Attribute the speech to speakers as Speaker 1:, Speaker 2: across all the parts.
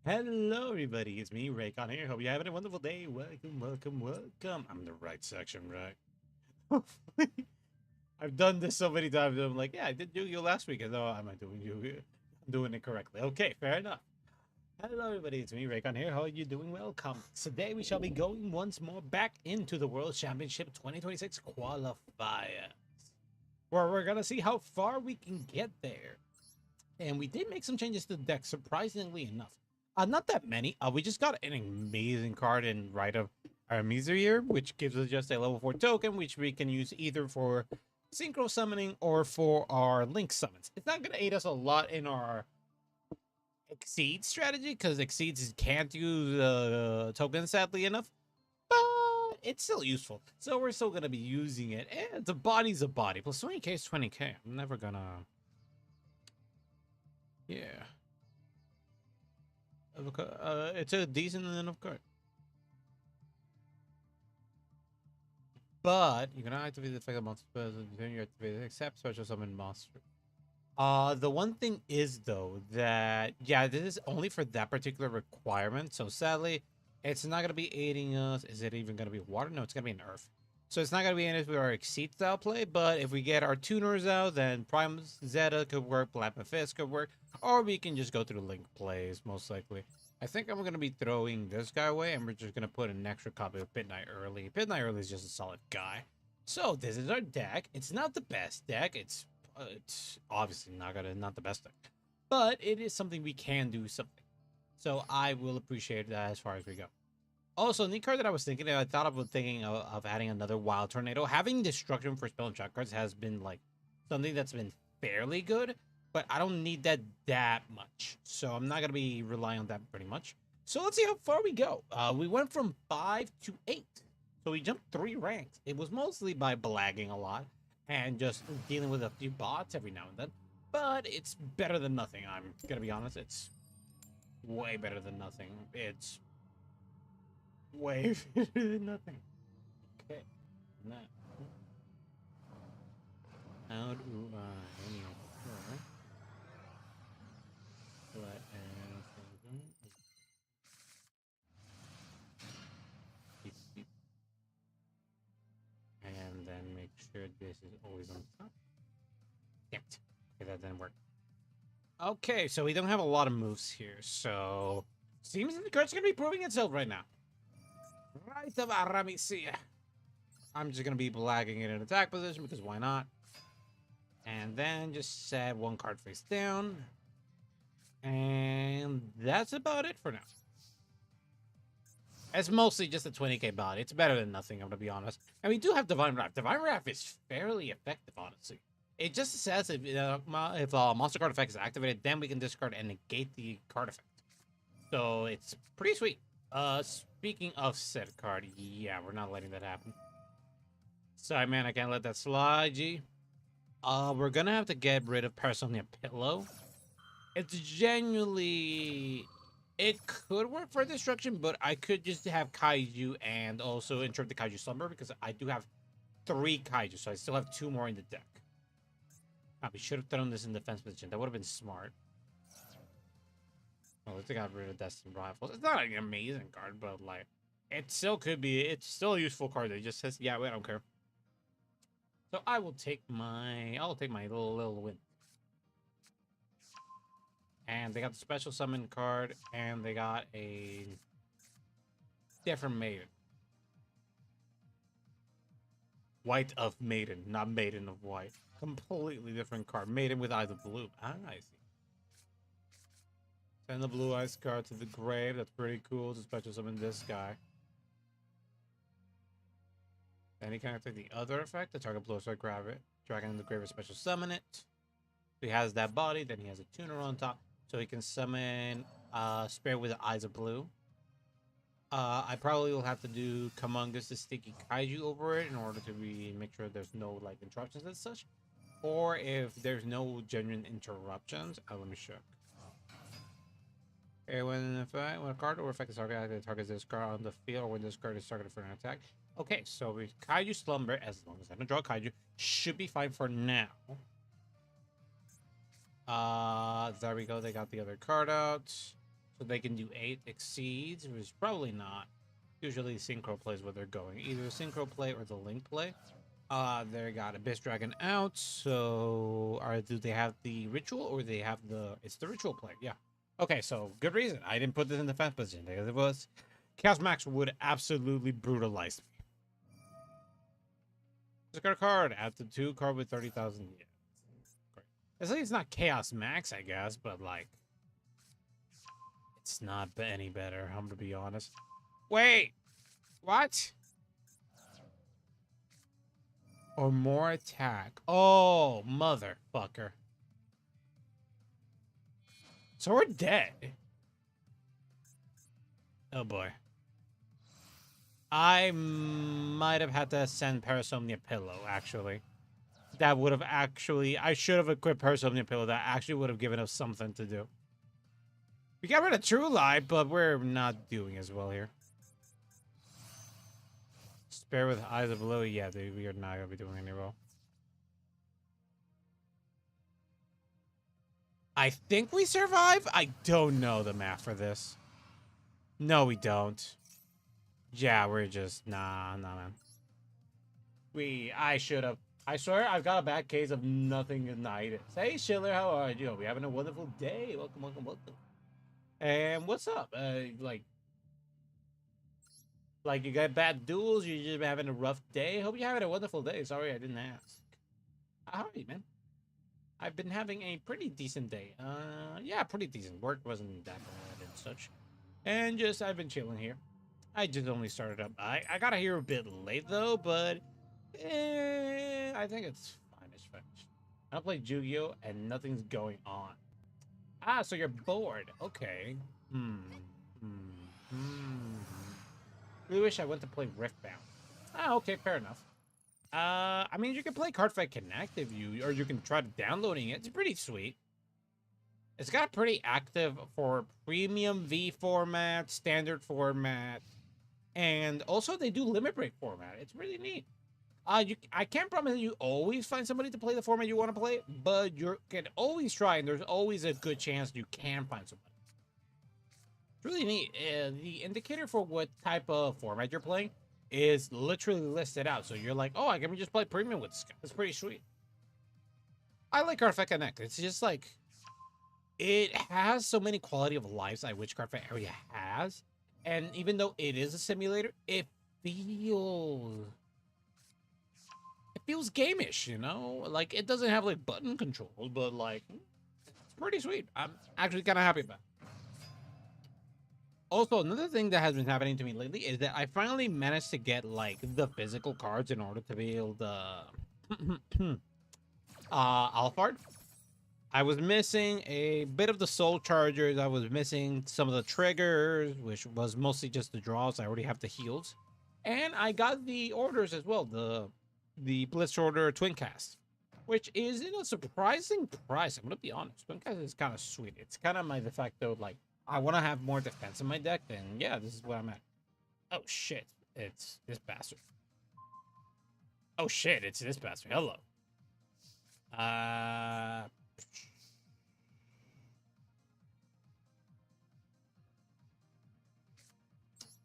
Speaker 1: Hello, everybody. It's me, Ray-Kon here. Hope you're having a wonderful day. Welcome, welcome, welcome. I'm in the right section, right? I've done this so many times. I'm like, yeah, I did Yu-Gi-Oh last week. No, I'm not doing Yu-Gi-Oh. I'm doing it correctly. Okay, fair enough. Hello, everybody. It's me, Ray-Kon here. How are you doing? Welcome. Today, we shall be going once more back into the World Championship 2026 Qualifiers, where we're going to see how far we can get there. And we did make some changes to the deck, surprisingly enough. Not that many. We just got an amazing card in Right of Armisa here, which gives us just a level 4 token, which we can use either for synchro summoning or for our link summons. It's not going to aid us a lot in our Exceed strategy, because Exceeds can't use tokens, sadly enough. But it's still useful. So we're still going to be using it. And the body's a body. Plus 20k is 20k. I'm never going to... Yeah. It's a decent enough card. But you're gonna activate the effect of monster spells and then you activate it except special summon monster. The one thing is though that yeah, this is only for that particular requirement. So sadly, it's not gonna be aiding us. Is it even gonna be water? No, it's gonna be an earth. So it's not gonna be in it with our Exceed style play, but if we get our tuners out, then Prime Zeta could work, Black Fist could work, or we can just go through Link plays, most likely. I think I'm gonna be throwing this guy away, and we're just gonna put an extra copy of Midnight Early. Midnight Early is just a solid guy. So this is our deck. It's not the best deck. It's obviously not the best deck, but it is something we can do something. So I will appreciate that as far as we go. Also, neat card that I was thinking of, I thought of thinking of adding another Wild Tornado. Having Destruction for spell and trap cards has been like something that's been fairly good, but I don't need that much. So I'm not going to be relying on that pretty much. So let's see how far we go. We went from 5 to 8. So we jumped 3 ranks. It was mostly by blagging a lot and just dealing with a few bots every now and then. But it's better than nothing, I'm going to be honest. It's way better than nothing. It's way better than nothing. Okay. Now, how do I let and then make sure this is always on top. Damn it. Okay, that didn't work. Okay, so we don't have a lot of moves here, so seems that the card's gonna be proving itself right now. Right of Aramisia. I'm just gonna be blagging it in attack position because why not? And then just set 1 card face down. And that's about it for now. It's mostly just a 20k bot. It's better than nothing, I'm gonna be honest. And we do have Divine Wrath. Divine Wrath is fairly effective, honestly. It just says if a monster card effect is activated, then we can discard and negate the card effect. So it's pretty sweet. Speaking of said card, yeah, we're not letting that happen. Sorry, man, I can't let that slide, G. We're gonna have to get rid of Parasomnia Pillow. It's genuinely... It could work for destruction, but I could just have Kaiju and also interrupt the Kaiju Slumber because I do have 3 Kaiju, so I still have 2 more in the deck. We should have thrown this in defense position. That would have been smart. Oh, let's got rid of Destined Rifles. It's not an amazing card, but like, it still could be. It's still a useful card that just says, yeah, I don't care. So I will take my, little win. And they got the special summon card, and they got a different Maiden. White of Maiden, not Maiden of White. Completely different card. Maiden with eyes of blue. Ah, I see. Send the blue eyes card to the grave. That's pretty cool to special summon this guy. Then he can activate the other effect. The target blows, so I grab it. Dragon in the grave, special summon it. He has that body, then he has a tuner on top. So he can summon Spirit with the eyes of blue. I probably will have to do Kamungus the Sticky Kaiju over it in order to make sure there's no like interruptions and such. Or if there's no genuine interruptions, let me check. Okay, when a card or effect is targeted, targets this card on the field, or when this card is targeted for an attack. Okay, so with Kaiju Slumber, as long as I don't draw Kaiju, should be fine for now. There we go. They got the other card out. So they can do 8 exceeds, which is probably not. Usually synchro play is what they're going. Either synchro play or the link play. They got Abyss Dragon out. So do they have the ritual or they have it's the ritual play? Yeah. Okay, so good reason. I didn't put this in the defense position because it was Chaos Max would absolutely brutalize me. Discard a card. Add the 2 card with 30,000. Yeah. Great. It's like it's not Chaos Max, I guess, but like it's not any better, I'm gonna be honest. Wait! What? Or more attack. Oh, motherfucker. So we're dead. Oh boy. I might have had to send Parasomnia Pillow, actually. That would have actually... I should have equipped Parasomnia Pillow. That actually would have given us something to do. We got rid of True Light, but we're not doing as well here. Spare with Eyes of Lily. Yeah, we are not going to be doing any well. I think we survive? I don't know the math for this. No, we don't. Yeah, we're just... Nah, man. I should have... I swear, I've got a bad case of nothing ignited. Hey, Schiller, how are you? We're having a wonderful day. Welcome, welcome, welcome. And what's up? Like you got bad duels? You're just having a rough day? Hope you're having a wonderful day. Sorry, I didn't ask. How are you, man? I've been having a pretty decent day. Yeah, pretty decent. Work wasn't that bad and such. And just, I've been chilling here. I just only started up. I got here a bit late, though, but... I think it's fine. It's fine. I play YGO and nothing's going on. Ah, so you're bored. Okay. Really wish I went to play Riftbound. Ah, okay, fair enough. I mean, you can play Cardfight Connect if or you can try downloading it. It's pretty sweet. It's got a pretty active for premium V format, standard format, and also they do limit break format. It's really neat. I can't promise you always find somebody to play the format you want to play, but you can always try, and there's always a good chance you can find somebody. It's really neat. The indicator for what type of format you're playing is literally listed out. So you're like, oh, I can just play premium with this guy. It's pretty sweet. I like Cardfight Connect. It's just like, it has so many quality of lives I wish Cardfight area has. And even though it is a simulator, it feels game-ish, you know? Like, it doesn't have, like, button controls, but, like, it's pretty sweet. I'm actually kind of happy about it. Also, another thing that has been happening to me lately is that I finally managed to get, like, the physical cards in order to be able to... Alphard. I was missing a bit of the soul chargers. I was missing some of the triggers, which was mostly just the draws. I already have the heals. And I got the orders as well, the Blitz Order Twin Cast, which is in a surprising price. I'm gonna be honest. Twin Cast is kind of sweet. It's kind of my de facto, like, I want to have more defense in my deck, and yeah, this is where I'm at. Oh shit, it's this bastard. Oh shit, it's this bastard. Hello.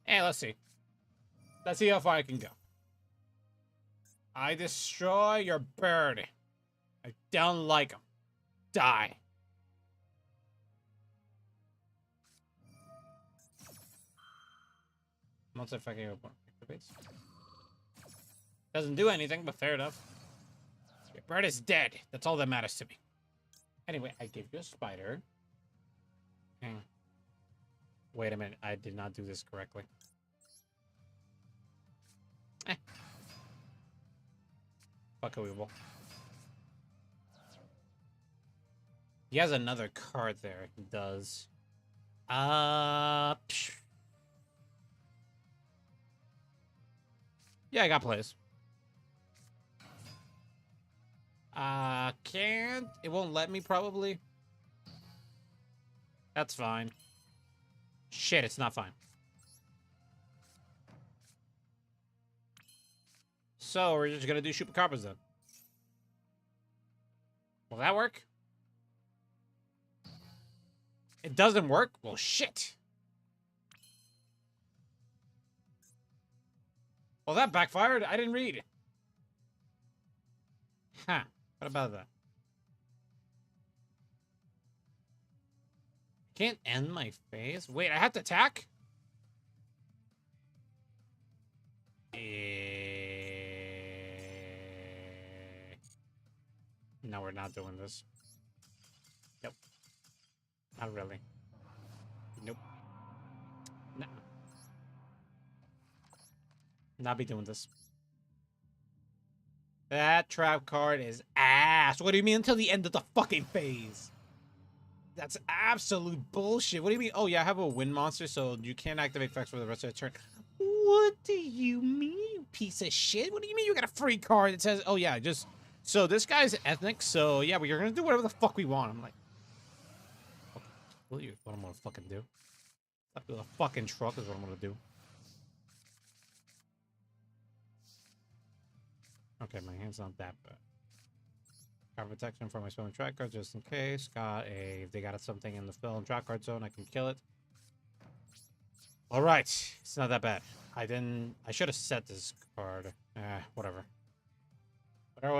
Speaker 1: Hey, let's see. Let's see how far I can go. I destroy your bird. I don't like him. Die. Once I fucking activates. Doesn't do anything, but fair enough. Your bird is dead. That's all that matters to me. Anyway, I gave you a spider. Wait a minute. I did not do this correctly. Fuck a weeble. He has another card there. He does. Yeah, I got plays. Can't. It won't let me, probably. That's fine. Shit, it's not fine. So, we're just gonna do Chupacabras then. Will that work? It doesn't work? Well, shit. Well, that backfired. I didn't read. Huh. What about that? Can't end my phase? Wait, I have to attack? No, we're not doing this. Nope. Not really. Nope. No. Not be doing this. That trap card is ass. What do you mean until the end of the fucking phase? That's absolute bullshit. What do you mean? Oh, yeah, I have a wind monster, so you can't activate effects for the rest of the turn. What do you mean, you piece of shit? What do you mean you got a free card that says, oh, yeah, just... So this guy's ethnic, so yeah, we're gonna do whatever the fuck we want. I'm like... Okay, kill you. What I'm gonna fucking do. The fucking truck is what I'm gonna do. Okay, my hand's not that bad. Got protection for my spelling track card just in case. Got a... If they got something in the spelling track card zone, I can kill it. Alright. It's not that bad. I didn't... I should have set this card. Whatever. No,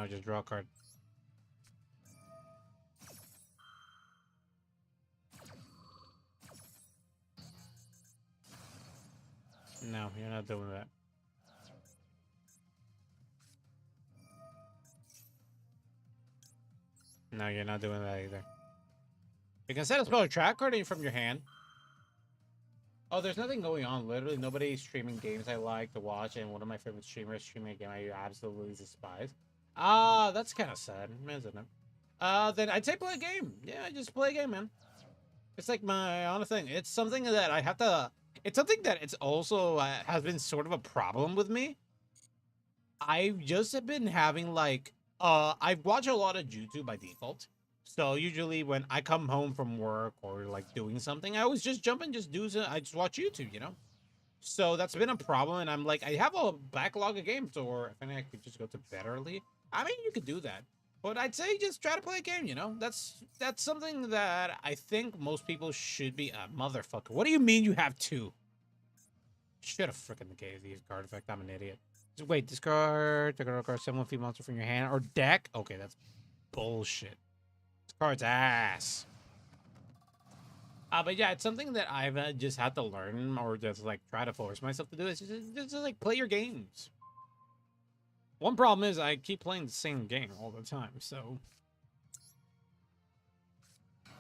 Speaker 1: just draw a card. No, you're not doing that. No, you're not doing that either. You can set a spell track card from your hand. Oh, there's nothing going on. Literally, nobody's streaming games I like to watch, and one of my favorite streamers streaming a game I absolutely despise. Ah, that's kind of sad, isn't it? Then I'd say play a game. Yeah, just play a game, man. It's like my honest thing. It's something that I have to... It's something that it's also has been sort of a problem with me. I just have been having like... I watch a lot of YouTube by default. So usually when I come home from work or like doing something, I always just jump and just do... I just watch YouTube, you know? So that's been a problem, and I'm like, I have a backlog of games, or if I could just go to bed early. I mean, you could do that. But I'd say just try to play a game, you know? That's something that I think most people should be... motherfucker. What do you mean you have two? Should have freaking negated the card effect. I'm an idiot. Wait, discard. Take a card. Summon one monster from your hand or deck. Okay, that's bullshit. This card's ass. But yeah, it's something that I've just had to learn or just like try to force myself to do. It's just like play your games. One problem is I keep playing the same game all the time, so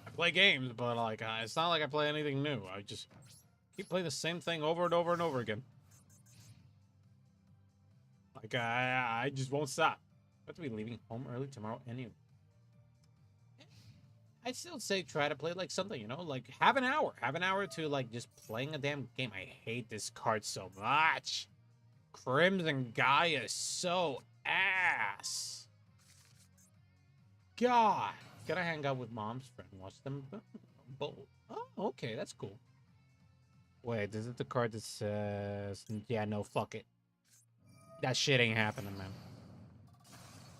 Speaker 1: I play games, but like it's not like I play anything new. I just keep playing the same thing over and over and over again. Like I just won't stop. I have to be leaving home early tomorrow anyway. I'd still say try to play like something, you know, like have an hour to like just playing a damn game. I hate this card so much. Crimson Gaia is so ass. God, gotta hang out with mom's friend, watch them bowl. Oh, okay, that's cool. Wait, this is the card that says, yeah, no, fuck it. That shit ain't happening, man.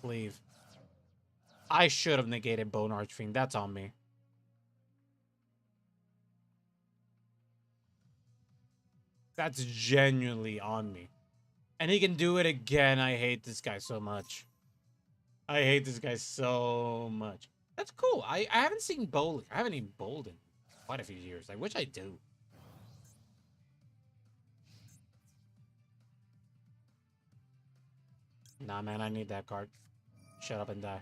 Speaker 1: Leave. I should have negated Bone Archfiend. That's on me. That's genuinely on me. And he can do it again. I hate this guy so much. I hate this guy so much. That's cool. I haven't seen bowling. I haven't even bowled in quite a few years. I wish I do. Nah, man, I need that card. Shut up and die.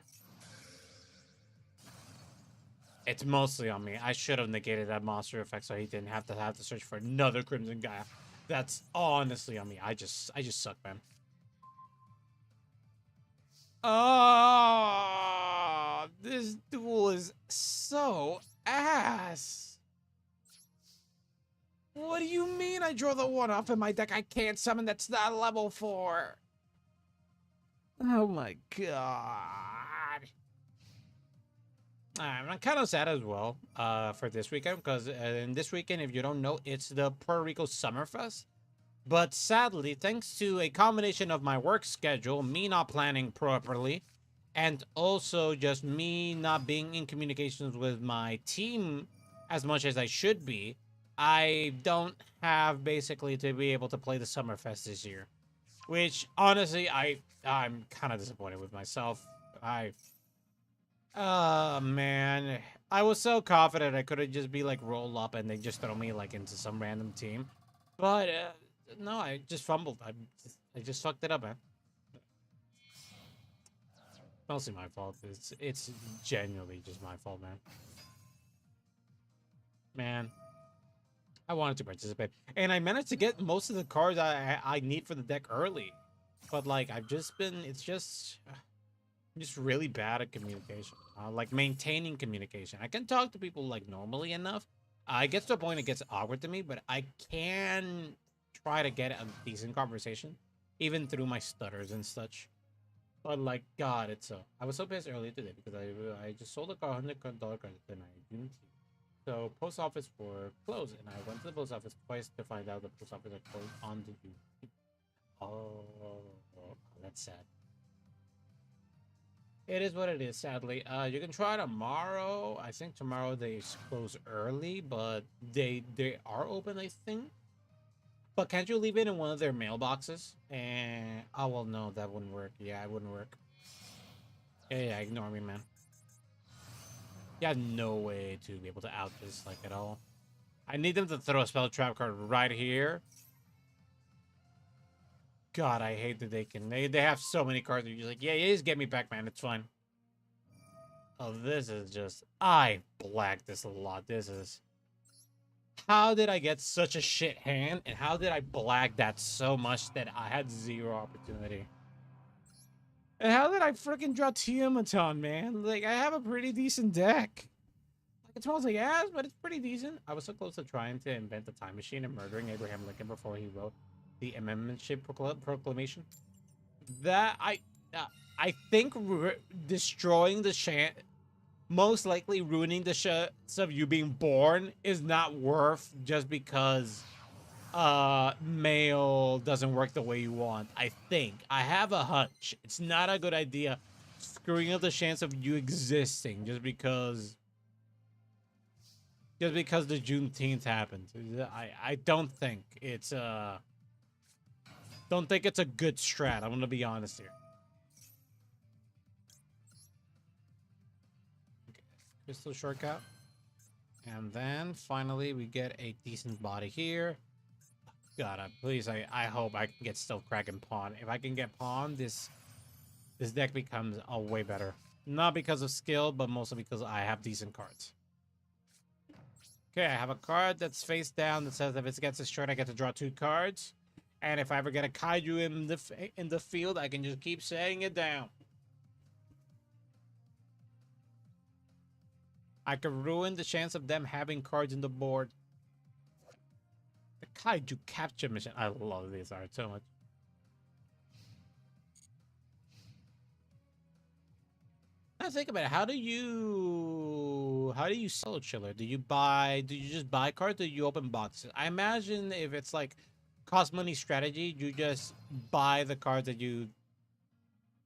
Speaker 1: It's mostly on me. I should have negated that monster effect so he didn't have to search for another Crimson Gaia. That's honestly on me. I just suck, man. Oh, this duel is so ass. What do you mean I draw the one off in my deck I can't summon that's not level 4? Oh my god. I'm kind of sad as well for this weekend because in this weekend, if you don't know, it's the Puerto Rico Summerfest. But sadly, thanks to a combination of my work schedule, me not planning properly, and also just me not being in communications with my team as much as I should be, I don't have basically to be able to play the Summerfest this year. Which honestly, I'm kind of disappointed with myself. Man, I was so confident I could have just be like roll up and they just throw me like into some random team, but no, I just fumbled. I just fucked it up, man. Mostly my fault. It's genuinely just my fault, man. Man, I wanted to participate, and I managed to get most of the cards I need for the deck early, but like I've just been, it's just. I'm just really bad at communication, like maintaining communication. I can talk to people like normally enough. It gets to a point it gets awkward to me, but I can try to get a decent conversation, even through my stutters and such. But like, God, it's so. I was so pissed earlier today because I just sold a $100 card that I didn't see. So post office were closed, and I went to the post office twice to find out the post office are closed on the June. Oh, that's sad. It is what it is, sadly. You can try tomorrow. I think tomorrow they close early, but they are open, I think. But can't you leave it in one of their mailboxes? And oh well, no, that wouldn't work. Yeah, it wouldn't work. Yeah, ignore me, man. You have no way to be able to out this like at all. I need them to throw a spell trap card right here. God, I hate that they have so many cards. You're just like, yeah, just get me back, man. It's fine. Oh, this is just... I blacked this a lot. This is... How did I get such a shit hand? And how did I black that so much that I had zero opportunity? And how did I freaking draw Tiamaton, man? Like, I have a pretty decent deck. Like, it smells like ass, but it's pretty decent. I was so close to trying to invent the time machine and murdering Abraham Lincoln before he wrote the Amendmentship Proclamation. That, I think destroying the most likely ruining the chance of you being born is not worth just because mail doesn't work the way you want. I think I have a hunch it's not a good idea screwing up the chance of you existing just because the Juneteenth happened. I don't think it's a good strat. I'm gonna be honest here. Crystal shortcut. And then finally we get a decent body here. God, please, I hope I can get Stealth Kraken Pawn. If I can get Pawn, this deck becomes way better. Not because of skill, but mostly because I have decent cards. Okay, I have a card that's face down that says if it gets destroyed, I get to draw 2 cards. And if I ever get a Kaiju in the field, I can just keep saying it down. I could ruin the chance of them having cards in the board. The Kaiju capture mission. I love these art so much. I think about it. How do you sell a chiller? Do you just buy cards or do you open boxes? I imagine if it's like cost money strategy, you just buy the cards that you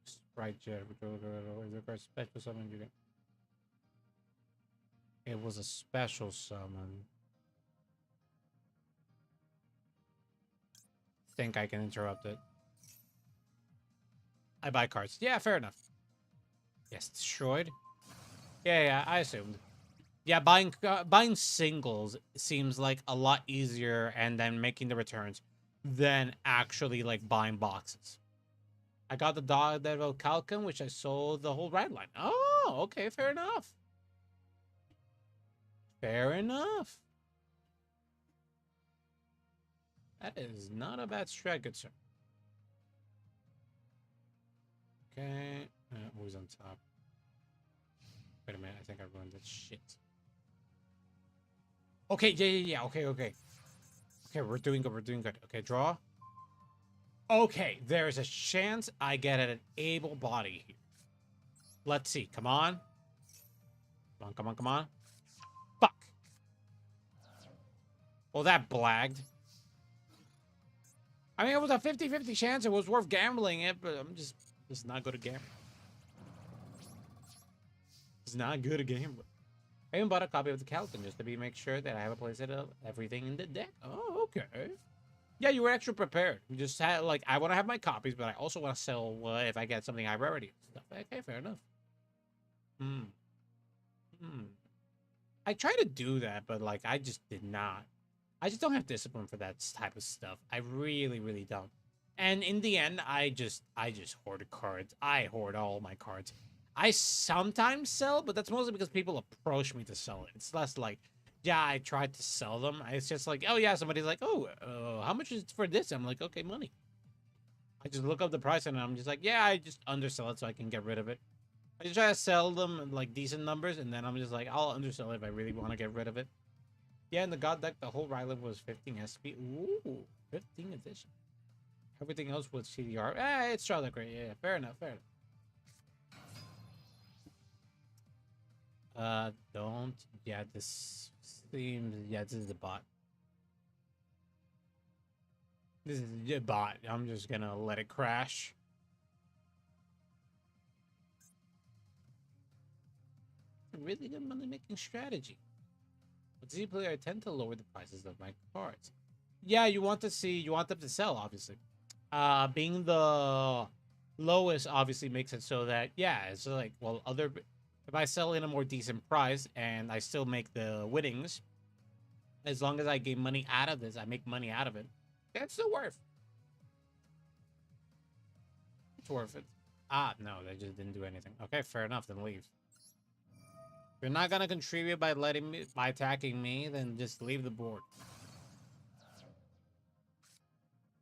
Speaker 1: Sprite Jet. Is it a special summon you get? It was a special summon. Think I can interrupt it. I buy cards. Yeah, fair enough. Yes, destroyed. Yeah, I assumed. Yeah, buying singles seems like a lot easier, and then making the returns than actually like buying boxes. I got the Dog Devil Calcum, which I sold the whole ride line. Oh, okay, fair enough. Fair enough. That is not a bad strat, good sir. Okay, who's on top? Wait a minute, I think I ruined this shit. Okay, yeah. Okay. Okay, we're doing good. Okay, draw. Okay, there's a chance I get an able body here. Let's see. Come on. Come on. Fuck. Well, that blagged. I mean, it was a 50-50 chance. It was worth gambling it, but I'm just not good at gambling. It's not good at gambling. I even bought a copy of the Calton just to make sure that I have a place to everything in the deck. Oh, okay. Yeah, you were extra prepared. You just had, like, I want to have my copies, but I also want to sell if I get something high rarity stuff. Okay, fair enough. I try to do that, but, like, I just did not. I just don't have discipline for that type of stuff. I really, really don't. And in the end, I just hoard cards. I hoard all my cards. I sometimes sell, but that's mostly because people approach me to sell it. It's less like, yeah, I tried to sell them. It's just like, oh yeah, somebody's like, oh, how much is it for this? I'm like, okay, money. I just look up the price and I'm just like, yeah, I just undersell it so I can get rid of it. I just try to sell them in, like, decent numbers, and then I'm just like, I'll undersell it if I really want to get rid of it. Yeah, in the God deck, the whole Ryland was 15 SP. Ooh, 15 edition. Everything else was CDR. It's Charlotte Gray. Yeah, fair enough, fair enough. Don't. Yeah, this seems. Yeah, this is the bot. This is the bot. I'm just gonna let it crash. Really good money making strategy. With Z player, I tend to lower the prices of my cards. Yeah, you want them to sell, obviously. Being the lowest obviously makes it so that, yeah, it's like, well, if I sell in a more decent price and I still make the winnings, as long as I gain money out of this, I make money out of it. It's still worth. It's worth it. No, they just didn't do anything. Okay, fair enough, then leave. If you're not gonna contribute by attacking me, then just leave the board.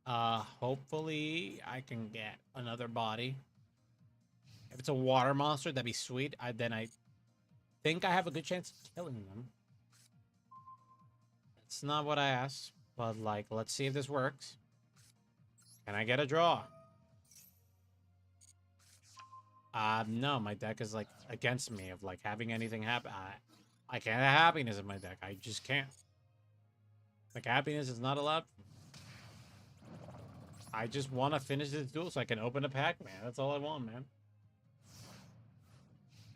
Speaker 1: Hopefully I can get another body. If it's a water monster, that'd be sweet. Then I think I have a good chance of killing them. That's not what I asked, but, like, let's see if this works. Can I get a draw? No, my deck is, like, against me of, like, having anything happen. I can't have happiness in my deck. I just can't. Like, happiness is not allowed. I just want to finish this duel so I can open a pack, man. That's all I want, man.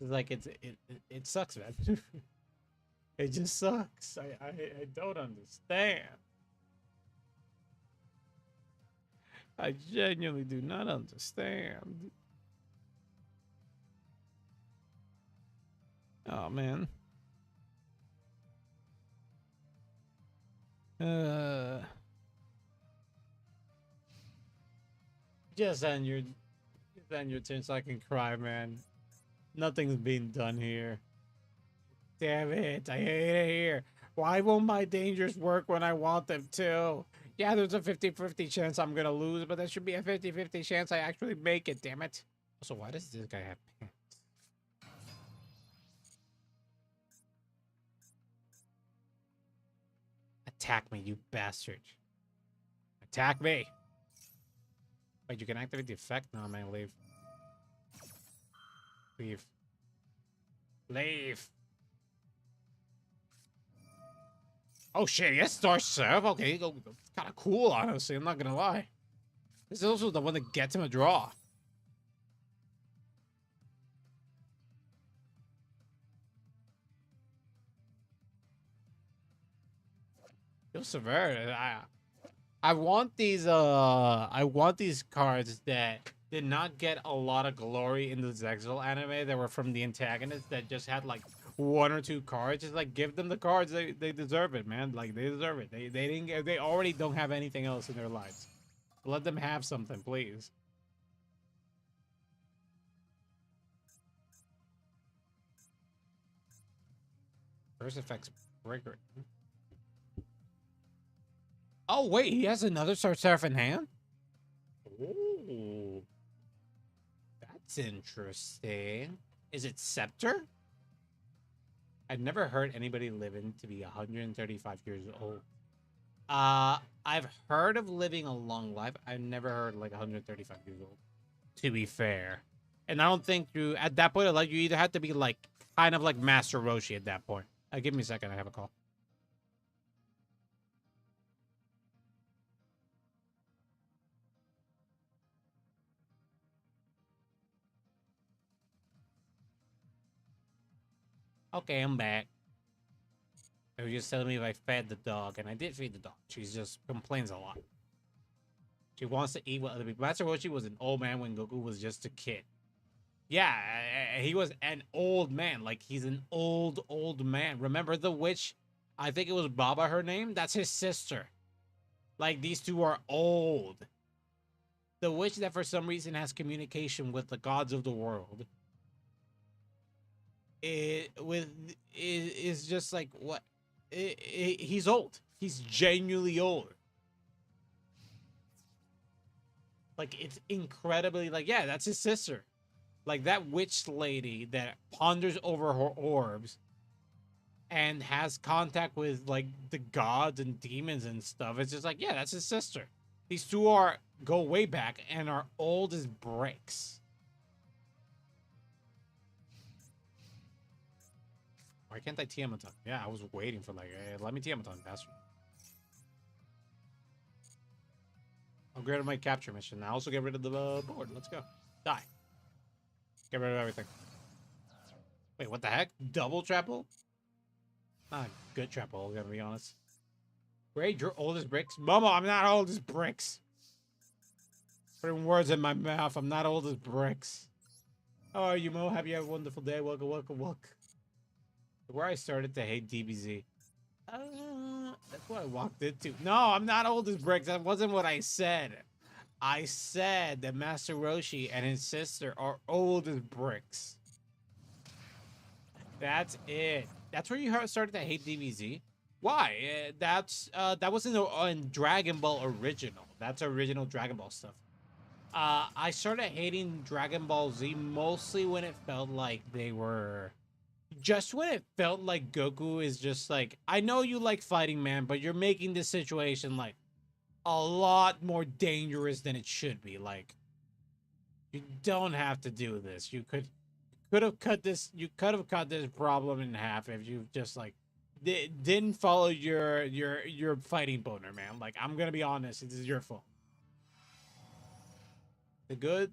Speaker 1: It's like, it sucks, man. It just sucks. I don't understand. I genuinely do not understand. Oh, man. Just end your turn so I can cry, man. Nothing's being done here. Damn it, I hate it here. Why won't my dangers work when I want them to? Yeah, there's a 50-50 chance I'm gonna lose, but there should be a 50-50 chance I actually make it, damn it. Also, why does this guy have pants? Attack me, you bastard. Attack me. Wait, you can activate the effect? No, man, leave. Leave. Leave. Oh shit, yes, Star Serve. Okay, kind of cool, honestly. I'm not gonna lie. This is also the one that gets him a draw. Feel severe. I want these cards that did not get a lot of glory in the Zexal anime that were from the antagonists that just had like 1 or 2 cards. Just like give them the cards they deserve it, man. Like they deserve it. They already don't have anything else in their lives. Let them have something, please. First effects breaker. Oh wait, he has another Star Seraph in hand? Ooh. That's interesting. Is it Scepter? I've never heard anybody living to be 135 years old. I've heard of living a long life. I've never heard like 135 years old, to be fair. And I don't think at that point, like, you either have to be like kind of like Master Roshi at that point. Give me a second, I have a call. Okay, I'm back. They were just telling me if I fed the dog, and I did feed the dog. She just complains a lot. She wants to eat what other people. Master Roshi was an old man when Goku was just a kid. Yeah, he was an old man. Like, he's an old man. Remember the witch? I think it was Baba, her name? That's his sister. Like, these two are old. The witch that for some reason has communication with the gods of the world is just like, what? He's old. He's genuinely old. Like, it's incredibly, like, yeah, that's his sister. Like, that witch lady that ponders over her orbs and has contact with, like, the gods and demons and stuff. It's just like, yeah, that's his sister. These two go way back and are old as bricks. Why can't I Tiamat? Yeah, I was waiting for, like, hey, let me Tiamat faster. I'll get rid of my capture mission. I also get rid of the board. Let's go. Die. Get rid of everything. Wait, what the heck? Double trapple? Not a good trapple, gotta be honest. Great, you're old as bricks. Momo, I'm not old as bricks. Putting words in my mouth. I'm not old as bricks. How are you, Mo? Have you had a wonderful day? Welcome, welcome, welcome. Where I started to hate DBZ. That's what I walked into. No, I'm not old as bricks. That wasn't what I said. I said that Master Roshi and his sister are old as bricks. That's it. That's where you started to hate DBZ. Why? That was in Dragon Ball original. That's original Dragon Ball stuff. I started hating Dragon Ball Z mostly when it felt like when it felt like Goku is just like, I know you like fighting, man, but you're making this situation like a lot more dangerous than it should be. Like, you don't have to do this. You could have cut this. You could have cut this problem in half if you just like didn't follow your fighting boner, man. Like, I'm gonna be honest, this is your fault. The good,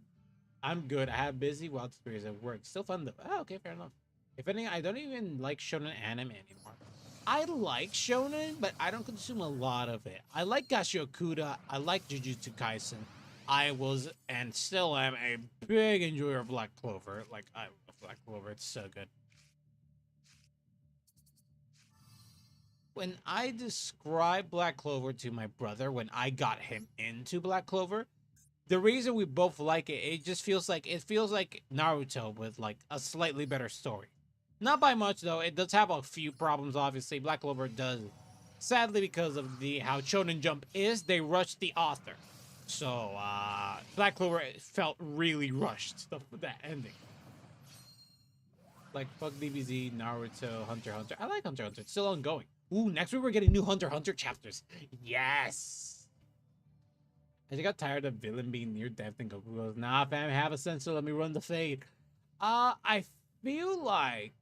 Speaker 1: I'm good. I have busy wild experience at work. Still fun though. Oh, okay, fair enough. If anything, I don't even like shonen anime anymore. I like shonen, but I don't consume a lot of it. I like Gashokuda. I like Jujutsu Kaisen. I was and still am a big enjoyer of Black Clover. Like, I love Black Clover. It's so good. When I describe Black Clover to my brother, when I got him into Black Clover, the reason we both like it just feels like Naruto with like a slightly better story. Not by much though. It does have a few problems. Obviously, Black Clover does. Sadly, because of how Shonen Jump is, they rushed the author. So Black Clover felt really rushed. That ending. Like, fuck DBZ, Naruto, Hunter x Hunter. I like Hunter x Hunter. It's still ongoing. Ooh, next week we're getting new Hunter x Hunter chapters. Yes. I just got tired of villain being near death and Goku goes, nah, fam, have a sensor. Let me run the fade. I feel like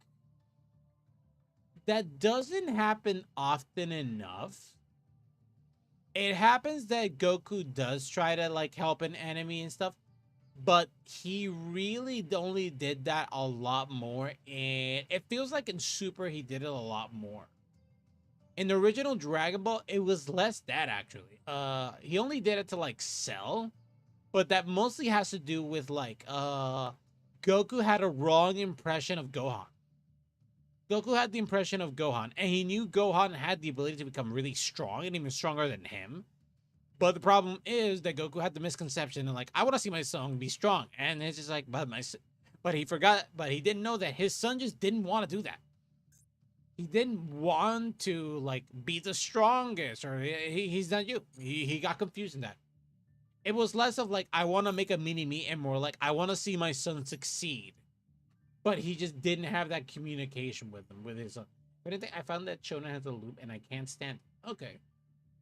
Speaker 1: that doesn't happen often enough. It happens that Goku does try to like help an enemy and stuff, but he really only did that a lot more, and it feels like in Super he did it a lot more. In the original Dragon Ball, it was less that actually. He only did it to like Cell, but that mostly has to do with like Goku had a wrong impression of Gohan. Goku had the impression of Gohan, and he knew Gohan had the ability to become really strong and even stronger than him. But the problem is that Goku had the misconception and like, I want to see my son be strong, and it's just like, but he forgot, but he didn't know that his son just didn't want to do that. He didn't want to like be the strongest, or he's not you. He got confused in that. It was less of like, I want to make a mini me, and more like, I want to see my son succeed. But he just didn't have that communication with him, with his son. But I found that Shonen has a loop, and I can't stand it. Okay.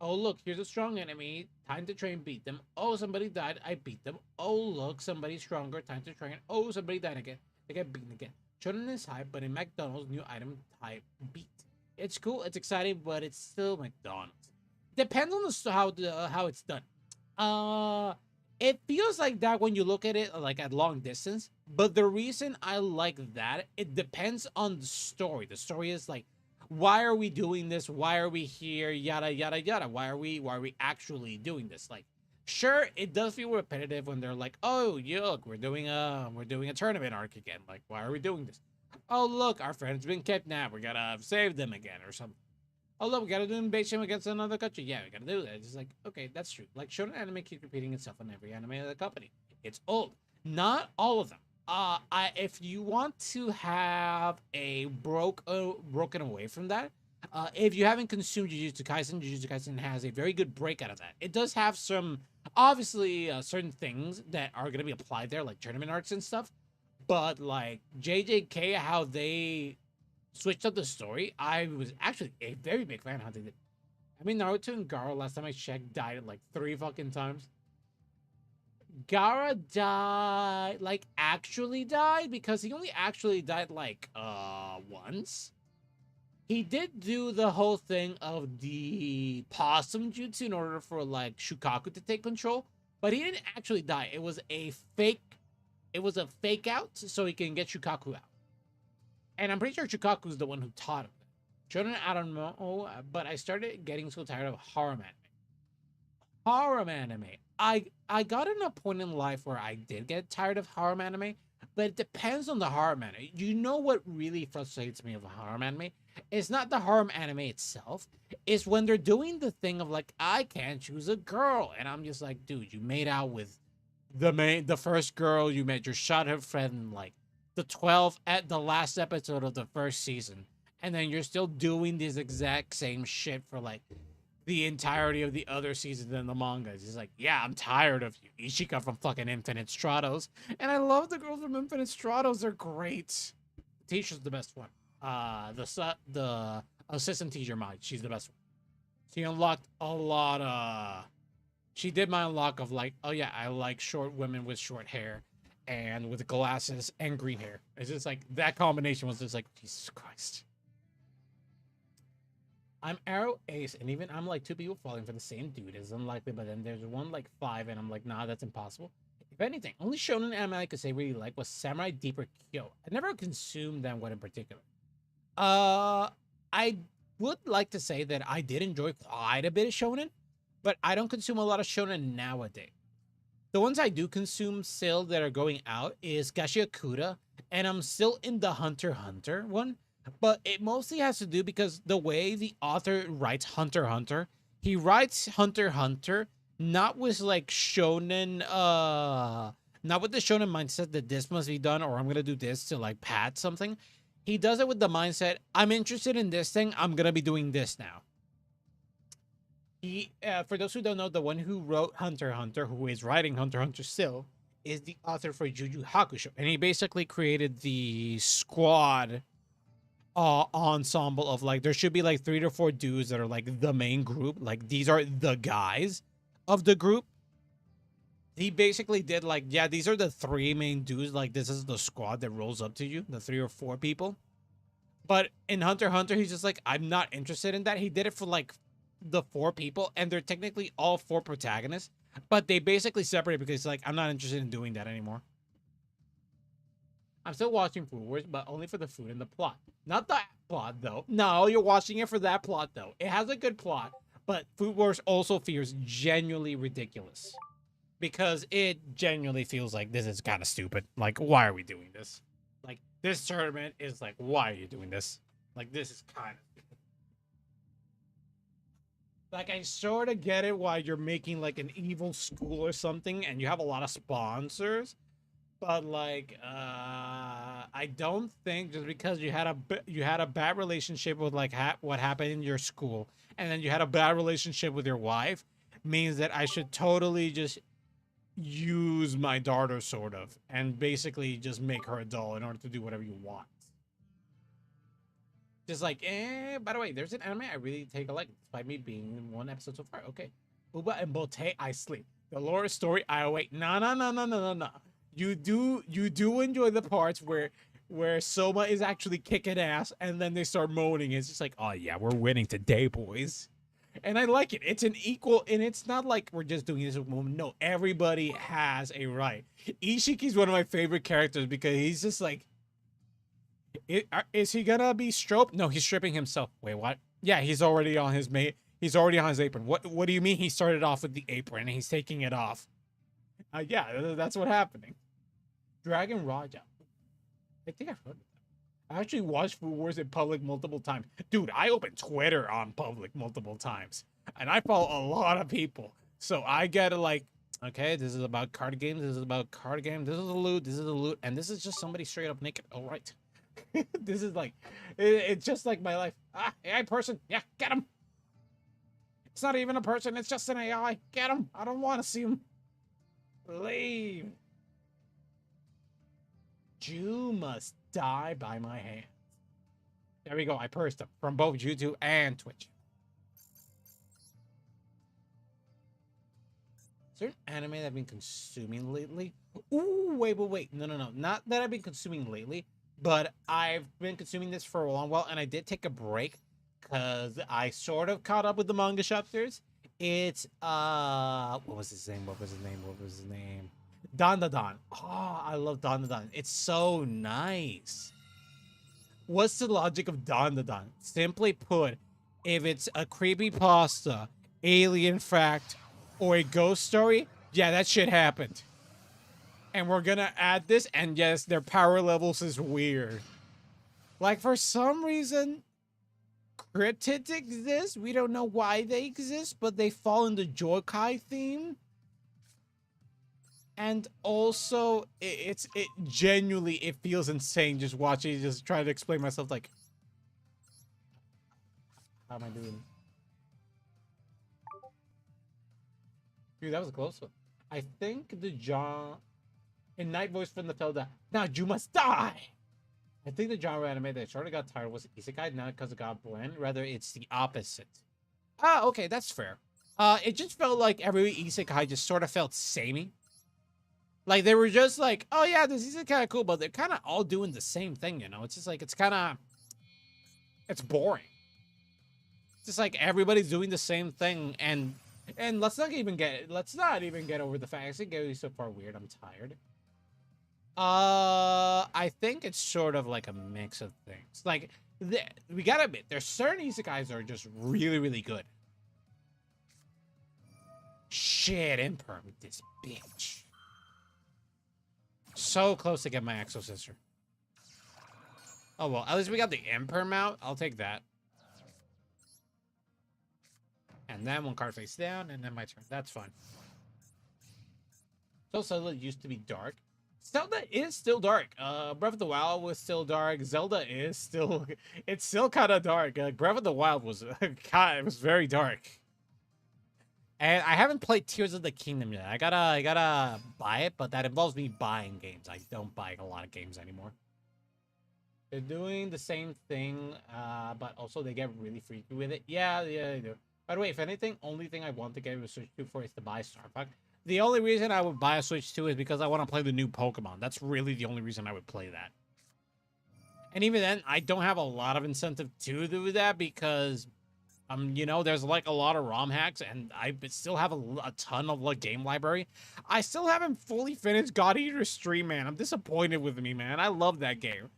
Speaker 1: Oh, look, here's a strong enemy. Time to train, beat them. Oh, somebody died. I beat them. Oh, look, somebody's stronger. Time to train. Oh, somebody died again. They get beaten again. Shonen is hype, but in McDonald's, new item type beat. It's cool. It's exciting, but it's still McDonald's. Depends on how it's done. It feels like that when you look at it like at long distance. But the reason I like that, it depends on the story. The story is like, why are we doing this? Why are we here? Yada yada yada. Why are we actually doing this? Like, sure, it does feel repetitive when they're like, oh, look, we're doing a tournament arc again. Like, why are we doing this? Oh, look, our friend's been kidnapped. We gotta save them again or something. Oh, look, we gotta do an invasion against another country. Yeah, we gotta do that. It's like, okay, that's true. Like, shonen anime keeps repeating itself on every anime of the company. It's old. Not all of them. If you want to have a broken away from that, if you haven't consumed Jujutsu Kaisen has a very good break out of that. It does have some, obviously, certain things that are gonna be applied there, like tournament arcs and stuff. But like JJK, how they switched up the story, I was actually a very big fan of how they did. I mean, Naruto and Gaara, last time I checked, died like 3 fucking times. Gaara died, like, actually died, because he only actually died, like, once. He did do the whole thing of the possum jutsu in order for, like, Shukaku to take control, but he didn't actually die. It was a fake out so he can get Shukaku out. And I'm pretty sure Shukaku's the one who taught him that. Shonen, I don't know, but I started getting so tired of harem anime. Harem anime. I got in a point in life where I did get tired of harem anime, but it depends on the harem anime. You know what really frustrates me of a harem anime? It's not the harem anime itself. It's when they're doing the thing of like, I can't choose a girl. And I'm just like, dude, you made out with the first girl you met, your childhood friend in like the 12th at the last episode of the first season. And then you're still doing this exact same shit for like the entirety of the other seasons in the manga. It's like, yeah, I'm tired of you. Ishika from fucking Infinite Stratos. And I love the girls from Infinite Stratos. They're great. Tisha's the best one. The assistant teacher mod, she's the best one. She unlocked a lot of... She did my unlock of like, oh yeah, I like short women with short hair and with glasses and green hair. It's just like, that combination was just like, Jesus Christ. I'm Arrow Ace, and even I'm like 2 people falling for the same dude is unlikely, but then there's one like 5, and I'm like, nah, that's impossible. If anything, only shonen anime I could say really like was Samurai Deeper Kyo. I never consumed that one in particular. I would like to say that I did enjoy quite a bit of shonen, but I don't consume a lot of shonen nowadays. The ones I do consume still that are going out is Gashiakuda, and I'm still in the Hunter x Hunter one. But it mostly has to do because the way the author writes Hunter x Hunter, he writes Hunter x Hunter not with like shonen, not with the shonen mindset that this must be done or I'm gonna do this to like pad something. He does it with the mindset, I'm interested in this thing, I'm gonna be doing this now. He, for those who don't know, the one who wrote Hunter x Hunter, who is writing Hunter x Hunter still, is the author for Yu Yu Hakusho, and he basically created the squad ensemble of like, there should be like 3 to 4 dudes that are like the main group, like these are the guys of the group. He basically did like, yeah, these are the 3 main dudes, like this is the squad that rolls up to you, the 3 or 4 people. But in Hunter x Hunter, he's just like, I'm not interested in that. He did it for like the 4 people, and they're technically all 4 protagonists, but they basically separate because like, I'm not interested in doing that anymore. I'm still watching Food Wars, but only for the food and the plot. Not the plot, though. No, you're watching it for that plot, though. It has a good plot, but Food Wars also feels genuinely ridiculous. Because it genuinely feels like this is kind of stupid. Like, why are we doing this? Like, this tournament is like, why are you doing this? Like, this is kind of stupid. Like, I sort of get it why you're making, like, an evil school or something, and you have a lot of sponsors. But like, I don't think just because you had a bad relationship with like what happened in your school, and then you had a bad relationship with your wife, means that I should totally just use my daughter sort of, and basically just make her a doll in order to do whatever you want. Just like, by the way, there's an anime I really take a like, despite me being in 1 episode so far. Okay, Uba and Bote, I sleep. The lore story, I awake. No. You do enjoy the parts where Soma is actually kicking ass, and then they start moaning. It's just like, oh yeah, we're winning today, boys. And I like it. It's an equal, and it's not like we're just doing this with women. No, everybody has a right. Ishiki's one of my favorite characters because he's just like, is he gonna be stroked? No, he's stripping himself. Wait, what? Yeah, he's already on his mate. He's already on his apron. What do you mean he started off with the apron and he's taking it off? Yeah, that's what's happening. Dragon Raja. I think I've heard of that. I actually watched Food Wars in public multiple times. Dude, I opened Twitter on public multiple times. And I follow a lot of people. So I gotta like, okay, this is about card games. This is about card games. This is a loot. This is a loot. And this is just somebody straight up naked. All right. This is like, it's just like my life. Ah, AI person. Yeah, get him. It's not even a person. It's just an AI. Get him. I don't want to see him. Leave. Jew must die by my hand. There we go. I pursed him from both YouTube and Twitch. Is there an anime that I've been consuming lately? Ooh, wait. No. Not that I've been consuming lately, but I've been consuming this for a long while, and I did take a break because I sort of caught up with the manga chapters. It's, what was his name? Dandadan. Oh, I love Dandadan. It's so nice. What's the logic of Dandadan? Simply put, if it's a creepypasta, alien fact, or a ghost story, yeah, that shit happened. And we're gonna add this, and yes, their power levels is weird. Like, for some reason, cryptids exist. We don't know why they exist, but they fall in the Jokai theme. And also, it genuinely, it feels insane just watching, just trying to explain myself, like, how am I doing? Dude, that was a close one. I think the John, in Night Voice from the Felda, now you must die! I think the genre anime that I sort of got tired was Isekai, not because it got bland, rather it's the opposite. Ah, okay, that's fair. It just felt like every Isekai just sort of felt samey. Like, they were just like, oh yeah, this is kind of cool, but they're kind of all doing the same thing, you know? It's just like, it's kind of, it's boring. It's just like everybody's doing the same thing, and let's not even get over the fact, it's getting so far weird, I'm tired. I think it's sort of like a mix of things. Like, we gotta admit, there's certain isekais that are just really, really good. Shit, imperm, this bitch. So close to get my Exo Sister. Oh, well, at least we got the imperm out. I'll take that. And then one card face down, and then my turn. That's fine. So Zelda used to be dark. Zelda is still dark. Breath of the Wild was still dark. Zelda is still... It's still kind of dark. Breath of the Wild was... it was very dark. And I haven't played Tears of the Kingdom yet. I gotta buy it, but that involves me buying games. I don't buy a lot of games anymore. They're doing the same thing, but also they get really freaky with it. Yeah, they do. By the way, if anything, only thing I want to get a Switch 2 for is to buy Starbucks. The only reason I would buy a Switch 2 is because I want to play the new Pokemon. That's really the only reason I would play that. And even then, I don't have a lot of incentive to do that because... you know, there's like a lot of ROM hacks, and I still have a ton of like game library. I still haven't fully finished God Eater Stream, man. I'm disappointed with me, man. I love that game.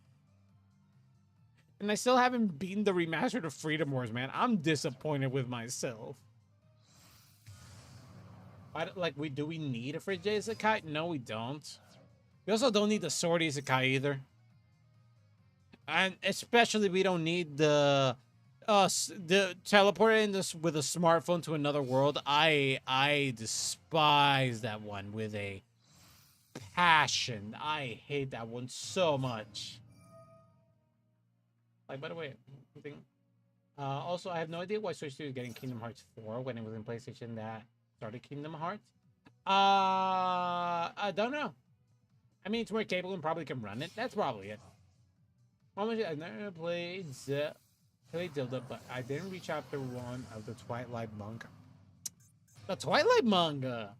Speaker 1: And I still haven't beaten the remastered of Freedom Wars, man. I'm disappointed with myself. Do we need a Fridge Isekai? No, we don't. We also don't need the Sword Isekai either. And especially we don't need the teleporting this with a smartphone to another world. I despise that one with a passion. I hate that one so much. Like, by the way, also I have no idea why Switch 2 is getting Kingdom Hearts 4 when it was in PlayStation that started Kingdom Hearts. I don't know. I mean, it's more capable and probably can run it. That's probably it. I've never played Zelda, but I didn't reach chapter 1 of the Twilight manga. The Twilight manga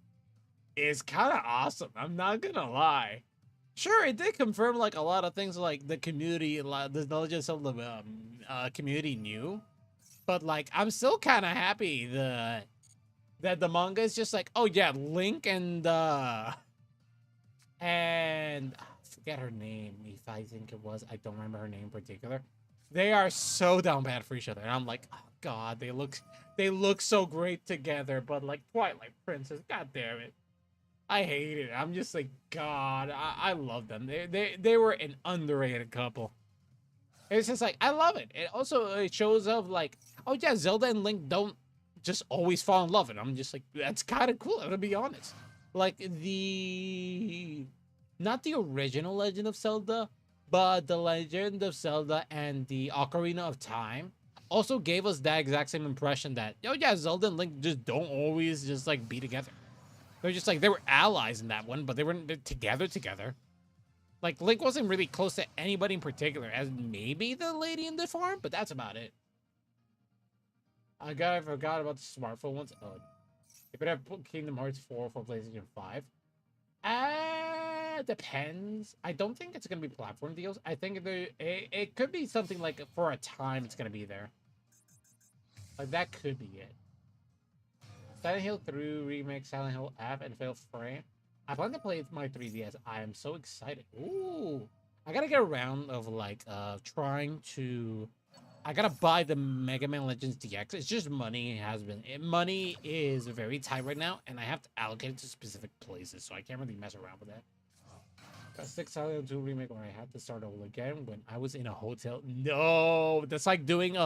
Speaker 1: is kind of awesome. I'm not gonna lie. Sure, it did confirm like a lot of things, like the community, the Legend of the community knew. But like, I'm still kind of happy that the manga is just like, oh yeah, Link and I forget her name. If I think it was, I don't remember her name in particular. They are so down bad for each other, and I'm like, oh god, they look so great together. But like Twilight Princess, god damn it, I hate it. I'm just like, God, I love them. They were an underrated couple. It's just like I love it. It also it shows of like, oh yeah, Zelda and Link don't just always fall in love, and I'm just like, that's kind of cool. To be honest, like not the original Legend of Zelda, but the Legend of Zelda and the Ocarina of Time also gave us that exact same impression that, oh yeah, Zelda and Link just don't always just like be together. They're just like, they were allies in that one, but they weren't together. Like, Link wasn't really close to anybody in particular, as maybe the lady in the farm, but that's about it. I forgot about the smartphone ones. Oh, if it have Kingdom Hearts 4 for PlayStation 5. Depends. I don't think it's going to be platform deals. I think it could be something like for a time it's going to be there. Like, that could be it. Silent Hill 3 Remake, Silent Hill F, and Fatal Frame. I plan to play my 3DS. I am so excited. Ooh. I gotta get around of like trying to. I gotta buy the Mega Man Legends DX. It's just money has been. Money is very tight right now, and I have to allocate it to specific places, so I can't really mess around with that. Got 6 Silent Hill 2 Remake where I had to start all again when I was in a hotel. No, that's like doing 2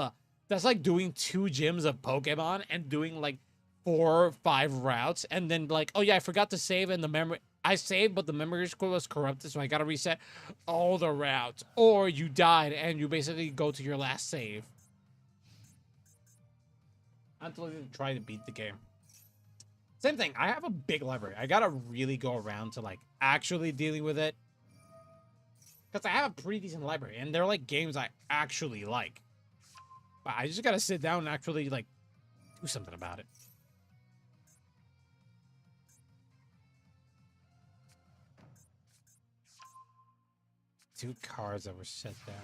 Speaker 1: gyms of Pokemon and doing like 4 or 5 routes, and then like, oh yeah, I forgot to save, and the memory I saved, but the memory scroll was corrupted, so I gotta reset all the routes. Or you died and you basically go to your last save. I'm totally trying to beat the game. Same thing. I have a big library. I gotta really go around to like actually dealing with it, because I have a pretty decent library, and they're like games I actually like. But I just gotta sit down and actually like do something about it. 2 cards that were set down.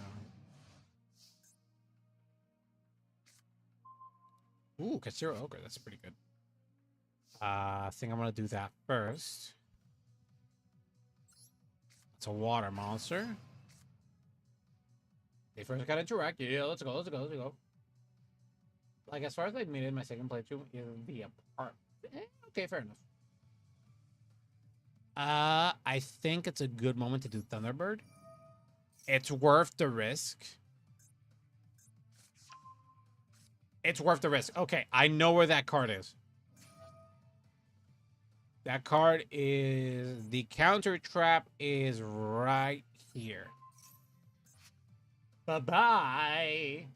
Speaker 1: Ooh, Katsura Ogre. That's pretty good. I think I'm going to do that first. It's a water monster. They first got to interact. Yeah, let's go. Like, as far as I made it in my second playthrough, it'll be a part. Okay, fair enough. I think it's a good moment to do Thunderbird. It's worth the risk. It's worth the risk. Okay, I know where that card is. That card is... The counter trap is right here. Bye-bye.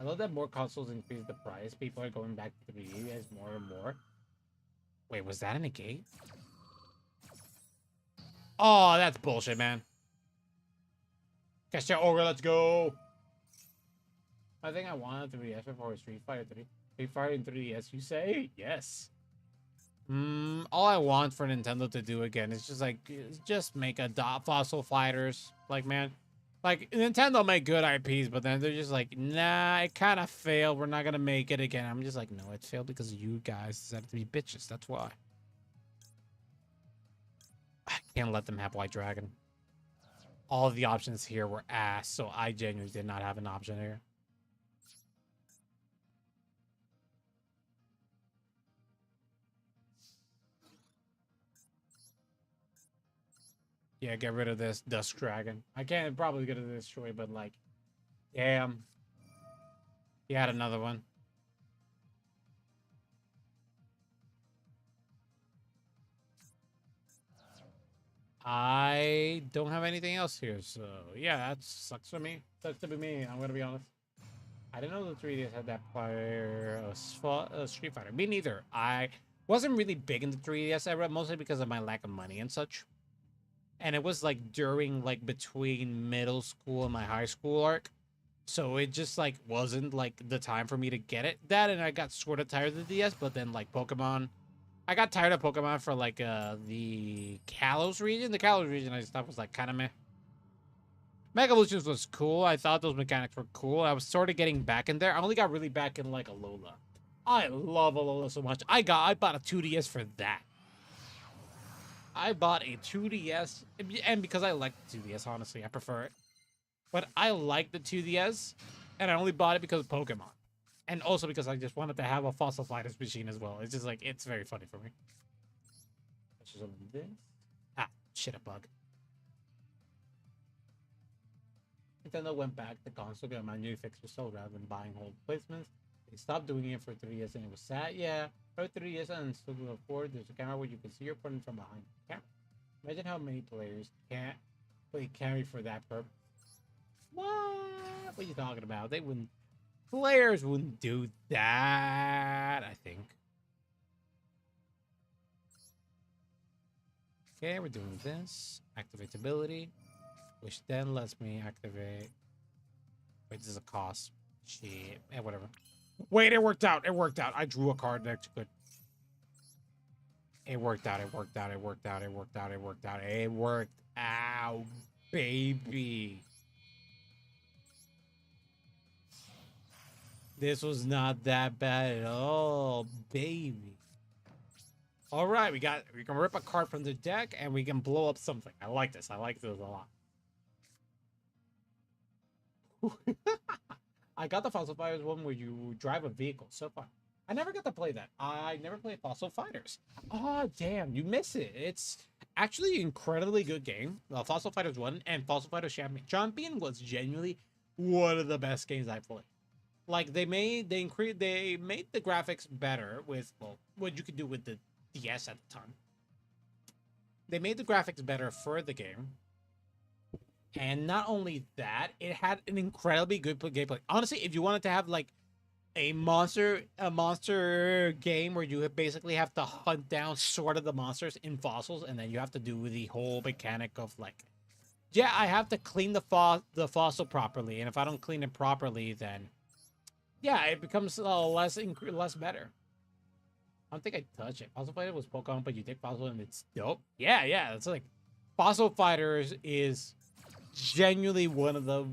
Speaker 1: I love that more consoles increase the price. People are going back to 3DS more and more. Wait, was that in a gate? Oh, that's bullshit, man. Catch that ogre, let's go. I think I wanted 3DS before Street Fighter 3. Street Fighter in 3DS, you say? Yes. All I want for Nintendo to do again is just make a Fossil Fighters. Like, man, like, Nintendo make good IPs, but then they're just like, nah, it kind of failed. We're not going to make it again. I'm just like, no, it failed because you guys decided to be bitches. That's why. I can't let them have White Dragon. All of the options here were ass, so I genuinely did not have an option here. Yeah, get rid of this Dusk Dragon. I can't probably get it destroyed, but like, damn. He had another one. I don't have anything else here, so yeah, that sucks for me. Sucks to be me, I'm gonna be honest. I didn't know the 3DS had that player Street Fighter. Me neither. I wasn't really big in the 3DS era, mostly because of my lack of money and such. And it was like during like between middle school and my high school arc. So it just like wasn't like the time for me to get it. That, and I got sort of tired of the DS, but then like Pokemon, I got tired of Pokemon for like the Kalos region. The Kalos region I just thought was like kind of meh. Mega Evolutions was cool. I thought those mechanics were cool. I was sort of getting back in there. I only got really back in like Alola. I love Alola so much. I bought a 2DS for that. I bought a 2DS, and because I like the 2DS, honestly, I prefer it. But I like the 2DS, and I only bought it because of Pokemon. And also because I just wanted to have a Fossil Fighters machine as well. It's just like, it's very funny for me. Let's just open this. Ah, shit, a bug. Nintendo went back to console and manually fixed yourself rather than buying whole placements. They stopped doing it for 3 years and it was sad. Yeah, for 3 years and still going forward, there's a camera where you can see your opponent from behind the camera. Imagine how many players can't play carry for that purpose. What are you talking about? They wouldn't. Players wouldn't do that, I think. Okay, we're doing this. Activate ability. Which then lets me activate. Wait, this is a cost. Shit. Whatever. Wait, it worked out. It worked out. I drew a card next to it. It worked out. It worked out. It worked out. It worked out. It worked out. It worked out, baby. This was not that bad at all, baby. All right, we can rip a card from the deck and we can blow up something. I like this. I like this a lot. I got the Fossil Fighters one where you drive a vehicle so far. I never got to play that. I never played Fossil Fighters. Oh, damn. You miss it. It's actually an incredibly good game. Fossil Fighters 1 and Fossil Fighters Champion was genuinely one of the best games I played. Like, they made the graphics better with, well, what you could do with the DS at the time. They made the graphics better for the game. And not only that, it had an incredibly good gameplay. Honestly, if you wanted to have like a monster game where you basically have to hunt down sort of the monsters in fossils, and then you have to do the whole mechanic of like, yeah, I have to clean the fossil properly, and if I don't clean it properly, then yeah, it becomes less better. I don't think I touched it. Fossil Fighter was Pokemon, but you take Fossil and it's dope. Yeah, it's like Fossil Fighters is genuinely one of the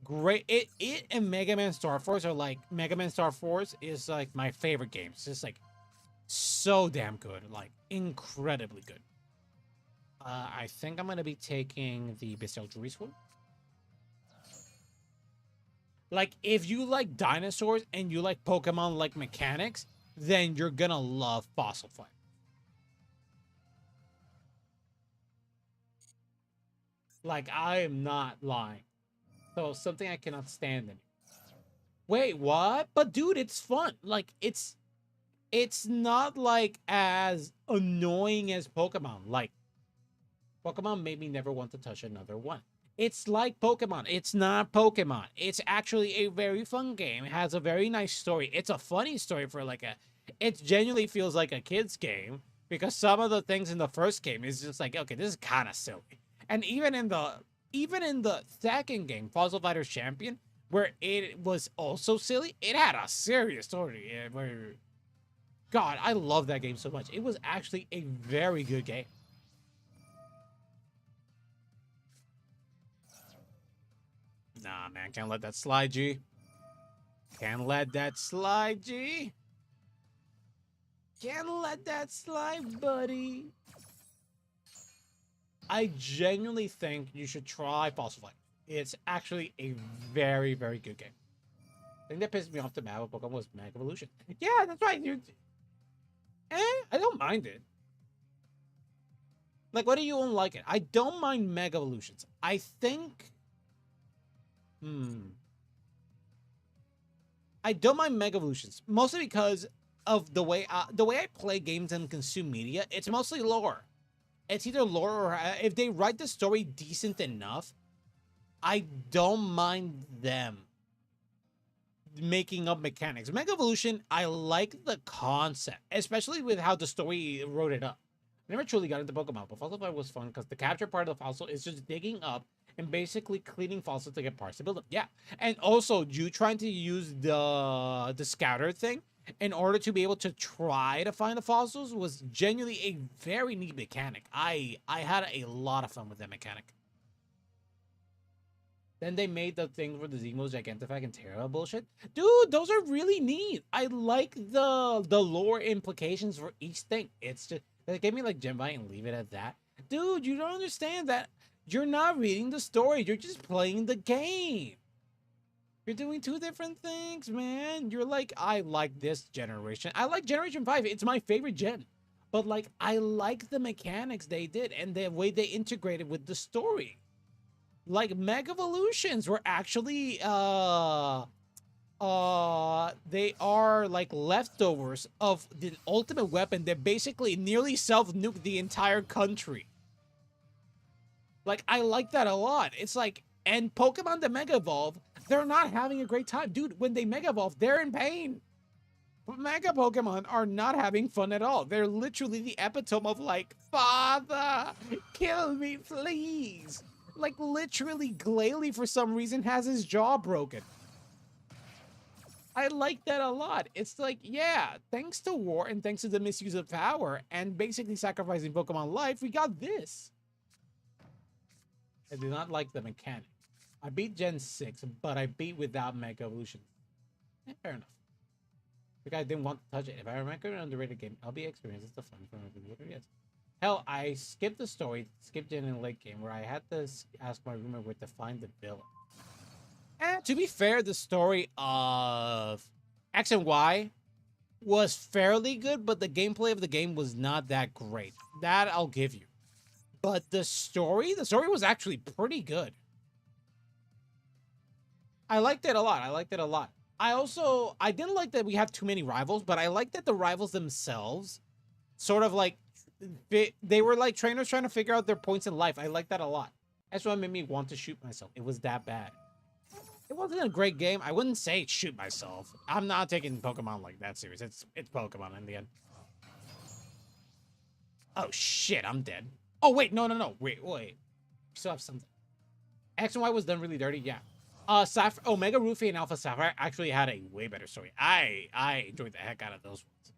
Speaker 1: great. It and Mega Man Star Force are like Mega Man Star Force is like my favorite games. It's just like so damn good, like incredibly good. I think I'm gonna be taking the Bestial Jury Sword. Like, if you like dinosaurs and you like Pokemon like mechanics, then you're gonna love Fossil Fight. Like, I am not lying. So, something I cannot stand anymore. Wait, what? But dude, it's fun. Like, it's not like as annoying as Pokemon. Like, Pokemon made me never want to touch another one. It's like Pokemon. It's not Pokemon. It's actually a very fun game. It has a very nice story. It's a funny story for like a... It genuinely feels like a kid's game because some of the things in the first game is just like, okay, this is kind of silly. And even in the second game, Fossil Fighters Champion, where it was also silly, it had a serious story. Where, God, I love that game so much. It was actually a very good game. Nah, man, can't let that slide, G. Can't let that slide, G. Can't let that slide, buddy. I genuinely think you should try Fossil Fight. It's actually a very, very good game. The thing that pissed me off the map of Pokemon was Mega Evolution. Yeah, that's right. I don't mind it. Like, what do you don't like it? I don't mind Mega Evolutions. I think... I don't mind Mega Evolutions, mostly because of the way I play games and consume media. It's mostly lore. It's either lore or if they write the story decent enough, I don't mind them making up mechanics. Mega Evolution, I like the concept, especially with how the story wrote it up. I never truly got into Pokemon, but Fossil Fight was fun because the capture part of the fossil is just digging up and basically cleaning fossils to get parts to build them. Yeah, and also you trying to use the scouter thing in order to be able to try to find the fossils was genuinely a very neat mechanic. I had a lot of fun with that mechanic. Then they made the thing for the Zemos, Gigantifact, and Terra bullshit. Dude, those are really neat. I like the lore implications for each thing. It's just they gave me like Gemvite and leave it at that. Dude, you don't understand that you're not reading the story. You're just playing the game. You're doing two different things, man. You're like, I like this generation. I like Generation 5. It's my favorite gen. But like, I like the mechanics they did and the way they integrated with the story. Like, Mega Evolutions were actually, they are like leftovers of the ultimate weapon that basically nearly self-nuked the entire country. Like, I like that a lot. It's like, and Pokemon that Mega Evolve, they're not having a great time. Dude, when they Mega Evolve, they're in pain. Mega Pokemon are not having fun at all. They're literally the epitome of like, Father, kill me, please. Like, literally, Glalie, for some reason, has his jaw broken. I like that a lot. It's like, yeah, thanks to war and thanks to the misuse of power and basically sacrificing Pokemon life, we got this. I do not like the mechanic. I beat Gen 6, but I beat without Mega Evolution. Fair enough. The guy didn't want to touch it. If I remember an underrated game, LB Experience is the fun for everyone. Yes. Hell, I skipped the story, skipped Gen in the late game, where I had to ask my roommate where to find the villain. And to be fair, the story of X and Y was fairly good, but the gameplay of the game was not that great. That I'll give you. But the story was actually pretty good. I liked it a lot. I didn't like that we have too many rivals, but I like that the rivals themselves sort of like, they were like trainers trying to figure out their points in life. I like that a lot. That's what made me want to shoot myself. It was that bad. It wasn't a great game. I wouldn't say shoot myself. I'm not taking Pokemon like that serious. It's Pokemon in the end. Oh shit, I'm dead. Oh wait, no. Wait. We still have something. X and Y was done really dirty, yeah. Omega Ruffy and Alpha Sapphire actually had a way better story. I enjoyed the heck out of those ones.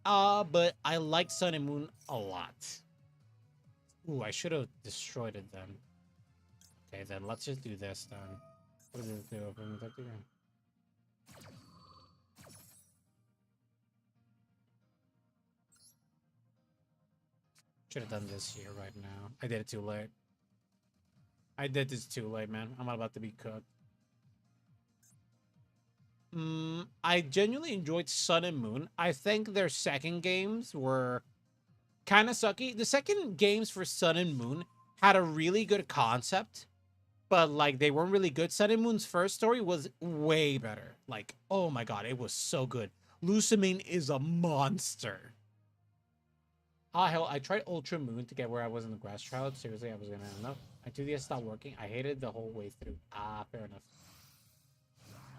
Speaker 1: But I like Sun and Moon a lot. Ooh, I should have destroyed it then. Okay, then let's just do this then. What does this do? Open it up again. Should have done this here right now. I did it too late. I did this too late, man. I'm about to be cooked. I genuinely enjoyed Sun and Moon. I think their second games were kind of sucky. The second games for Sun and Moon had a really good concept, but like they weren't really good. Sun and Moon's first story was way better. Like, oh my god, it was so good. Lucamine is a monster. Hell, I tried Ultra Moon to get where I was in the grass trial. Seriously, I was gonna know. My 2DS stopped working. I hated the whole way through. Fair enough.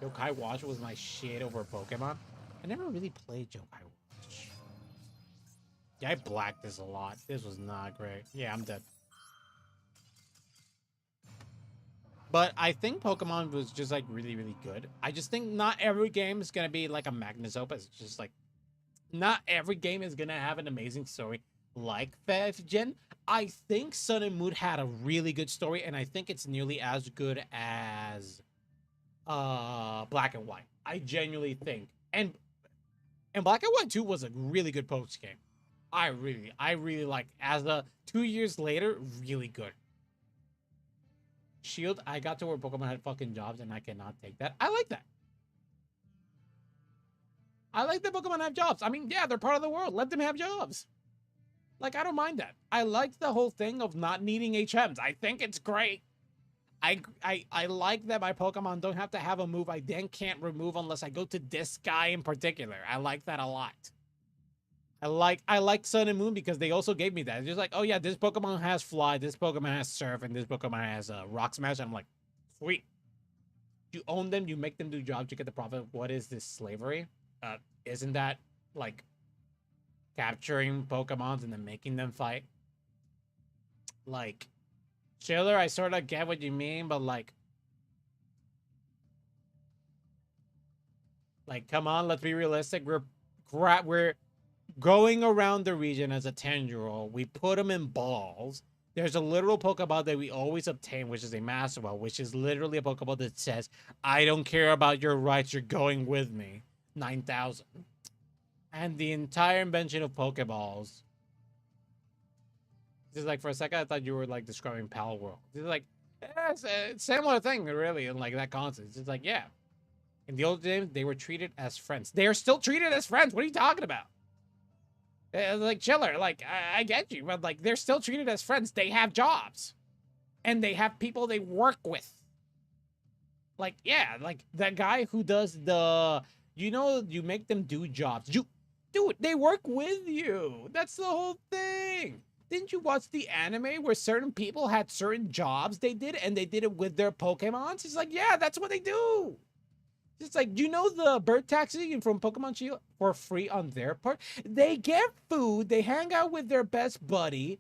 Speaker 1: Yokai Watch was my shit over Pokemon. I never really played Yokai Watch. Yeah, I blacked this a lot. This was not great. Yeah, I'm dead. But I think Pokemon was just like really, really good. I just think not every game is gonna be like a Magnus Opus. It's just like not every game is gonna have an amazing story like 5th Gen. I think Sun and Moon had a really good story, and I think it's nearly as good as Black and White. I genuinely think. And Black and White 2 was a really good post game. I really like as a 2 years later, really good. Shield, I got to where Pokemon had fucking jobs, and I cannot take that. I like that. I like that Pokemon have jobs. I mean, yeah, they're part of the world. Let them have jobs. Like, I don't mind that. I like the whole thing of not needing HMs. I think it's great. I like that my Pokemon don't have to have a move I then can't remove unless I go to this guy in particular. I like that a lot. I like Sun and Moon because they also gave me that. It's just like, oh yeah, this Pokemon has Fly, this Pokemon has Surf, and this Pokemon has Rock Smash. And I'm like, sweet. You own them, you make them do jobs, you get the profit. What is this slavery? Isn't that like capturing Pokemons and then making them fight? Like, Chiller, I sort of get what you mean, but like, come on, let's be realistic. We're going around the region as a 10-year-old. We put them in balls. There's a literal Pokeball that we always obtain, which is a Master Ball, which is literally a Pokeball that says, I don't care about your rights, you're going with me. 9,000. And the entire invention of Pokeballs. Just like for a second, I thought you were like describing Pal World. It's like, yeah, it's a similar thing, really, in like that concept. It's just like, yeah. In the old days, they were treated as friends. They are still treated as friends. What are you talking about? Like, chiller, like, I get you, but like, they're still treated as friends. They have jobs. And they have people they work with. Like, yeah, like that guy who does the, you make them do jobs. Dude, they work with you. That's the whole thing. Didn't you watch the anime where certain people had certain jobs they did and they did it with their Pokemons? It's like, yeah, that's what they do. It's like, the bird taxi from Pokemon Shield for free on their part? They get food. They hang out with their best buddy.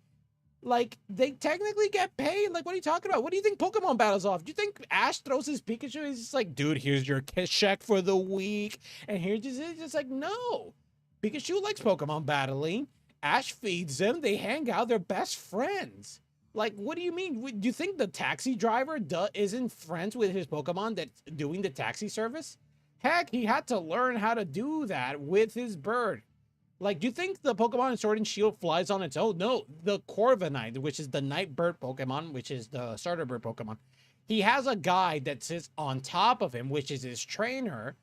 Speaker 1: Like, they technically get paid. Like, what are you talking about? What do you think Pokemon battles off? Do you think Ash throws his Pikachu? He's just like, dude, here's your kiss check for the week. And here's just like, no. Pikachu likes Pokemon battling. Ash feeds them. They hang out. They're best friends. Like, what do you mean? Do you think the taxi driver isn't friends with his Pokemon that's doing the taxi service? Heck, he had to learn how to do that with his bird. Like, do you think the Pokemon in Sword and Shield flies on its own? No, the Corviknight, which is the night bird Pokemon, which is the starter bird Pokemon, he has a guy that sits on top of him, which is his trainer,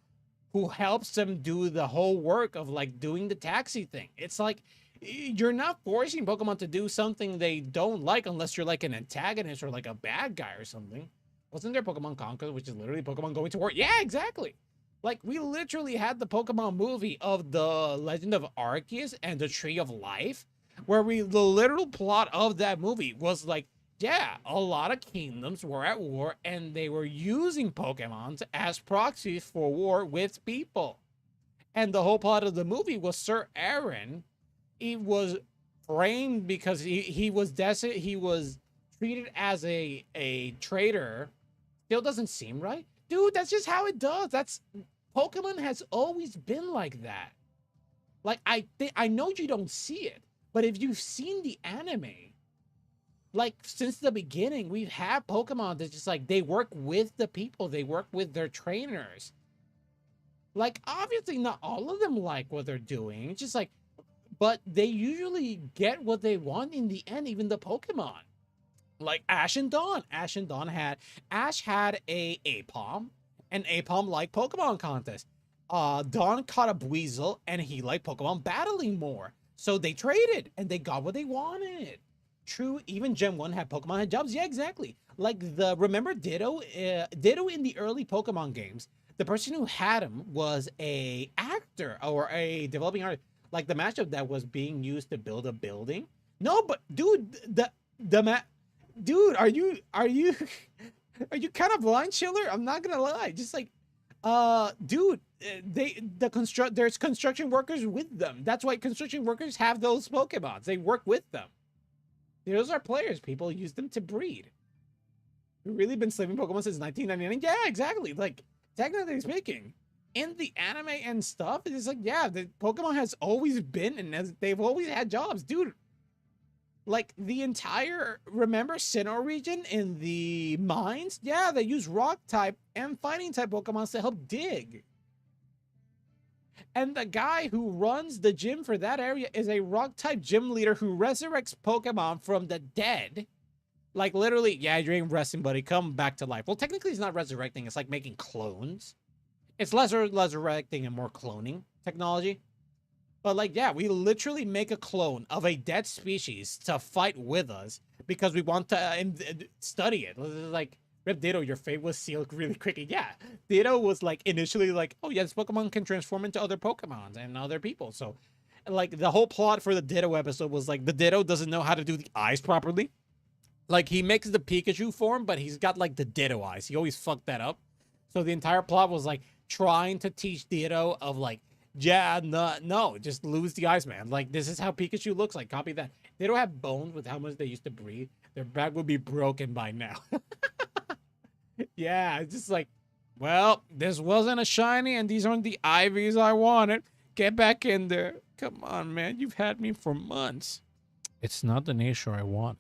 Speaker 1: who helps him do the whole work of, like, doing the taxi thing. It's like, you're not forcing Pokemon to do something they don't like unless you're like an antagonist or like a bad guy or something. Wasn't there Pokemon Conquer, which is literally Pokemon going to war? Yeah, exactly. Like, we literally had the Pokemon movie of the Legend of Arceus and the Tree of Life, where the literal plot of that movie was like, yeah, a lot of kingdoms were at war and they were using Pokemon as proxies for war with people. And the whole plot of the movie was Sir Aaron. He was framed because he was treated as a traitor. Still doesn't seem right. Dude, that's just how it does. Pokemon has always been like that. Like, I know you don't see it, but if you've seen the anime, like, since the beginning, we've had Pokemon that just like, they work with the people, they work with their trainers. Like, obviously not all of them like what they're doing. It's just like, but they usually get what they want in the end, even the Pokemon. Like Ash and Dawn. Ash had a Apom, and Apom liked Pokemon contest. Dawn caught a Buizel, and he liked Pokemon battling more. So they traded, and they got what they wanted. True, even Gen 1 had Pokemon had jobs. Yeah, exactly. Like, remember Ditto? Ditto in the early Pokemon games, the person who had him was a actor or a developing artist. Like, the matchup that was being used to build a building. No, but dude, dude, are you kind of blind, Chiller? I'm not gonna lie. Just like, dude, there's construction workers with them. That's why construction workers have those Pokemons. They work with them. Those are players. People use them to breed. We've really been slaving Pokemon since 1999. Yeah, exactly. Like, technically speaking. In the anime and stuff, it's like, yeah, the Pokemon has always been, and they've always had jobs, dude. Like, the entire, remember Sinnoh region in the mines? Yeah, they use rock type and fighting type Pokemon to help dig. And the guy who runs the gym for that area is a rock type gym leader who resurrects Pokemon from the dead. Like, literally, yeah, you ain't resting, buddy. Come back to life. Well, technically, it's not resurrecting. It's like making clones. It's less resurrecting and more cloning technology. But, like, yeah, we literally make a clone of a dead species to fight with us because we want to study it. Like, Rip Ditto, your fate was sealed really quickly. Yeah, Ditto was, like, initially like, oh, yeah, this Pokemon can transform into other Pokemons and other people. So, like, the whole plot for the Ditto episode was, like, the Ditto doesn't know how to do the eyes properly. Like, he makes the Pikachu form, but he's got, like, the Ditto eyes. He always fucked that up. So the entire plot was, like, trying to teach Ditto of, like, yeah, no, just lose the eyes, man. Like, this is how Pikachu looks like. Copy that. They don't have bones with how much they used to breathe. Their back would be broken by now. Yeah, it's just like, well, this wasn't a shiny, and these aren't the Ivies I wanted. Get back in there. Come on, man. You've had me for months. It's not the nature I want.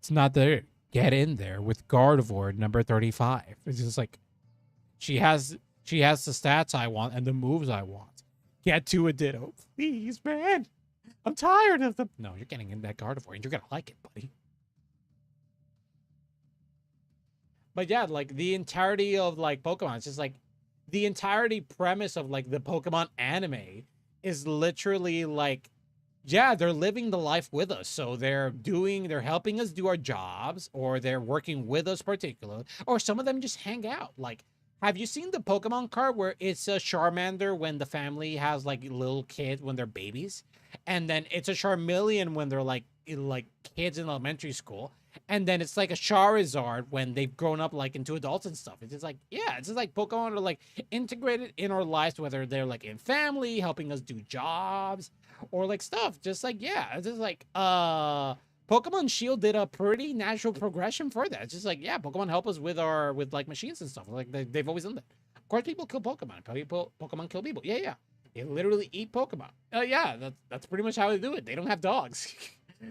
Speaker 1: It's not there. Get in there with Gardevoir number 35. It's just like she has the stats I want and the moves I want. Get to a Ditto. Please, man. I'm tired of them. No, you're getting in that Gardevoir and you're gonna like it, buddy. But yeah, like the entirety of like Pokemon, it's just like the entirety premise of like the Pokemon anime is literally like, yeah, they're living the life with us. So they're helping us do our jobs, or they're working with us particularly, or some of them just hang out. Like, have you seen the Pokemon card where it's a Charmander when the family has like little kids when they're babies, and then it's a Charmeleon when they're like kids in elementary school, and then it's like a Charizard when they've grown up like into adults and stuff. It's just like, yeah, it's just like Pokemon are like integrated in our lives, whether they're like in family, helping us do jobs, or like stuff. Just like, yeah, it's just like Pokemon Shield did a pretty natural progression for that. It's just like, yeah, Pokemon help us with like machines and stuff. Like they've always done that. Of course, people kill Pokemon. Pokemon kill people. Yeah, yeah. They literally eat Pokemon. Yeah, that's pretty much how they do it. They don't have dogs.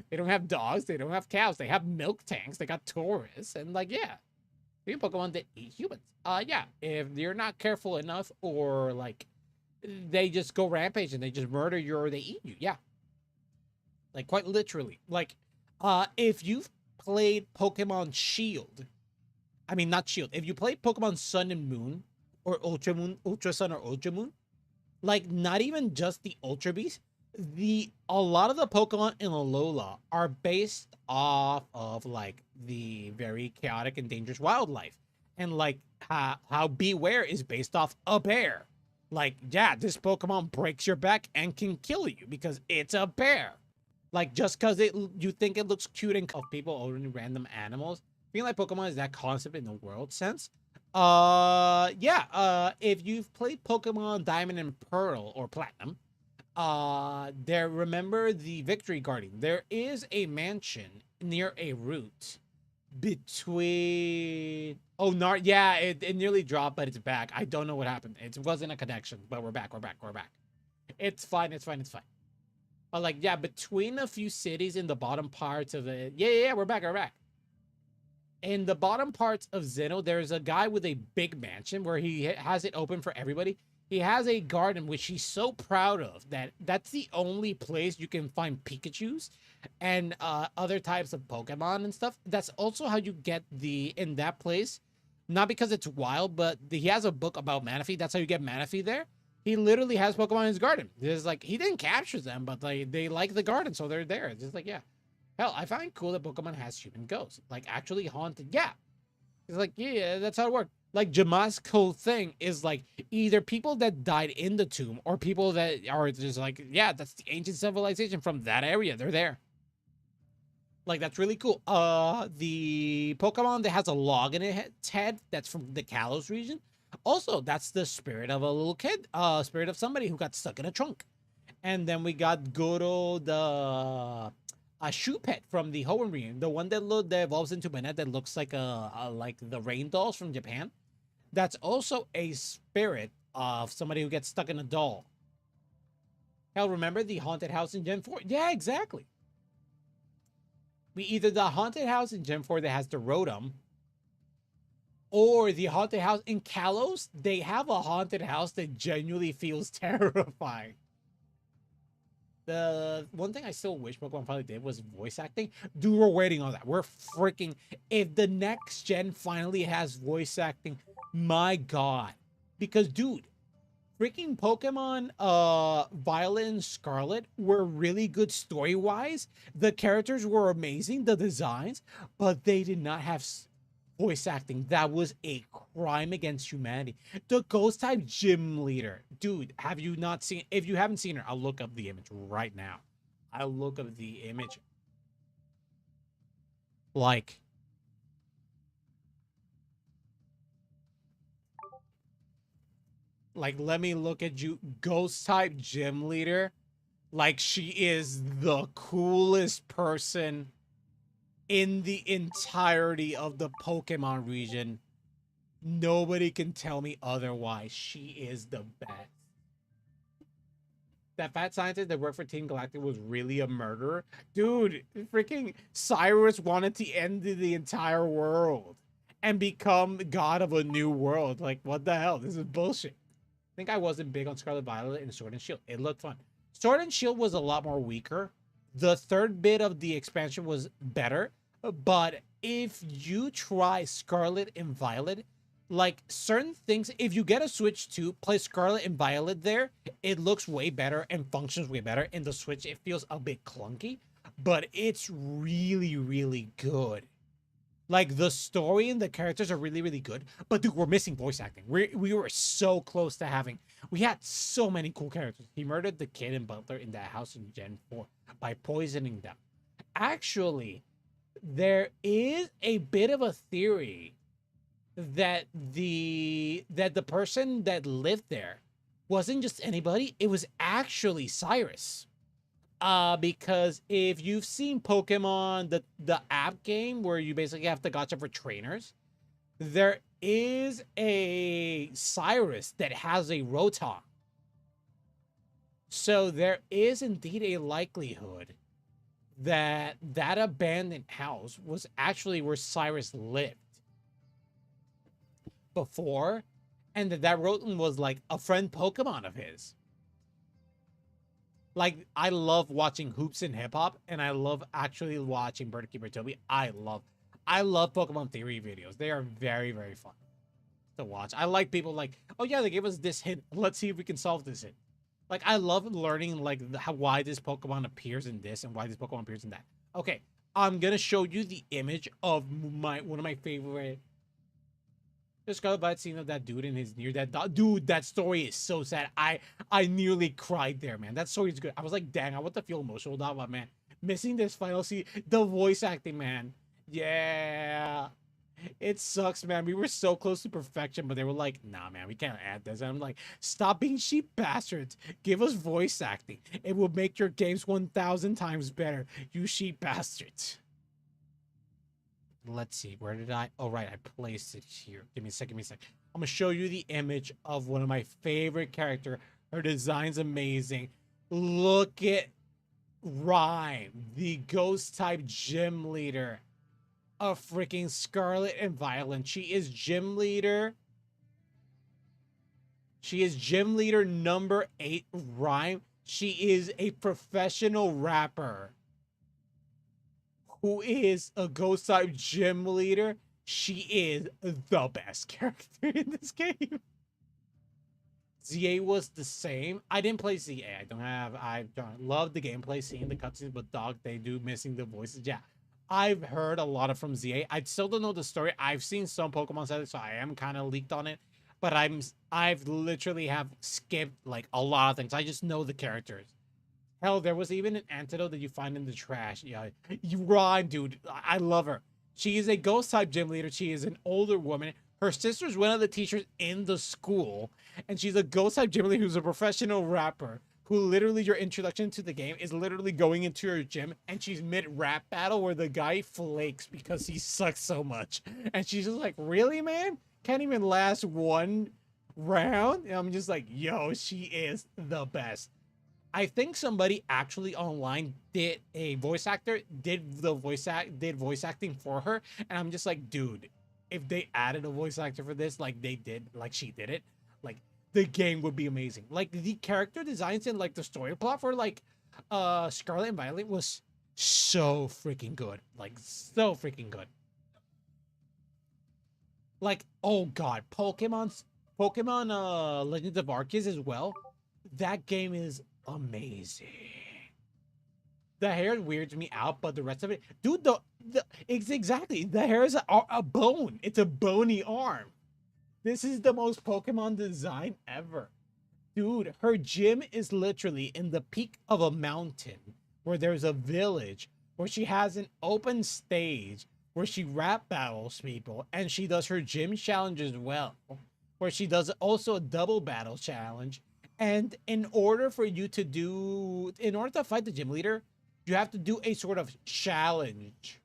Speaker 1: They don't have dogs. They don't have cows. They have milk tanks. They got tourists. And like, yeah, they Pokemon that eat humans. Yeah, if you're not careful enough, or like they just go rampage and they just murder you or they eat you. Yeah. Like quite literally. Like, if you've played Pokemon Shield, I mean not Shield, if you played Pokemon Sun and Moon, or Ultra Moon, Ultra Sun or Ultra Moon, like not even just the Ultra Beast, a lot of the Pokemon in Alola are based off of like the very chaotic and dangerous wildlife. And like how Beware is based off a bear. Like, yeah, this Pokemon breaks your back and can kill you because it's a bear. Like, just because you think it looks cute and of people owning random animals. I feel like Pokemon is that concept in the world sense. Yeah, if you've played Pokemon Diamond and Pearl or Platinum, remember the Victory Garden. There is a mansion near a route between yeah, it nearly dropped, but it's back. I don't know what happened. It wasn't a connection, but we're back. It's fine. But like, yeah, between a few cities in the bottom parts of it. Yeah, we're back. In the bottom parts of Sinnoh, there's a guy with a big mansion where he has it open for everybody. He has a garden which he's so proud of that's the only place you can find Pikachus and other types of Pokemon and stuff. That's also how you get in that place. Not because it's wild, but he has a book about Manaphy. That's how you get Manaphy there. He literally has Pokemon in his garden. It's like, he didn't capture them, but they like the garden, so they're there. It's just like, yeah. Hell, I find it cool that Pokemon has human ghosts. Like, actually haunted. Yeah. It's like, yeah, that's how it works. Like, Jama's whole thing is like either people that died in the tomb or people that are just like, yeah, that's the ancient civilization from that area. They're there. Like, that's really cool. The Pokemon that has a log in its head, that's from the Kalos region. Also, that's the spirit of a little kid, spirit of somebody who got stuck in a trunk. And then we got Goro, the shoe pet from the Hoenn region, the one that evolves into Banette that looks like like the rain dolls from Japan. That's also a spirit of somebody who gets stuck in a doll. Hell, remember the haunted house in Gen 4? Yeah, exactly. Either the haunted house in Gen 4 that has the Rotom, or the haunted house in Kalos. They have a haunted house that genuinely feels terrifying. The one thing I still wish Pokemon finally did was voice acting. Dude, we're waiting on that. We're freaking... If the next gen finally has voice acting, my God. Because, dude, freaking Pokemon Violet and Scarlet were really good story-wise. The characters were amazing, the designs, but they did not have voice acting. That was a crime against humanity. The ghost type gym leader, dude, have you not seen? If you haven't seen her, I'll look up the image right now. I'll look up the image. Like, let me look at you. Ghost type gym leader. Like, she is the coolest person in the entirety of the Pokemon region. Nobody can tell me otherwise. She is the best. that fat scientist that worked for Team Galactic was really a murderer. Dude, freaking Cyrus wanted to end the entire world and become god of a new world. Like, what the hell? This is bullshit. I think I wasn't big on Scarlet Violet and Sword and Shield. It looked fun. Sword and Shield was a lot more weaker. The third bit of the expansion was better, but if you try Scarlet and Violet, like certain things, if you get a Switch 2, play Scarlet and Violet there, it looks way better and functions way better. In the Switch, it feels a bit clunky, but it's really, really good. Like the story and the characters are really, really good. But dude, we're missing voice acting. We were so close to having. We had so many cool characters. He murdered the kid and butler in that house in Gen 4 by poisoning them. Actually, there is a bit of a theory that the person that lived there wasn't just anybody. It was actually Cyrus. Because if you've seen Pokemon, the app game where you basically have to gacha for trainers, there is a Cyrus that has a Rotom. So there is indeed a likelihood that that abandoned house was actually where Cyrus lived before, and that Rotom was like a friend Pokemon of his. Like, I love watching Hoops and Hip Hop, and I love actually watching Birdkeeper Toby. I love Pokemon theory videos. They are very, very fun to watch. I like people like, oh yeah, they gave us this hint. Let's see if we can solve this hint. Like, I love learning like why this Pokemon appears in this and why this Pokemon appears in that. Okay, I'm gonna show you the image of one of my favorite. Just got about scene of that dude in his near that dude. That story is so sad. I nearly cried there, man. That story is good. I was like, dang, I want to feel emotional about, but man, missing this final scene, the voice acting, man. Yeah, it sucks, man. We were so close to perfection, but they were like, nah, man, we can't add this. And I'm like, stop being cheap bastards. Give us voice acting. It will make your games 1,000 times better. You sheep bastards. Let's see, where did I? Oh, right, I placed it here. Give me a second, I'm gonna show you the image of one of my favorite character. Her design's amazing. Look at Rhyme, the ghost type gym leader of freaking Scarlet and Violet. She is gym leader. She is gym leader number 8, Rhyme. She is a professional rapper who is a ghost type gym leader. She is the best character in this game. ZA was the same. I didn't play ZA. I don't love the gameplay, seeing the cutscenes, but dog, they do missing the voices. Yeah, I've heard a lot of from ZA. I still don't know the story. I've seen some Pokemon settings, so I am kind of leaked on it. But I've literally have skipped like a lot of things. I just know the characters. Hell, there was even an antidote that you find in the trash. Yeah, you rhyme, dude. I love her. She is a ghost type gym leader. She is an older woman. Her sister's one of the teachers in the school, and she's a ghost type gym leader who's a professional rapper. Who literally your introduction to the game is literally going into her gym, and she's mid rap battle where the guy flakes because he sucks so much, and she's just like, "Really, man? Can't even last one round?" And I'm just like, "Yo, she is the best." I think somebody actually online did voice acting for her, and I'm just like, dude, if they added a voice actor for this, like they did, like she did it, like the game would be amazing. Like the character designs and like the story plot for like Scarlet and Violet was so freaking good, like so freaking good. Like, oh god, Pokemon Legends of Arceus as well. That game is amazing. The hair weirds me out, but the rest of it, dude, it's exactly, the hair is a bone. It's a bony arm. This is the most Pokemon design ever. Dude, her gym is literally in the peak of a mountain where there's a village where she has an open stage where she rap battles people, and she does her gym challenge as well, where she does also a double battle challenge. And in order to fight the gym leader, you have to do a sort of challenge.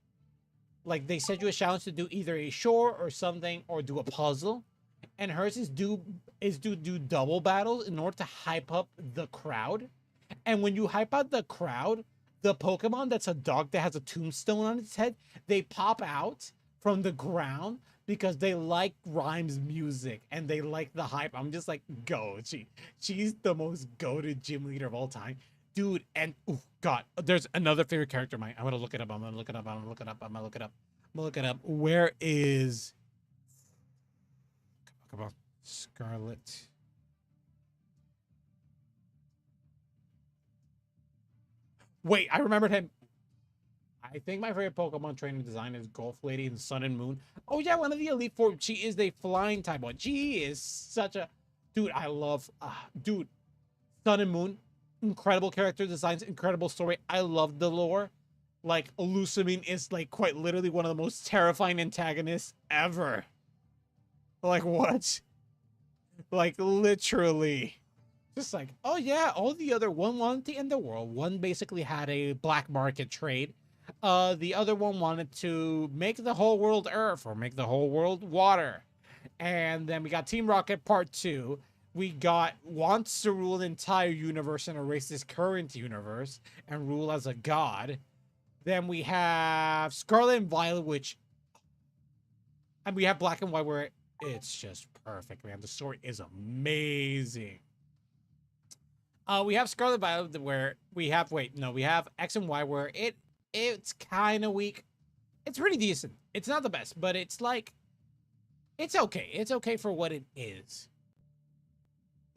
Speaker 1: Like they set you a challenge to do either a chore or something, or do a puzzle. And hers is do double battles in order to hype up the crowd. And when you hype out the crowd, the Pokemon that's a dog that has a tombstone on its head, they pop out from the ground because they like Rhyme's music and they like the hype. I'm just like, go. She's the most goated gym leader of all time. Dude, and oh god, there's another favorite character of mine. I'm gonna look it up. I'm gonna look it up. I'm gonna look it up. I'm gonna look it up. I'm gonna look it up. Where is come on, Scarlet? Wait, I remembered him. I think my favorite Pokemon training design is Golf Lady and Sun and Moon. Oh yeah, one of the Elite Four. She is the flying type one. She is such a dude. I love, dude. Sun and Moon, incredible character designs, incredible story. I love the lore. Like Lusamine is like quite literally one of the most terrifying antagonists ever. Like what? Like literally. Just like, oh yeah, all the other one wanted to end the world. One basically had a black market trade. The other one wanted to make the whole world earth or make the whole world water. And then we got Team Rocket Part 2. We got wants to rule the entire universe and erase this current universe and rule as a god. Then we have Scarlet and Violet, and we have Black and White where it's just perfect, man. The story is amazing. We have Scarlet Violet where we have we have X and Y where it's kind of weak. It's pretty decent. It's not the best, but it's like it's okay. It's okay for what it is.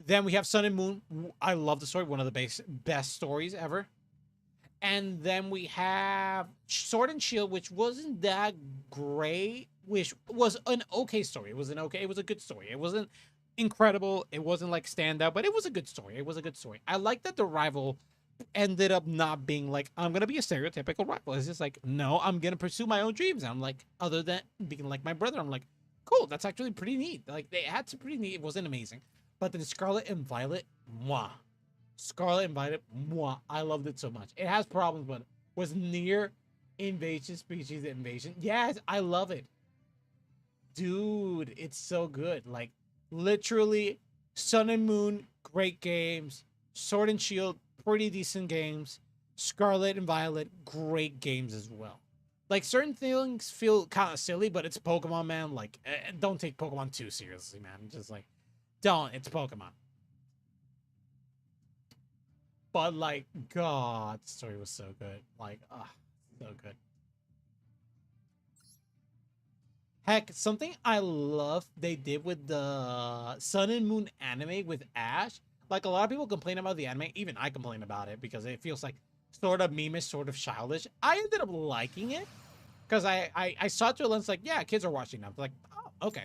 Speaker 1: Then we have Sun and Moon. I love the story, one of the best stories ever. And then we have Sword and Shield, which wasn't that great, which was an okay story. It was a good story. It wasn't incredible. It wasn't like standout, but it was a good story. It was a good story. I like that the rival ended up not being like, I'm gonna be a stereotypical rival. It's just like, no, I'm gonna pursue my own dreams. And I'm like, other than being like my brother, I'm like, cool, that's actually pretty neat. Like they had some pretty neat. It wasn't amazing. But then Scarlet and Violet, mwah. Scarlet and Violet, mwah. I loved it so much. It has problems, but was near invasion, species invasion. Yes, I love it. Dude, it's so good. Like literally Sun and Moon, great games. Sword and Shield, pretty decent games. Scarlet and Violet, great games as well. Like certain things feel kind of silly, but it's Pokemon, man. Like don't take Pokemon too seriously, man. Just like don't. It's Pokemon. But like, God, the story was so good. Like, so good. Heck, something I love they did with the Sun and Moon anime with Ash. Like a lot of people complain about the anime, even I complain about it because it feels like sort of memeish, sort of childish. I ended up liking it because I saw it through a lens like, yeah, kids are watching now. I'm like, oh, okay.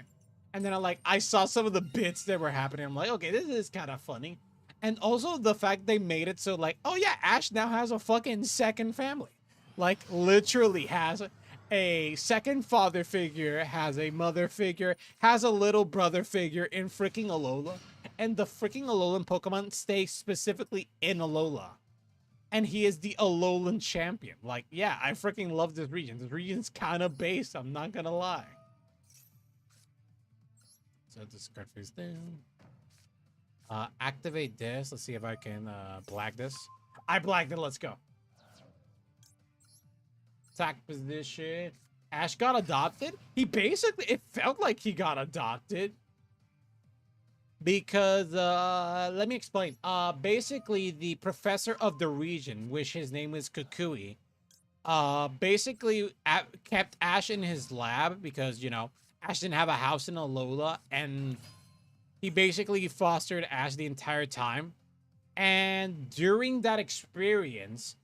Speaker 1: And then I saw some of the bits that were happening. I'm like, okay, this is kind of funny. And also the fact they made it so like, oh yeah, Ash now has a fucking second family. Like literally has a second father figure, has a mother figure, has a little brother figure in freaking Alola. And the freaking Alolan Pokemon stay specifically in Alola. And he is the Alolan champion. Like, yeah, I freaking love this region. This region's kind of based, I'm not gonna lie. So this card face down. Activate this. Let's see if I can black this. I blacked it. Let's go. Attack position. Ash got adopted. It felt like he got adopted. Because, let me explain. Basically, the professor of the region, which his name is Kukui, basically kept Ash in his lab because, you know, Ash didn't have a house in Alola, and he basically fostered Ash the entire time. And during that experience,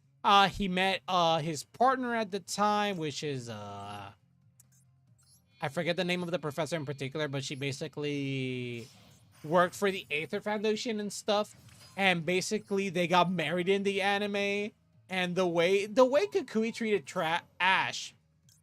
Speaker 1: he met his partner at the time, which is I forget the name of the professor in particular, but she basically worked for the Aether Foundation and stuff. And basically they got married in the anime. And the way Kukui treated Ash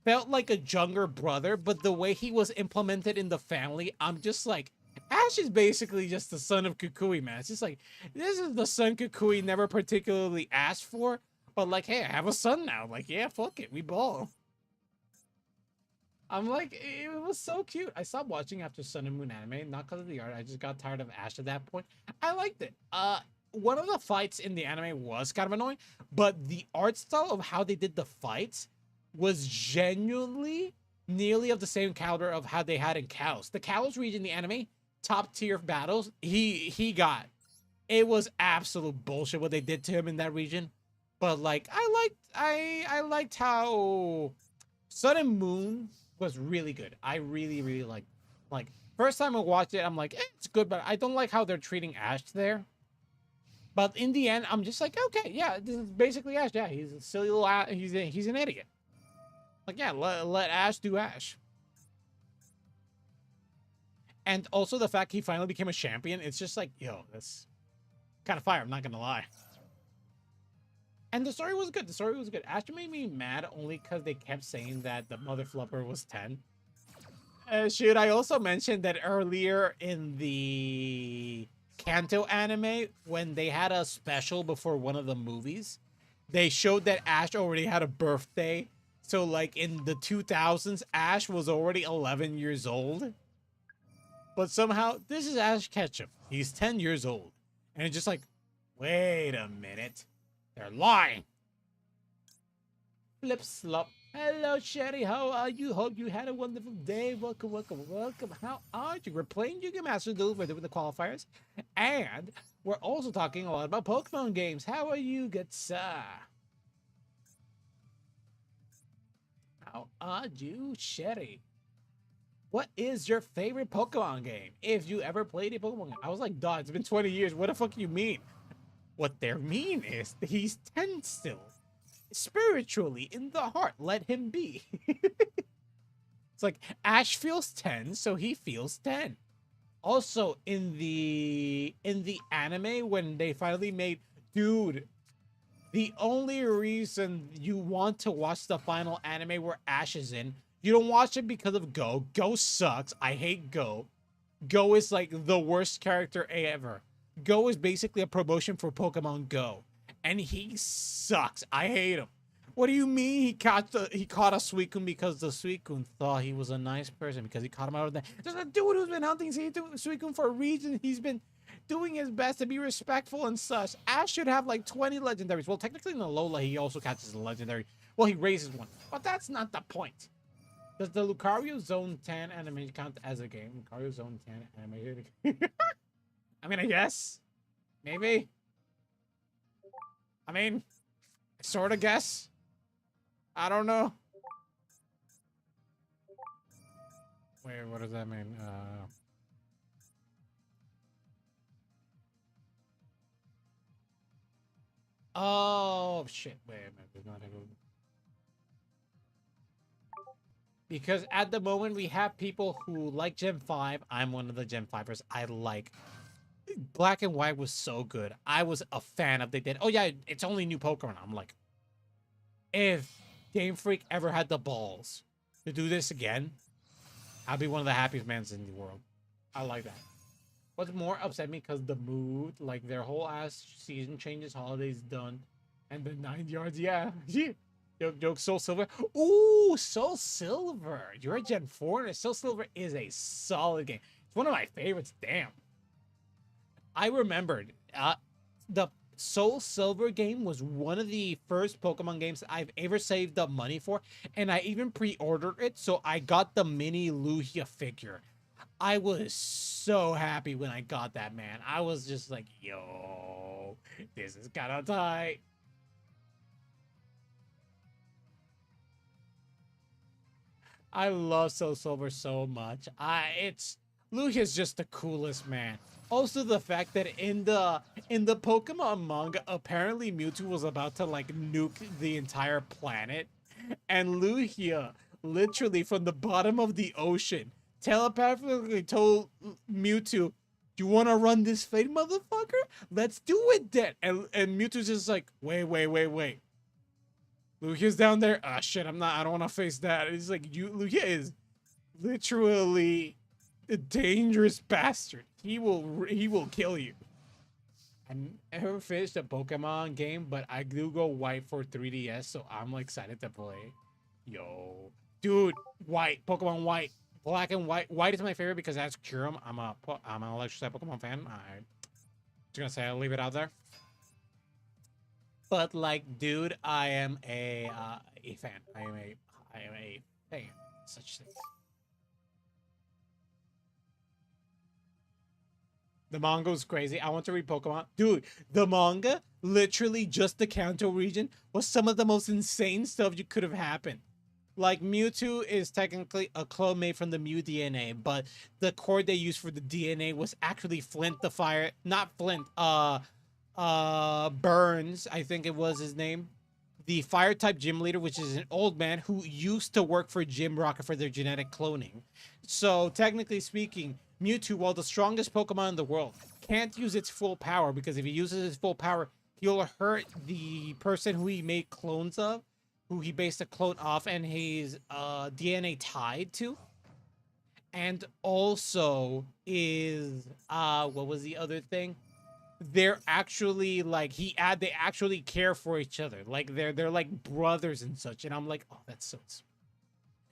Speaker 1: felt like a younger brother, but the way he was implemented in the family, I'm just like, Ash is basically just the son of Kukui, man. It's just like, this is the son Kukui never particularly asked for, but like, hey, I have a son now. Like, yeah, fuck it, we ball. I'm like, it was so cute. I stopped watching after Sun and Moon anime, not because of the art. I just got tired of Ash at that point. I liked it. one of the fights in the anime was kind of annoying, but the art style of how they did the fights was genuinely nearly of the same caliber of how they had in Kalos. The Kalos region, the anime, top tier battles, he got. It was absolute bullshit what they did to him in that region. But like I liked how Sun and Moon was really good. I really like first time I watched it, I'm like, it's good, but I don't like how they're treating Ash there. But in the end, I'm just like, okay, yeah, this is basically Ash. Yeah, he's a silly little he's an idiot. Like, yeah, let Ash do Ash. And also the fact he finally became a champion, it's just like, yo, that's kind of fire, I'm not gonna lie. And the story was good. The story was good. Ash made me mad only because they kept saying that the mother flubber was 10. Should I also mention that earlier in the Kanto anime, when they had a special before one of the movies, they showed that Ash already had a birthday. So like in the 2000s, Ash was already 11 years old. But somehow, this is Ash Ketchum. He's 10 years old. And it's just like, wait a minute. They're lying. Flip slop. Hello, Sherry. How are you? Hope you had a wonderful day. Welcome, welcome, welcome. How are you? We're playing Yu-Gi-Oh! Master Duel. We're doing the qualifiers. And we're also talking a lot about Pokemon games. How are you, good sir? How are you, Sherry? What is your favorite Pokemon game? If you ever played a Pokemon game. I was like, dog, it's been 20 years. What the fuck you mean? What they mean is that he's 10 still. Spiritually, in the heart, let him be. It's like, Ash feels 10, so he feels 10. Also, in the anime, when they finally made... Dude, the only reason you want to watch the final anime where Ash is in, you don't watch it because of Go. Go sucks. I hate Go. Go is like the worst character ever. Go is basically a promotion for Pokemon Go. And he sucks. I hate him. What do you mean he caught a Suicune because the Suicune thought he was a nice person because he caught him out of that? There's a dude who's been hunting Suicune for a reason. He's been doing his best to be respectful and such. Ash should have like 20 legendaries. Well, technically in Alola, he also catches a legendary. Well, he raises one. But that's not the point. Does the Lucario Zone 10 anime count as a game? Lucario Zone 10 animated. I mean, I guess. Maybe. I mean, sort of guess. I don't know. Wait, what does that mean? Oh, shit. Wait a minute. There's not a... Because at the moment, we have people who like Gen 5. I'm one of the Gen 5ers. I like... Black and White was so good. I was a fan of they did. Oh, yeah, it's only new Pokemon. I'm like... If Game Freak ever had the balls to do this again, I'd be one of the happiest mans in the world. I like that. What's more upset me because the mood, like their whole ass season changes, holidays done, and the 9 yards, yeah. Joke, Soul Silver. Ooh, Soul Silver. You're a Gen 4, and Soul Silver is a solid game. It's one of my favorites. Damn. I remembered the Soul Silver game was one of the first Pokemon games I've ever saved up money for, and I even pre-ordered it, so I got the mini Lugia figure. I was so happy when I got that, man. I was just like, yo, this is kind of tight. I love Soul Silver so much. Lugia's just the coolest, man. Also, the fact that in the Pokemon manga, apparently Mewtwo was about to like nuke the entire planet, and Lugia, literally from the bottom of the ocean, telepathically told Mewtwo, "You want to run this fate, motherfucker? Let's do it then." And Mewtwo's just like, "Wait. Lugia's down there. Ah, shit. I don't want to face that." It's like Lugia is literally a dangerous bastard. He will kill you. I never finished a Pokemon game, but I do go White for 3DS, so I'm like excited to play. Yo, dude, White, Pokemon White, Black and White. White is my favorite because that's Kyurem. I'm an electric type Pokemon fan. gonna say, I'll leave it out there. But like, dude, I am a fan. I am a fan. Such things. The manga was crazy. I want to read Pokemon. Dude, the manga, literally just the Kanto region, was some of the most insane stuff you could have happened. Like, Mewtwo is technically a clone made from the Mew DNA, but the core they used for the DNA was actually Flint the Fire, not Flint, Burns, I think it was his name. The fire type gym leader, which is an old man who used to work for Gym Rocket for their genetic cloning. So technically speaking, Mewtwo, while the strongest Pokemon in the world, can't use its full power, because if he uses its full power, he'll hurt the person who he made clones of, who he based a clone off and his DNA tied to. And also is what was the other thing? They're actually like they actually care for each other. Like they're like brothers and such. And I'm like, oh, that's so sweet.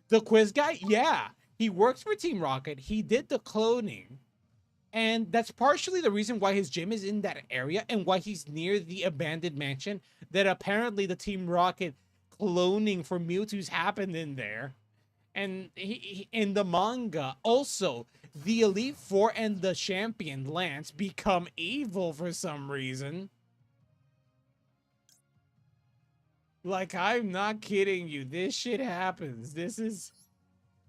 Speaker 1: The quiz guy, yeah, he works for Team Rocket. He did the cloning. And that's partially the reason why his gym is in that area and why he's near the abandoned mansion, that apparently the Team Rocket cloning for Mewtwo's happened in there. And he in the manga, also, the Elite Four and the champion, Lance, become evil for some reason. Like, I'm not kidding you. This shit happens. This is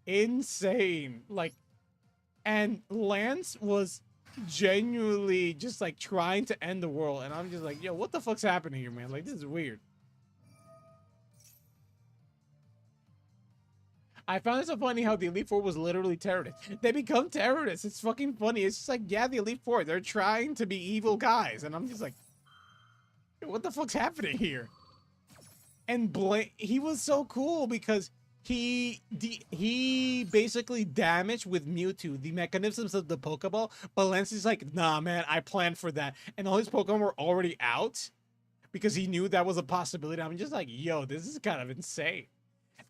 Speaker 1: insane. Like, and Lance was genuinely just, like, trying to end the world. And I'm just like, yo, what the fuck's happening here, man? Like, this is weird. I found it so funny how the Elite Four was literally terrorists. They become terrorists. It's fucking funny. It's just like, yeah, the Elite Four, they're trying to be evil guys. And I'm just like, what the fuck's happening here? And he was so cool because he basically damaged with Mewtwo the mechanisms of the Pokeball. But Lance is like, nah, man, I planned for that. And all his Pokemon were already out because he knew that was a possibility. I'm just like, yo, this is kind of insane.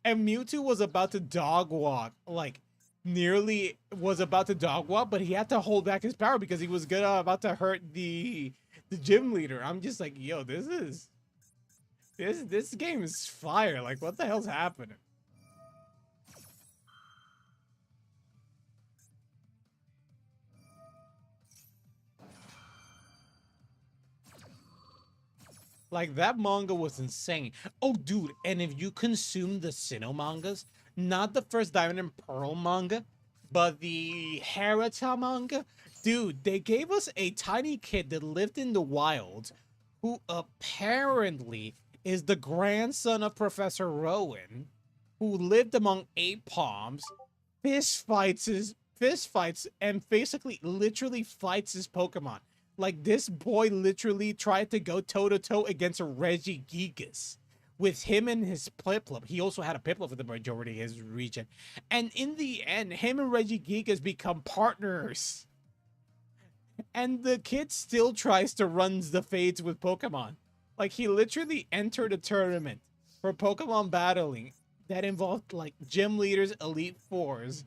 Speaker 1: And Mewtwo was about to dog walk, like nearly was about to dog walk, but he had to hold back his power because he was about to hurt the gym leader. I'm just like, yo, this game is fire. Like, what the hell's happening? Like, that manga was insane. Oh, dude, and if you consume the Sinnoh mangas, not the first Diamond and Pearl manga, but the Harata manga, dude, they gave us a tiny kid that lived in the wild who apparently is the grandson of Professor Rowan, who lived among ape palms, fist fights, and basically literally fights his Pokemon. Like, this boy literally tried to go toe-to-toe against a Regigigas with him and his Piplup. He also had a Piplup for the majority of his region. And in the end, him and Regigigas become partners. And the kid still tries to run the fades with Pokemon. Like, he literally entered a tournament for Pokemon battling that involved, like, gym leaders, Elite Fours.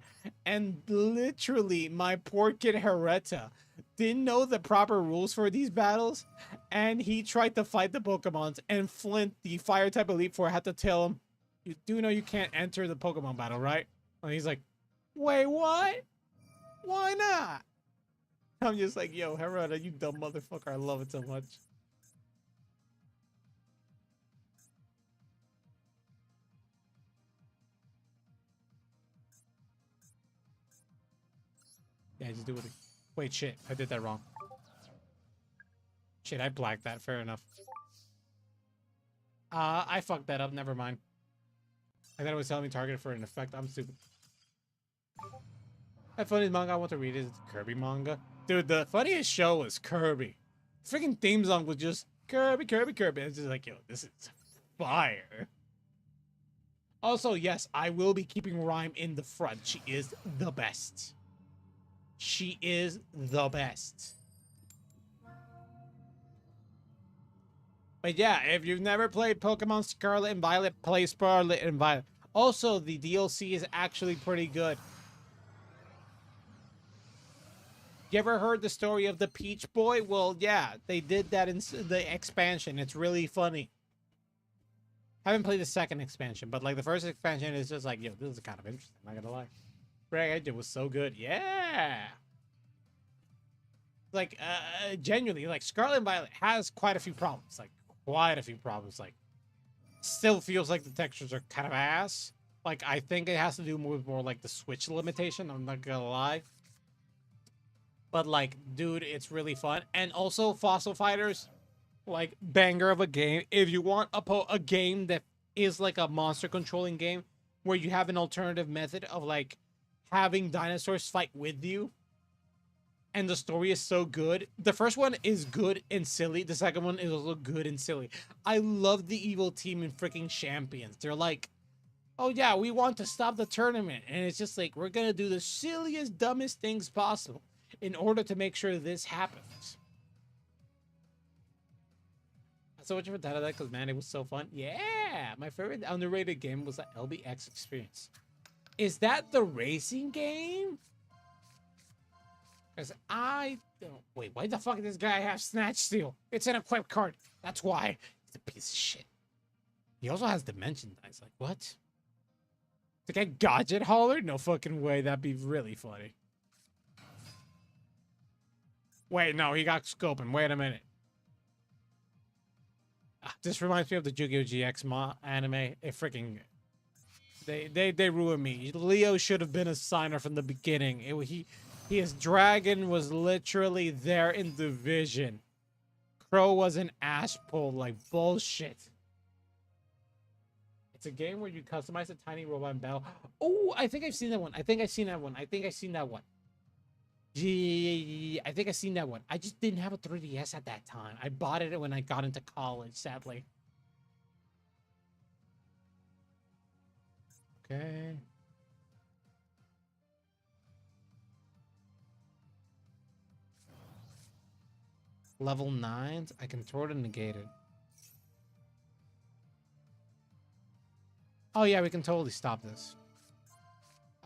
Speaker 1: And literally, my poor kid Hareta didn't know the proper rules for these battles, and he tried to fight the Pokemons, and Flint, the fire type Elite Four, had to tell him, you do know you can't enter the Pokemon battle, right? And he's like, wait, what? Why not? I'm just like, yo, Hareta, you dumb motherfucker, I love it so much. Yeah, just do it. Wait, shit, I did that wrong. Shit, I blacked that, fair enough. I fucked that up, never mind. I thought it was telling me targeted for an effect, I'm stupid. That funniest manga I want to read is Kirby manga. Dude, the funniest show was Kirby. Freaking theme song was just Kirby, Kirby, Kirby. It's just like, yo, this is fire. Also, yes, I will be keeping Rhyme in the front. She is the best. She is the best. But yeah, if you've never played Pokemon Scarlet and Violet, play Scarlet and Violet. Also, the DLC is actually pretty good. You ever heard the story of the Peach Boy? Well, yeah, they did that in the expansion. It's really funny. Haven't played the second expansion, but like the first expansion is just like, yo, this is kind of interesting. Not gonna lie, Ray-KonVT was so good. Yeah, like genuinely, like Scarlet and Violet has quite a few problems. Like quite a few problems. Like still feels like the textures are kind of ass. Like I think it has to do with more like the Switch limitation. I'm not gonna lie. But like, dude, it's really fun. And also Fossil Fighters, like banger of a game. If you want a game that is like a monster controlling game where you have an alternative method of like having dinosaurs fight with you and the story is so good. The first one is good and silly. The second one is also good and silly. I love the evil team in freaking Champions. They're like, oh yeah, we want to stop the tournament. And it's just like, we're going to do the silliest, dumbest things possible in order to make sure this happens. So much for that because man, it was so fun. Yeah, my favorite underrated game was the LBX experience. Is that the racing game? Because I don't wait. Why the fuck does this guy have Snatch Steal? It's an equipped card. That's why. He's a piece of shit. He also has Dimension Dice. Like what? To get Gadget Hauler? No fucking way. That'd be really funny. Wait, no, he got Scoping. Wait a minute. This reminds me of the Yu-Gi-Oh! GX anime. It freaking... They ruined me. Leo should have been a signer from the beginning. His dragon was literally there in the vision. Crow was an ash pull. Like, bullshit. It's a game where you customize a tiny robot and battle. Oh, I think I've seen that one. I think I've seen that one. I think I've seen that one. Yeah, I think I've seen that one. I just didn't have a 3DS at that time. I bought it when I got into college, sadly. Okay. Level 9s? I can throw it and negate it. Oh yeah, we can totally stop this.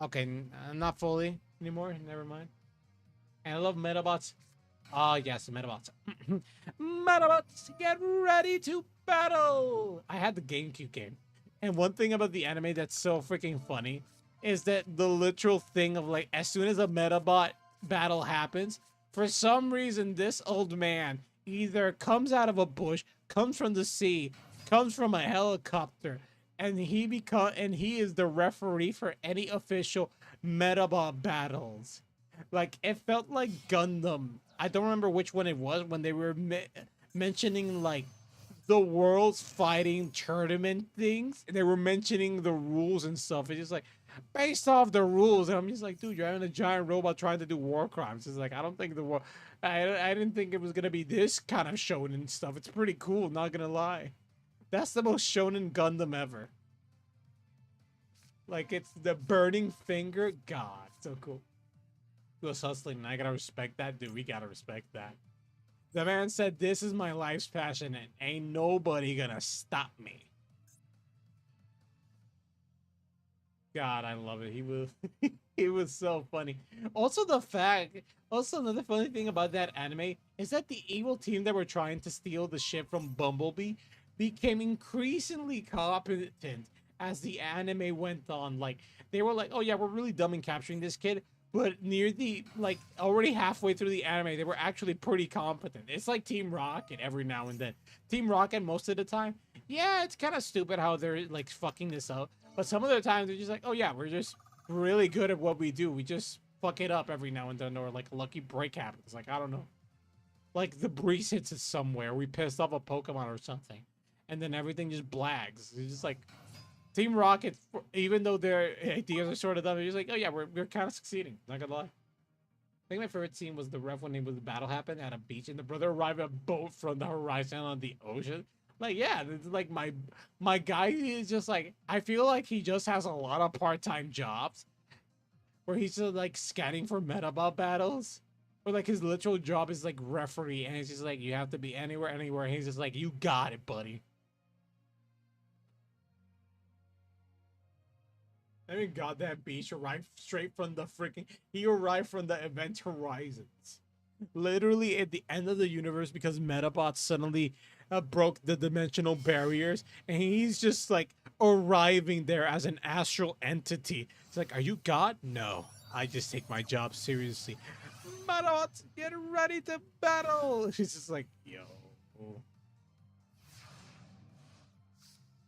Speaker 1: Okay, not fully anymore. Never mind. And I love Metabots. Oh, yes, Metabots. Metabots, get ready to battle! I had the GameCube game. And one thing about the anime that's so freaking funny is that the literal thing of like, as soon as a Metabot battle happens, for some reason, this old man either comes out of a bush, comes from the sea, comes from a helicopter, and he is the referee for any official Metabot battles. Like, it felt like Gundam. I don't remember which one it was when they were mentioning, like, the world's fighting tournament things. And they were mentioning the rules and stuff. It's just like, based off the rules. And I'm just like, dude, you're having a giant robot trying to do war crimes. It's like, I don't think I didn't think it was going to be this kind of shonen stuff. It's pretty cool, not going to lie. That's the most shonen Gundam ever. Like, it's the burning finger. God, so cool. Was hustling, and I gotta respect that, dude. We gotta respect that. The man said, "This is my life's passion, and ain't nobody gonna stop me." God, I love it. He was so funny. Also, another funny thing about that anime is that the evil team that were trying to steal the ship from Bumblebee became increasingly competent as the anime went on. Like, they were like, "Oh yeah, we're really dumb in capturing this kid." But near the, like, already halfway through the anime, they were actually pretty competent. It's like Team Rocket every now and then. Team Rocket, most of the time, yeah, it's kind of stupid how they're, like, fucking this up. But some of the times, they're just like, oh, yeah, we're just really good at what we do. We just fuck it up every now and then, or, like, a lucky break happens. Like, I don't know. Like, the breeze hits us somewhere. We pissed off a Pokemon or something. And then everything just blags. It's just like... Team Rocket, even though their ideas are sort of dumb, they're just like, oh yeah, we're kind of succeeding. Not gonna lie. I think my favorite scene was the ref when the battle happened at a beach and the brother arrived a boat from the horizon on the ocean. Like, yeah, it's like my guy is just like, I feel like he just has a lot of part-time jobs where he's just like scanning for Metabot battles. Or like his literal job is like referee and it's just like, you have to be anywhere. And he's just like, you got it, buddy. I mean, goddamn beach arrived straight from the freaking. He arrived from the Event Horizons. Literally at the end of the universe because Metabots suddenly broke the dimensional barriers, and he's just like arriving there as an astral entity. It's like, are you God? No, I just take my job seriously. Metabots, get ready to battle. She's just like, yo.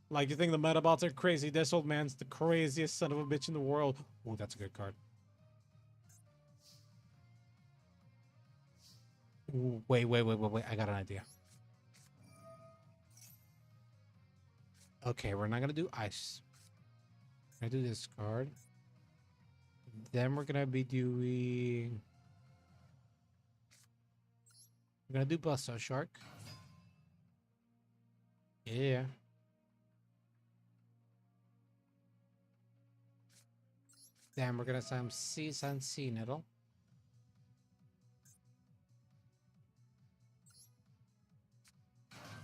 Speaker 1: Like, you think the Metabots are crazy? This old man's the craziest son of a bitch in the world. Oh, that's a good card. Ooh, wait. I got an idea. Okay, we're not gonna do ice. We're gonna do this card. Then we're gonna be doing. We're gonna do Busto Shark. Yeah. Then we're gonna some Sea Sun Sea Nettle.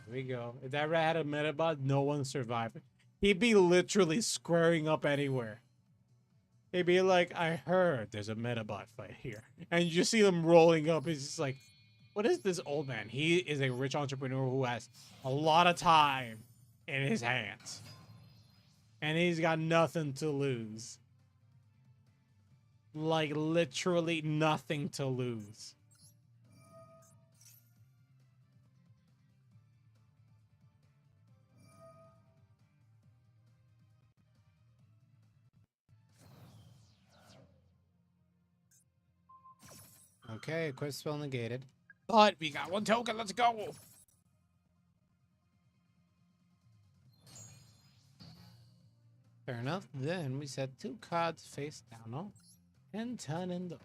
Speaker 1: Here we go. If that rat had a Metabot, no one survived. He'd be literally squaring up anywhere. He'd be like, I heard there's a Metabot fight here. And you just see them rolling up. He's just like, what is this old man? He is a rich entrepreneur who has a lot of time in his hands. And he's got nothing to lose. Like, literally nothing to lose. Okay, quest spell negated. But we got one token, let's go! Fair enough. Then we set 2 cards face down, oh, and turn in the.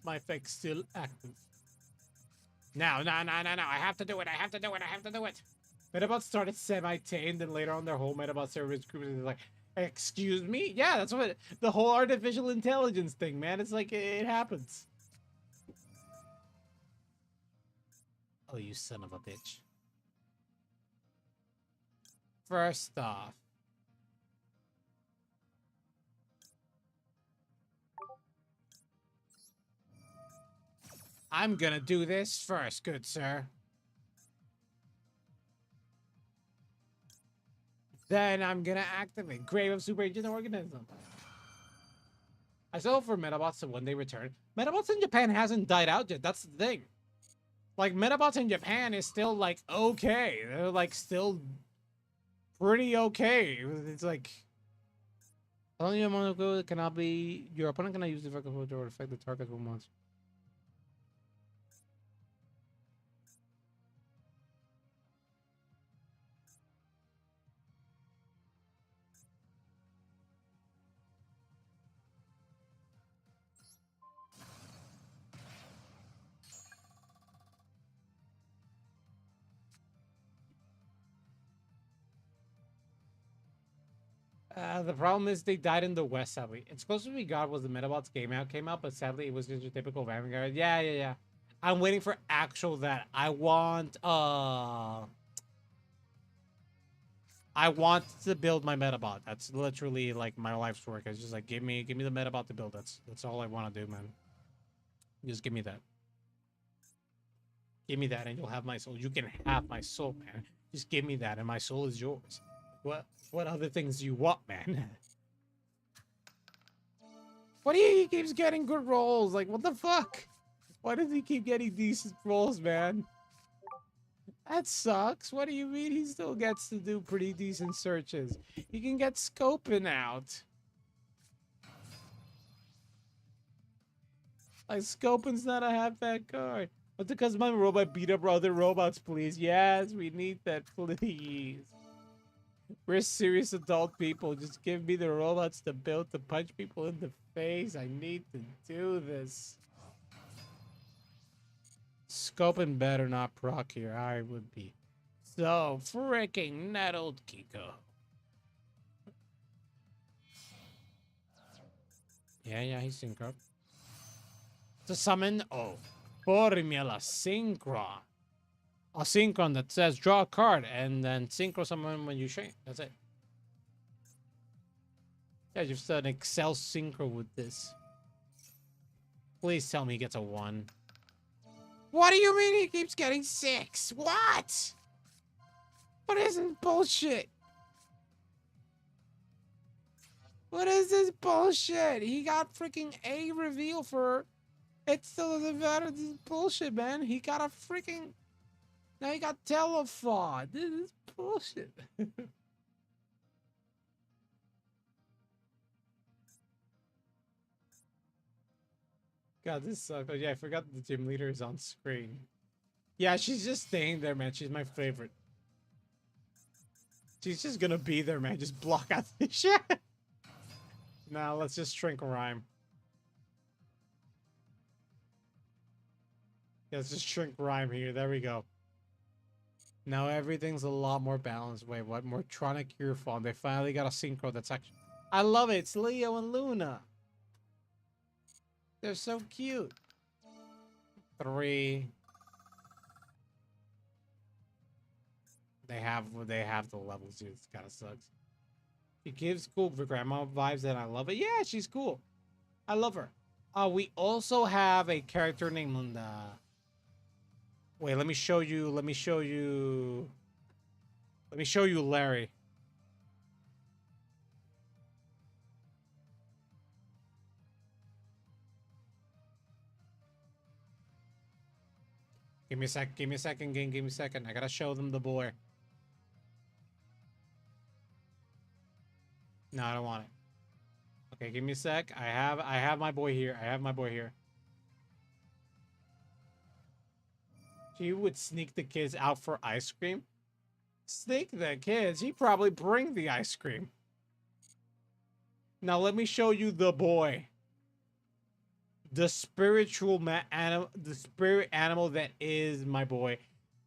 Speaker 1: My effect's still active. No. I have to do it. Metabots started semi-tamed, and later on their whole Metabot service group is like, excuse me? Yeah, that's what the whole artificial intelligence thing, man. It's like, it happens. Oh, you son of a bitch. First off, I'm gonna do this first, good sir. Then I'm gonna activate Grave of Super Agent Organism. I still hope for Metabots to one day return. Metabots in Japan hasn't died out yet, that's the thing. Like, Metabots in Japan is still, like, okay. They're, like, still pretty okay. It's like... Only amount of good cannot be... Your opponent cannot use the effect of or affect the target for months. The problem is they died in the West, sadly. It's supposed to be God was the Metabots came out, but sadly it was just a typical Vanguard. Yeah. I'm waiting for actual that. I want to build my Metabot. That's literally like my life's work. It's just like give me the Metabot to build. That's all I want to do, man. Just give me that. Give me that and you'll have my soul. You can have my soul, man. Just give me that and my soul is yours. What other things do you want, man? What do he keeps getting good rolls? Like, what the fuck? Why does he keep getting decent rolls, man? That sucks. What do you mean he still gets to do pretty decent searches? He can get scoping out. Like, scoping's not a half-bad card. But because my robot beat up other robots, please. Yes, we need that, please. We're serious adult people. Just give me the robots to build to punch people in the face. I need to do this. Scoping better not proc here. I would be so freaking nettled, Kiko. Yeah, he's synchro. To summon, oh, Formula Synchro. a synchron that says draw a card and then synchro someone when you shrink. That's it. Yeah, just an Excel synchro with this. Please tell me he gets a 1. What do you mean he keeps getting 6? What? What is this bullshit? What is this bullshit? He got freaking A reveal for... It still doesn't matter. This is bullshit, man. He got a freaking... Now he got Telefon. This is bullshit. God, this sucks. Oh, yeah, I forgot the gym leader is on screen. Yeah, she's just staying there, man. She's my favorite. She's just gonna be there, man. Just block out the shit. Now, let's just shrink rhyme. Yeah, let's just shrink rhyme here. There we go. Now everything's a lot more balanced. Wait, what? Mortronic earphone. They finally got a synchro that's actually... I love it. It's Leo and Luna. They're so cute. 3. They have the levels, dude. It kind of sucks. She gives cool grandma vibes, and I love it. Yeah, she's cool. I love her. We also have a character named wait, let me show you Larry. Give me a second, game. Give me a second. I gotta show them the boy. No, I don't want it. Okay, give me a sec. I have my boy here. She would sneak the kids out for ice cream. Sneak the kids? He'd probably bring the ice cream. Now let me show you the boy. The the spirit animal that is my boy.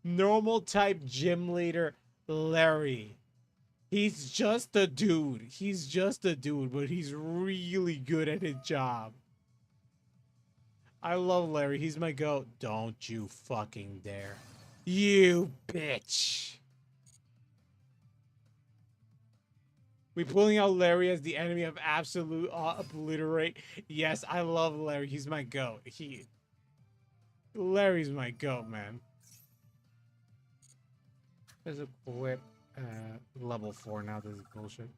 Speaker 1: Normal type gym leader, Larry. He's just a dude. He's just a dude, but he's really good at his job. I love Larry. He's my goat. Don't you fucking dare. You bitch. We pulling out Larry as the enemy of absolute obliterate. Yes, I love Larry. He's my goat. Larry's my goat, man. There's a whip level 4 now. This is bullshit.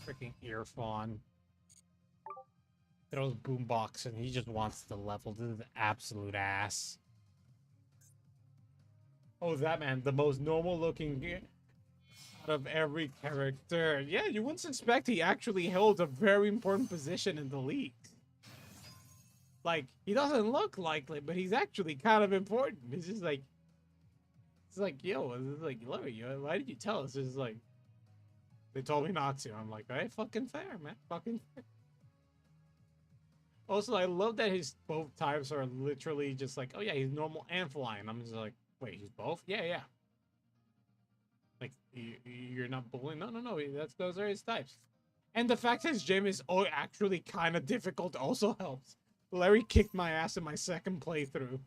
Speaker 1: Freaking earphone. Throws boombox and he just wants to level. This is absolute ass. Oh, that man, the most normal looking out of every character. Yeah, you wouldn't expect he actually held a very important position in the league. Like, he doesn't look likely, but he's actually kind of important. It's just like, yo, it's like, Larry, why did you tell us? It's like, they told me not to. I'm like, hey, fucking fair, man. Fucking fair. Also, I love that his both types are literally just like, oh yeah, he's normal and flying. I'm just like, wait, he's both? Yeah. Like, you're not bullying? No. Those are his types. And the fact his gym is actually kind of difficult also helps. Larry kicked my ass in my second playthrough.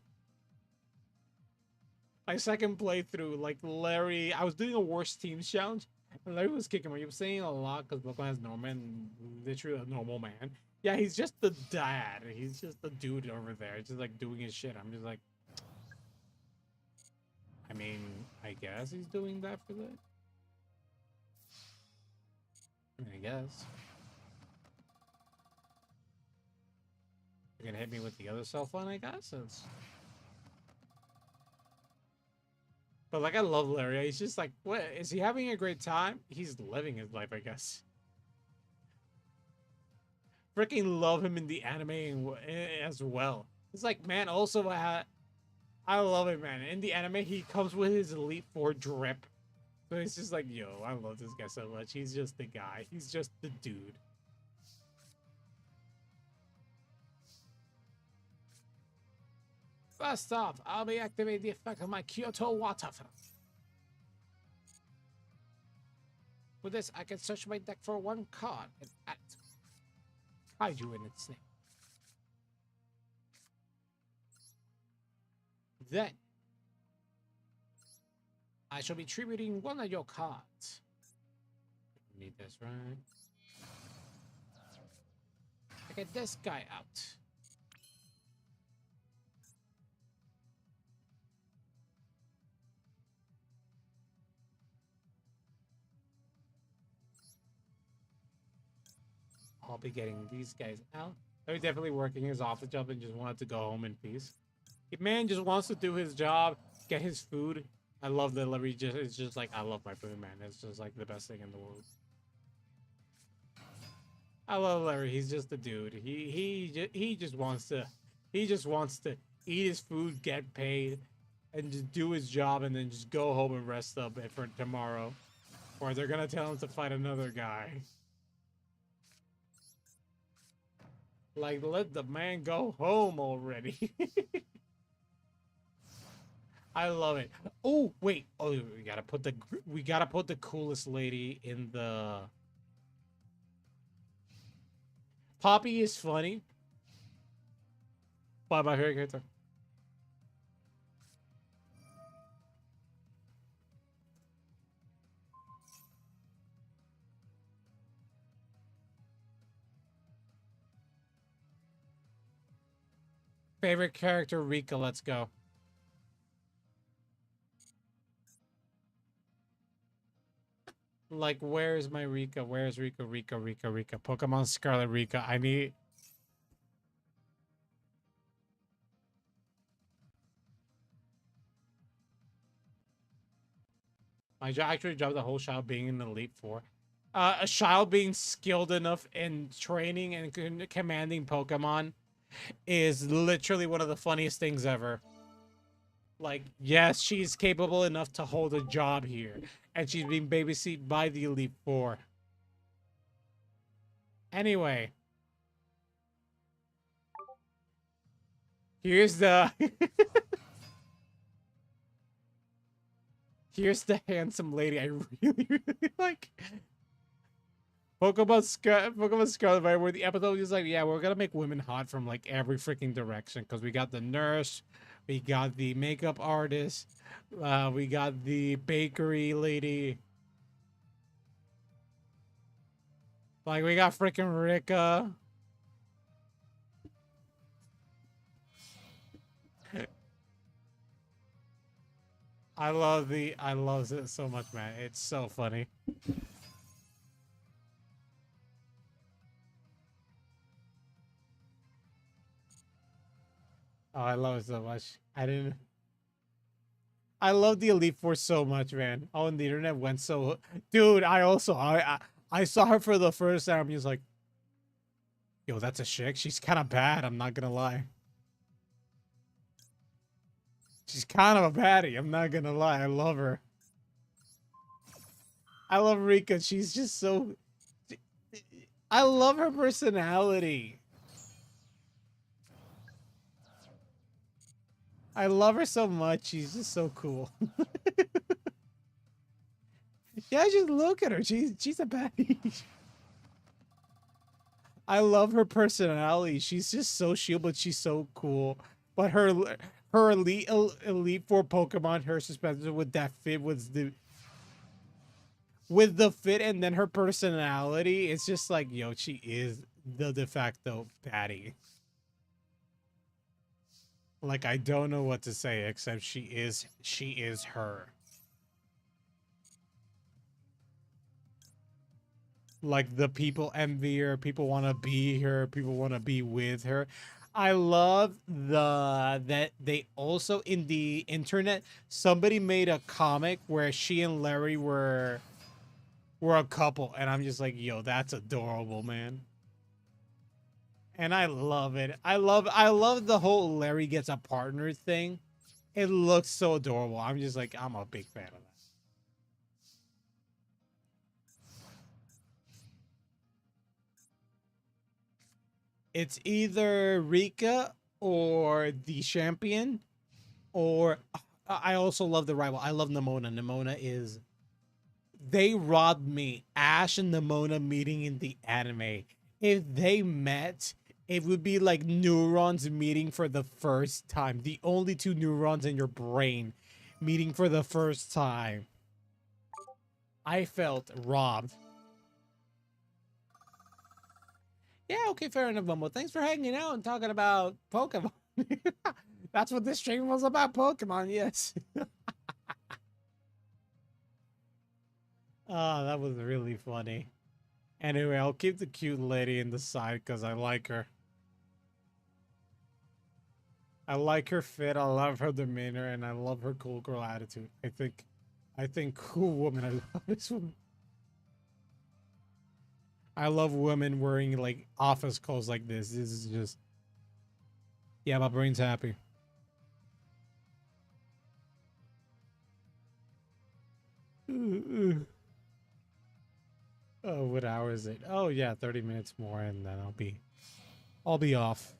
Speaker 1: Like, Larry... I was doing a worst teams challenge, and Larry was kicking me. He was saying a lot because Brooklyn has Norman, literally a normal man. Yeah, he's just the dad. He's just the dude over there. Just, like, doing his shit. I'm just like... I mean, I guess he's doing that for that. I mean, I guess. You're gonna hit me with the other cell phone, I guess? But, like, I love Larry. He's just like, what? Is he having a great time? He's living his life, I guess. Freaking love him in the anime as well. It's like, man, also, I love it, man. In the anime, he comes with his Elite Four drip. So it's just like, yo, I love this guy so much. He's just the guy. He's just the dude. First off, I'll be activating the effect of my Kyoto water. With this, I can search my deck for one card and add it. kaiju in its name. Then I shall be tributing one of your cards. Need this, right? I get this guy out. I'll be getting these guys out. They're definitely working his office job and just wanted to go home in peace. Man just wants to do his job, get his food. I love that Larry it's just like, I love my food, man. It's just like the best thing in the world. I love Larry. He's just a dude. He just wants to eat his food, get paid, and just do his job, and then just go home and rest up for tomorrow, or they're gonna tell him to fight another guy. Like, let the man go home already. I love it. Oh wait. Oh, we gotta put the coolest lady in the. Poppy is funny. But my favorite character. Favorite character, Rika. Let's go. Like, where's my Rika? Where's Rika? Rika. Pokemon Scarlet Rika. I need. My actually job the whole child being in the Elite Four. A child being skilled enough in training and commanding Pokemon is literally one of the funniest things ever. Like, yes, she's capable enough to hold a job here, and she's being babysitted by the Elite Four. Anyway, here's the here's the handsome lady I really, really like. Pokemon Scarlet Violet, where the episode is like, yeah, we're gonna make women hot from like every freaking direction, because we got the nurse, we got the makeup artist, we got the bakery lady, like we got freaking Rika. I love it so much, man. It's so funny. Oh, I love it so much. I love the Elite Four so much, man. Oh, and the internet went so... Dude, I saw her for the first time. He was like, yo, that's a chick. She's kind of bad. I'm not gonna lie. She's kind of a baddie. I'm not gonna lie. I love her. I love Rika. She's just so... I love her personality. I love her so much. She's just so cool. Yeah, just look at her. She's a baddie. I love her personality. She's just so shield, but she's so cool. But her elite Four Pokemon, her suspension with that fit with the fit, and then her personality, it's just like, yo, she is the de facto baddie. Like, I don't know what to say except she is her. Like, the people envy her, people want to be her, people want to be with her. I love that they also, in the internet, somebody made a comic where she and Larry were a couple, and I'm just like, yo, that's adorable, man. And I love it. I love the whole Larry gets a partner thing. It looks so adorable. I'm just like, I'm a big fan of that. It's either Rika or the champion, or I also love the rival. I love Nemona. Nemona is... They robbed me. Ash and Nemona meeting in the anime If they met, it would be like neurons meeting for the first time. The only two neurons in your brain meeting for the first time. I felt robbed. Yeah, okay, fair enough, Bumble. Thanks for hanging out and talking about Pokemon. That's what this stream was about, Pokemon, yes. Oh, that was really funny. Anyway, I'll keep the cute lady in the side because I like her. I like her fit, I love her demeanor, and I love her cool girl attitude. I think cool woman, I love this woman. I love women wearing like office clothes like this. This is just, yeah, my brain's happy. Oh, what hour is it? Oh yeah, 30 minutes more and then I'll be off.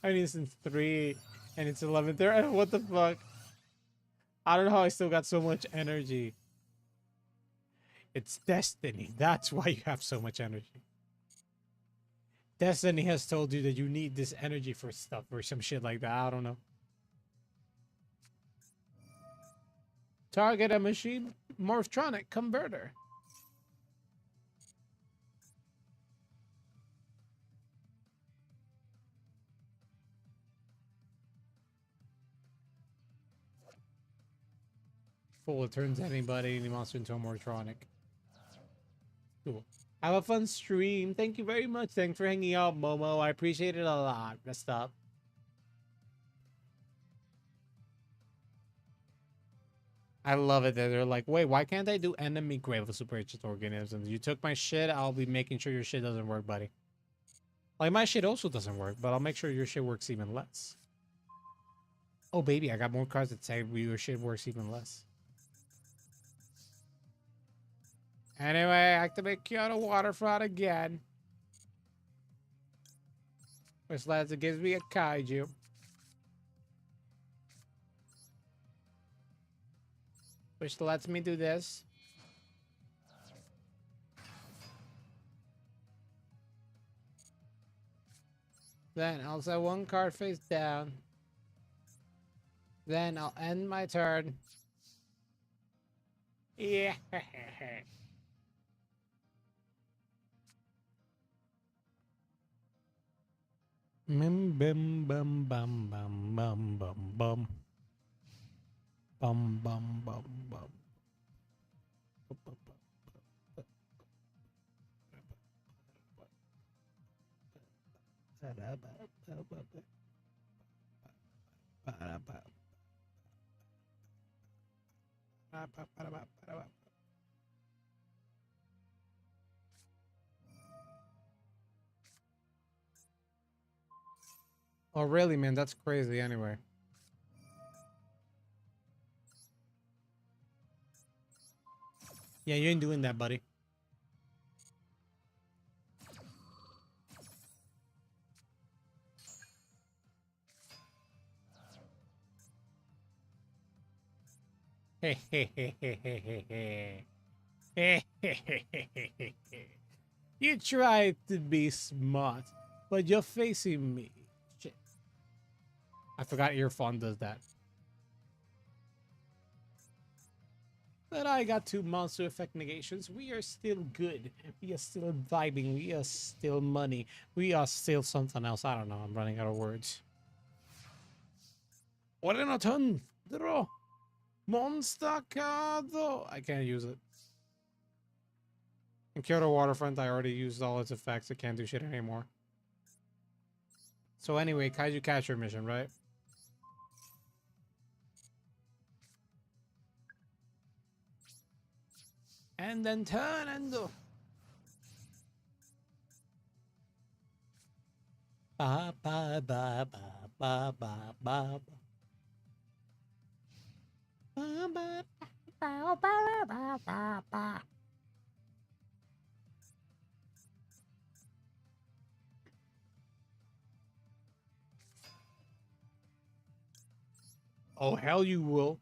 Speaker 1: I mean, since 3 and it's 11:30. What the fuck? I don't know how I still got so much energy. It's destiny. That's why you have so much energy. Destiny has told you that you need this energy for stuff or some shit like that. I don't know. Target a machine morphtronic converter. Full, it turns any monster into a morphtronic. Cool. Have a fun stream. Thank you very much. Thanks for hanging out, Momo. I appreciate it a lot. Messed up. I love it that they're like, wait, why can't I do enemy grave of super ancient organisms? You took my shit, I'll be making sure your shit doesn't work, buddy. Like, my shit also doesn't work, but I'll make sure your shit works even less. Oh, baby, I got more cards that say your shit works even less. Anyway, activate Kyoto Waterfront again. Which lads, it gives me a kaiju. Which lets me do this. Then I'll set one card face down. Then I'll end my turn. Yeah. Bim bim bum bum bum bum bum bum. Bum bum bum bum. Oh, really, man? That's crazy anyway. Yeah, you ain't doing that, buddy. Hey, hey, hey, hey, hey, hey, hey. Hey, hey, hey, hey, hey, hey. You try to be smart, but you're facing me. Shit. I forgot Earphone does that. But I got 2 monster effect negations. We are still good. We are still vibing. We are still money. We are still something else. I don't know. I'm running out of words. What in a ton? Draw. Monster Cardo. I can't use it. In Kyoto Waterfront, I already used all its effects. I can't do shit anymore. So anyway, Kaiju Catcher mission, right? And then turn and do. Ba ba ba ba ba ba ba. Ba ba ba ba ba ba ba. Oh hell you will.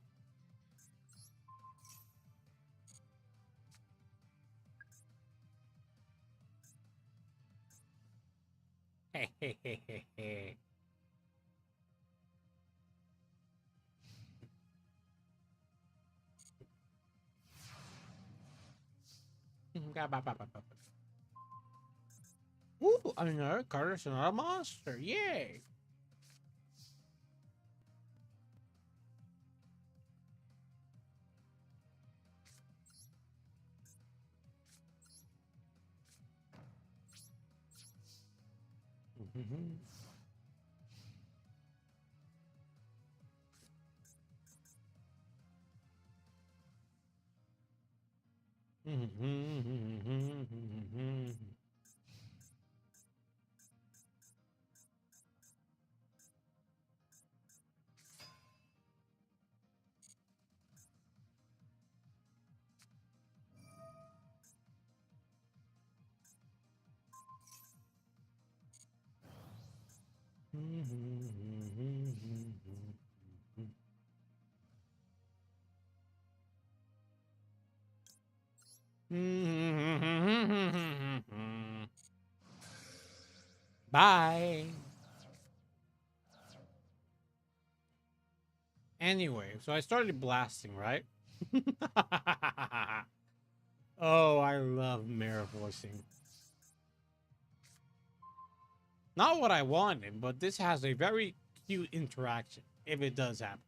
Speaker 1: Ooh, another Carter's not a monster. Yay! Bye. Anyway, so I started blasting, right? Oh, I love mirror voicing. Not what I wanted, but this has a very cute interaction, if it does happen.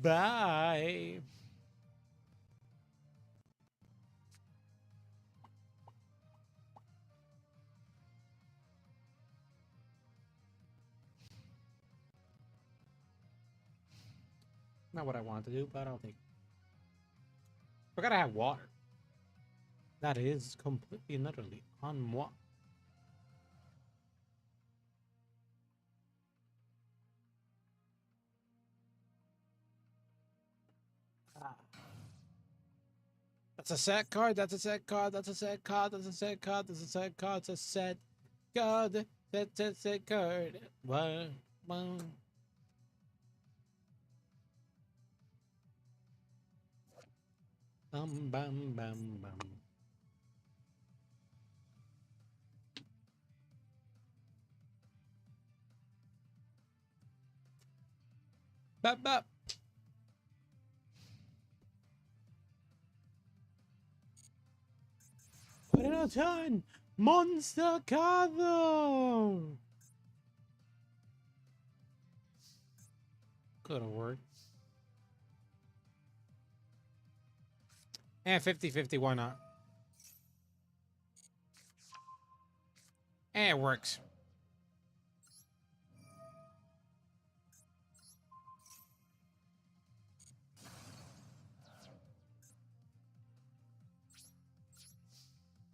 Speaker 1: Bye. Not what I wanted to do, but I'll take it. Forgot I have water. That is completely and utterly on moi. Ah. That's a set card. That's a set card. That's a set card. That's a set card. That's a set card. It's a set card. That's a set card. One. Bum bum bum bum. Bop bop. Put it on ton. Monster card though. Could have worked. And 50-50, why not? And it works.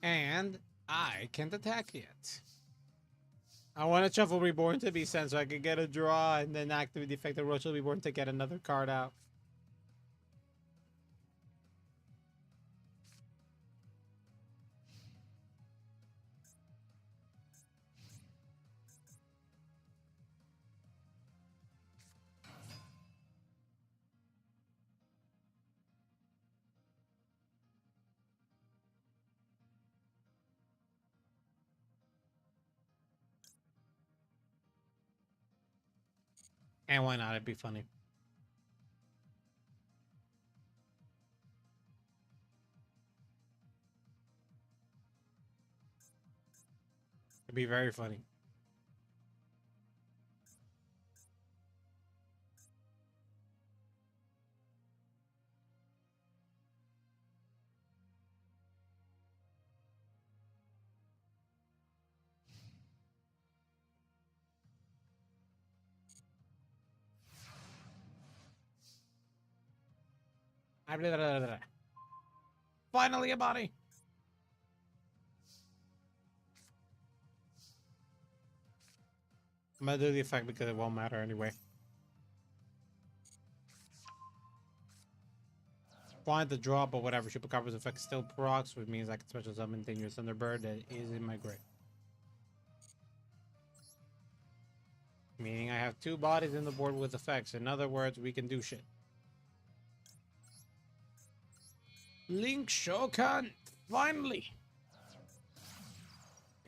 Speaker 1: And I can't attack yet. I want a Shuffle Reborn to be sent so I can get a draw and then activate the effect of Shuffle Reborn to get another card out. And why not? It'd be funny. It'd be very funny. Finally a body. I'm gonna do the effect because it won't matter anyway. Wanted to draw, but whatever. Chupacabra's effect still procs, which means I can special summon Dangerous Thunderbird that is in my grave. Meaning I have 2 bodies in the board with effects. In other words, we can do shit. Link Shokan, finally!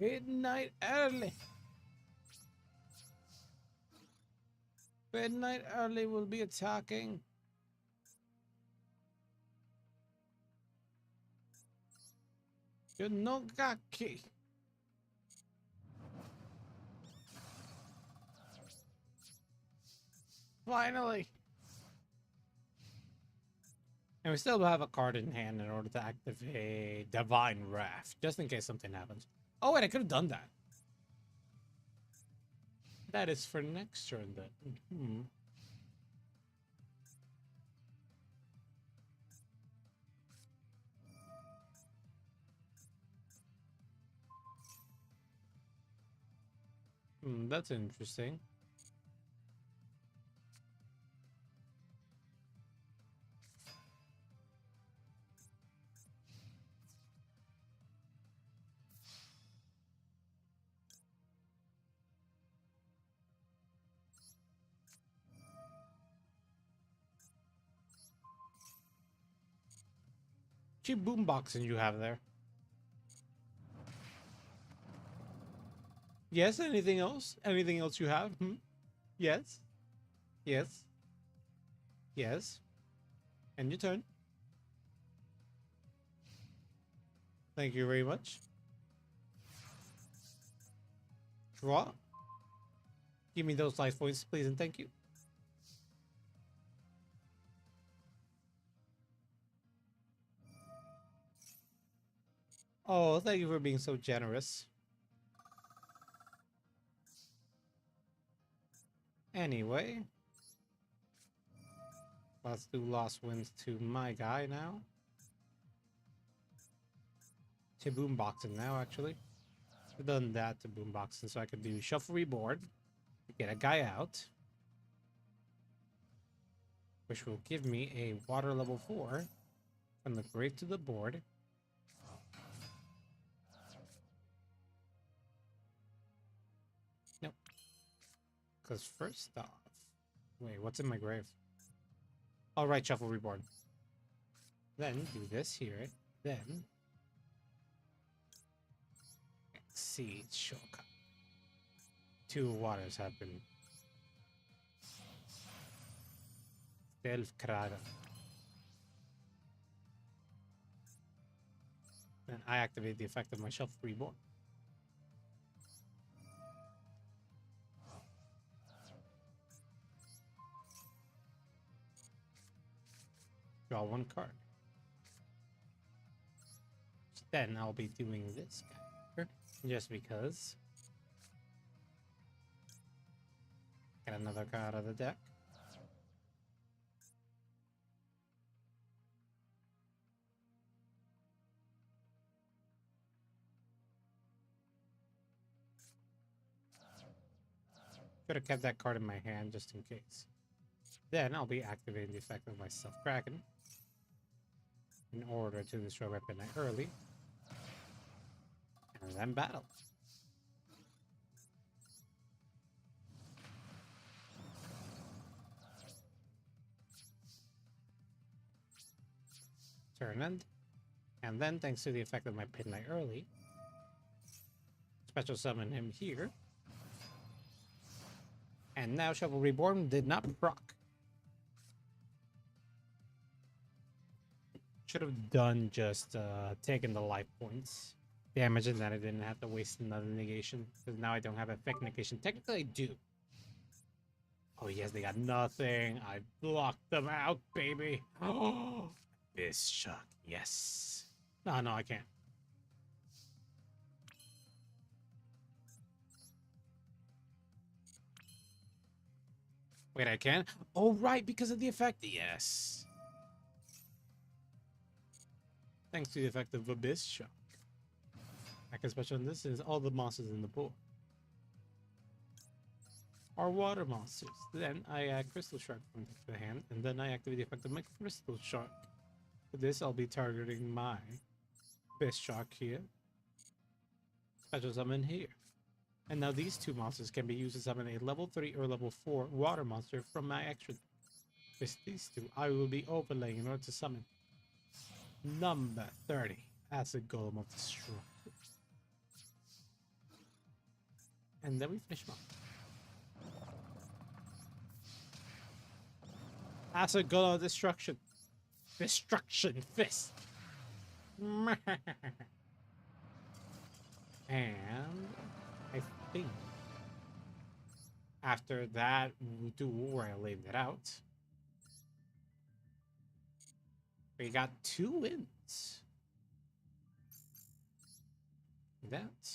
Speaker 1: Midnight early. Midnight early will be attacking. Yonogaki. Finally. And we still have a card in hand in order to activate Divine Wrath, just in case something happens. Oh wait, I could have done that. That is for next turn then. That's interesting. Cheap boomboxing you have there. Yes, anything else? Anything else you have? Yes. Yes. Yes. And your turn. Thank you very much. Draw. Give me those life points, please, and thank you. Oh, thank you for being so generous. Anyway, let's do Lost Winds to my guy now. To boomboxing now, actually. I've done that to boomboxing, so I could do Shuffle Reboard, get a guy out, which will give me a water level 4 from the grave to the board. Nope. Because first off... Wait, what's in my grave? All right, Shuffle Reboard. Then do this here. Then... Seed Shoka. 2 waters have been... Delfkrada. Then I activate the effect of my Shuffle Reborn. Draw 1 card. Then I'll be doing this guy here, just because. Get another card out of the deck. Could have kept that card in my hand just in case. Then I'll be activating the effect of my Self-Kraken in order to destroy weapon early. And then battle. Turn end. And then, thanks to the effect of my Midnight early, special summon him here. And now Shuffle Reborn did not proc. Should have done just taking the life points. Damage, and then I didn't have to waste another negation. Because now I don't have effect negation. Technically I do. Oh yes, they got nothing. I blocked them out, baby. Oh, this shock. Yes. No, I can't. Wait, I can? Oh, right, because of the effect. Yes. Thanks to the effect of Abyss Shock. I can special on this is all the monsters in the board are water monsters. Then I add Crystal Shark from the hand, and then I activate the effect of my Crystal Shark. For this, I'll be targeting my Abyss Shock here. Special summon here. And now these 2 monsters can be used to summon a level 3 or level 4 water monster from my extra. With these 2, I will be overlaying in order to summon Number 30. Acid Golem of Destruction. And then we finish him up. Acid Golem of Destruction. Destruction Fist. And I think after that do where I laid it out, we got 2 wins. That.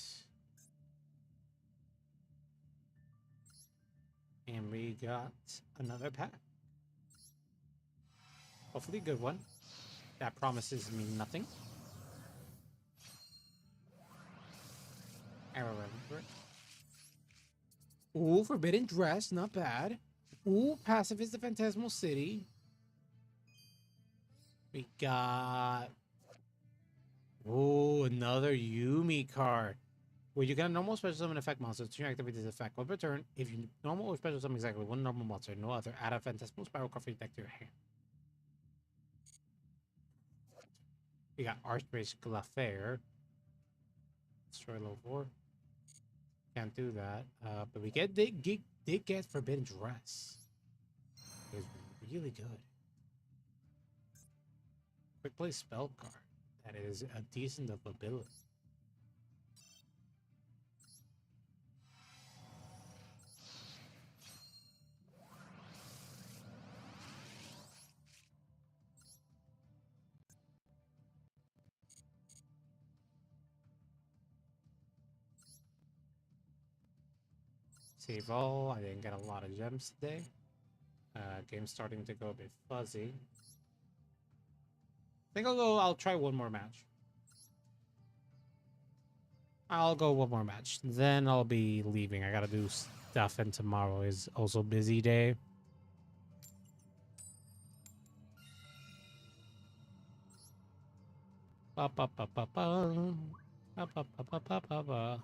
Speaker 1: And we got another pack. Hopefully a good one. That promises me nothing. Arrow Revenant. Ooh, Forbidden Dress, not bad. Ooh, Pacifist the Phantasmal City. We got... Ooh, another Yumi card. Where you get a normal special summon effect monster to activate this effect. On return, if you normal or special summon exactly one normal monster, no other, add a Phantasmal Spiral card from your deck to your hand. We got Archmage Glafair. Destroy level 4. Can't do that. But we did get Forbidden Dress. It was really good. Quick play spell card. That is a decent of ability. Save all. I didn't get a lot of gems today. Game's starting to go a bit fuzzy. I think I'll try one more match. I'll go one more match. Then I'll be leaving. I gotta do stuff, and tomorrow is also busy day. Ba ba ba ba ba. Ba ba ba ba ba ba ba.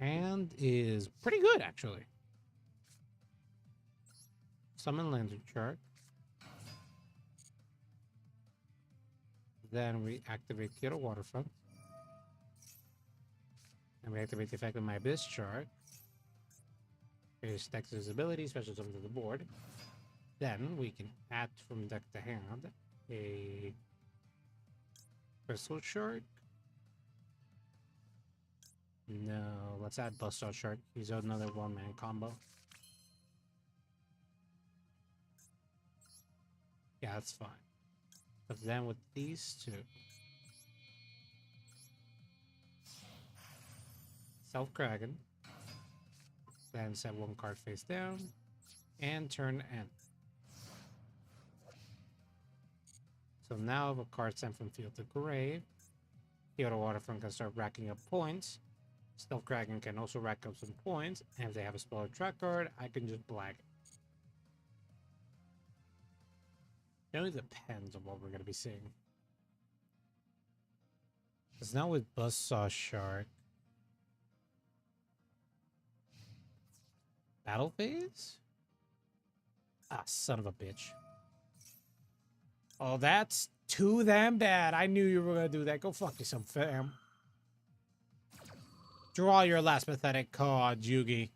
Speaker 1: Hand is pretty good, actually. Summon Lantern Shark. Then we activate Kyoto Waterfront. And we activate the effect of my Abyss Shark. It stacks his ability, special summon to the board. Then we can add from deck to hand a Crystal Shark. No, let's add Buzzsaw Shark. He's another one-man combo. Yeah, that's fine. But then with these two, Self-Kraken, then set one card face down, and turn end. So now if a card sent from field to grave, Kyoto Waterfront can start racking up points. Stealth Kraken can also rack up some points, and if they have a spell or track card, I can just blag it. It only depends on what we're going to be seeing. Because now with Buzzsaw Shark, Battle Phase? Ah, son of a bitch. Oh, that's too damn bad. I knew you were going to do that. Go fuck yourself, fam. Draw your last pathetic card, Yugi.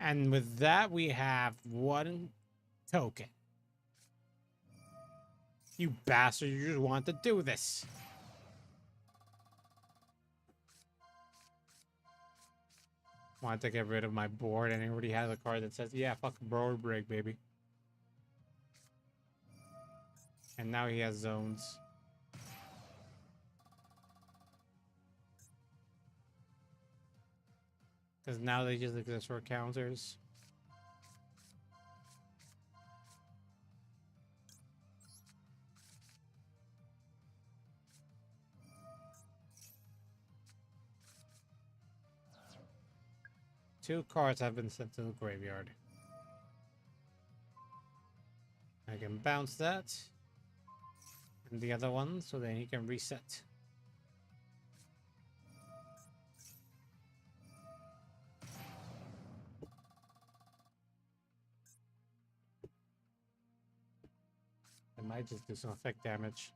Speaker 1: And with that, we have one token. You bastard, you just want to do this. Want to get rid of my board, and he already has a card that says, yeah, fuck board break, baby. And now he has zones. Because now they just exist for counters. Two cards have been sent to the graveyard. I can bounce that. And the other one, so then he can reset. I might just do some effect damage.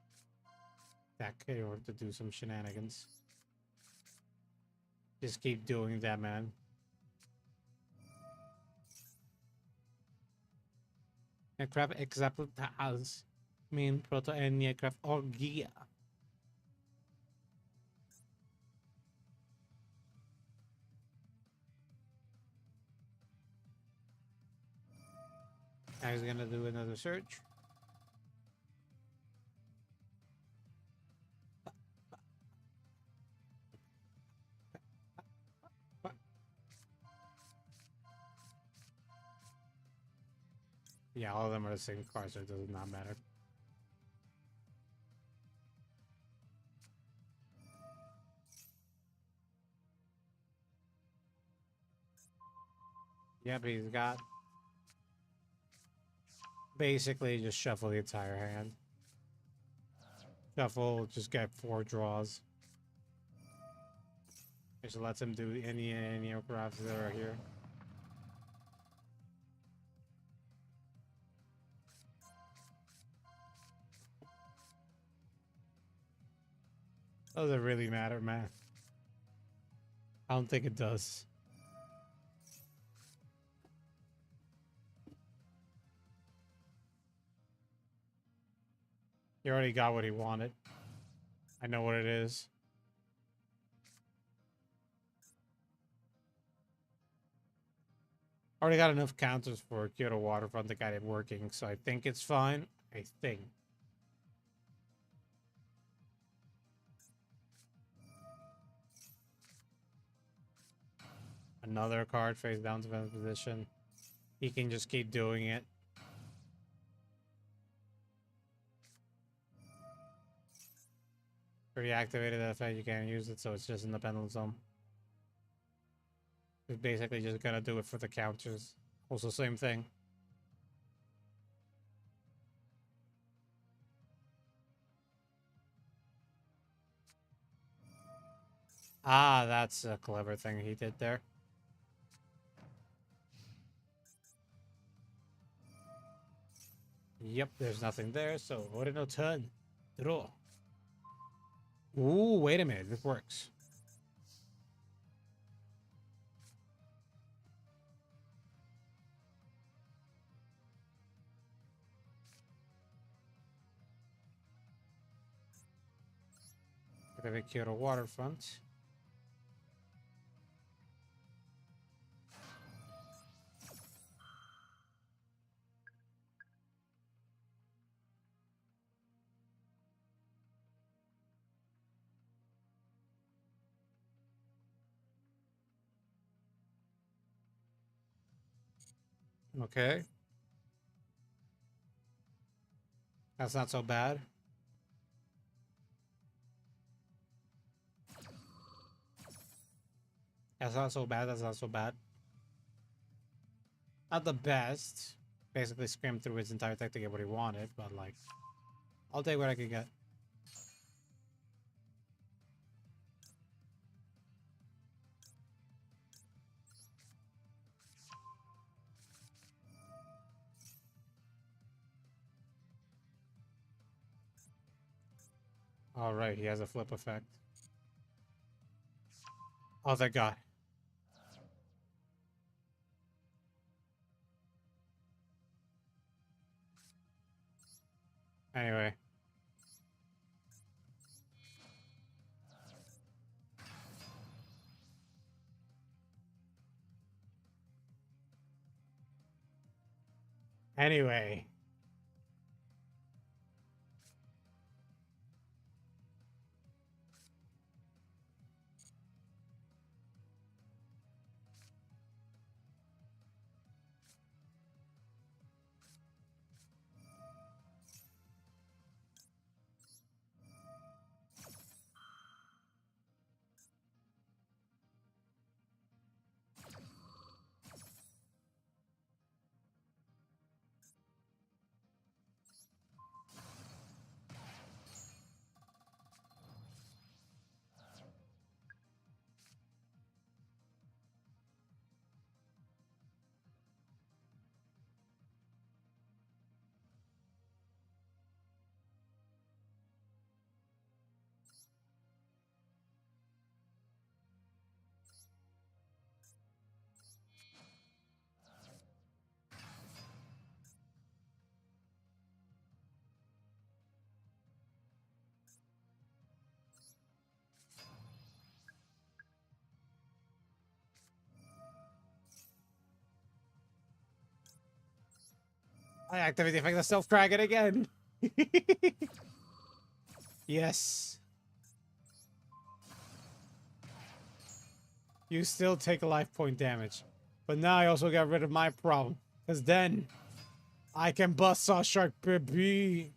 Speaker 1: That could or to do some shenanigans. Just keep doing that, man. Aircraft example has mean proto and aircraft or gear. I was gonna do another search. Yeah, all of them are the same car, so it does not matter. Yep, he's got basically just shuffle the entire hand. Shuffle, just get 4 draws. Just lets him do any aircrafts that are here. Does it really matter, man? I don't think it does. He already got what he wanted. I know what it is. Already got enough counters for Kyoto Waterfront to get it working, so I think it's fine. I think. Another card face down to defense position. He can just keep doing it. Already activated that effect, you can't use it, so it's just in the pendulum zone. It's basically just gonna do it for the counters. Also, same thing. Ah, that's a clever thing he did there. Yep, there's nothing there, so what no turn. Draw. Ooh, wait a minute, this works. Activate Kyoto Waterfront. Okay. That's not so bad. That's not so bad, that's not so bad. Not the best. Basically scrimmed through his entire deck to get what he wanted, but like, I'll take what I can get. Alright, he has a flip effect. Oh, thank God. Anyway. Anyway. I activate the effect of self-cragging again. Yes. You still take a life point damage. But now I also got rid of my problem. Because then I can bust Saw Shark baby.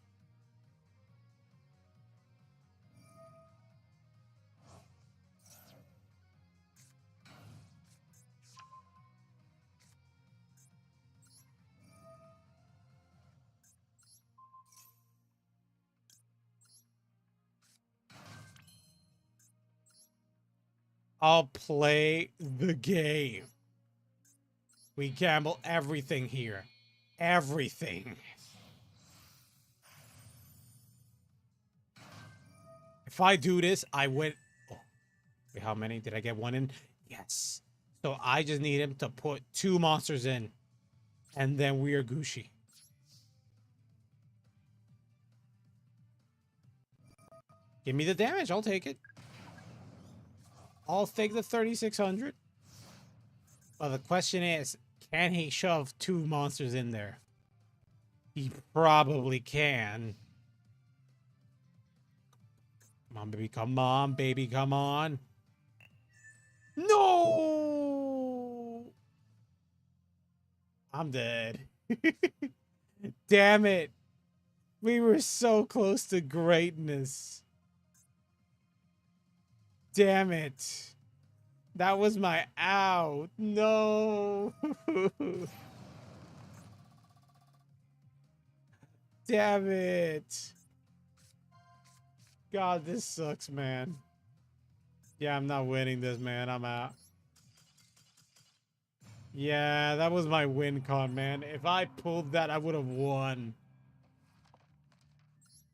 Speaker 1: I'll play the game. We gamble everything here. Everything. If I do this, I win. Oh, wait, how many? Did I get one in? Yes. So I just need him to put 2 monsters in. And then we are Gucci. Give me the damage. I'll take it. I'll take the 3,600. But the question is, can he shove 2 monsters in there? He probably can. Come on, baby. Come on, baby. Come on. No! I'm dead. Damn it. We were so close to greatness. Damn it. That was my out. No. Damn it. God, this sucks, man. Yeah, I'm not winning this, man. I'm out. Yeah, that was my win con, man. If I pulled that, I would have won.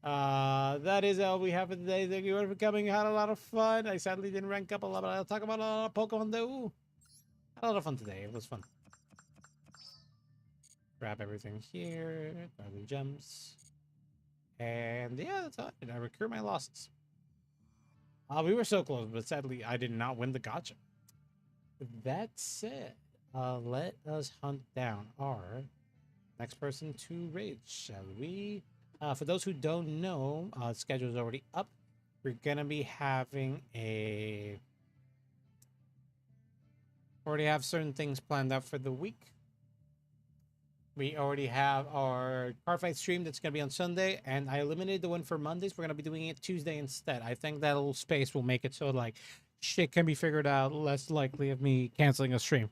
Speaker 1: That is all we have for today. Thank you for coming. Had a lot of fun. I sadly didn't rank up a lot, but I'll talk about a lot of Pokemon though. Had a lot of fun today. It was fun. Grab everything here. Grab the gems. And yeah, that's all. I recur my losses. We were so close, but sadly I did not win the gacha. That said, let us hunt down our next person to raid, shall we? For those who don't know, the schedule is already up. We're gonna be having a... Already have certain things planned out for the week. We already have our car fight stream that's gonna be on Sunday, and I eliminated the one for Mondays. We're gonna be doing it Tuesday instead. I think that little space will make it so like shit can be figured out, less likely of me canceling a stream.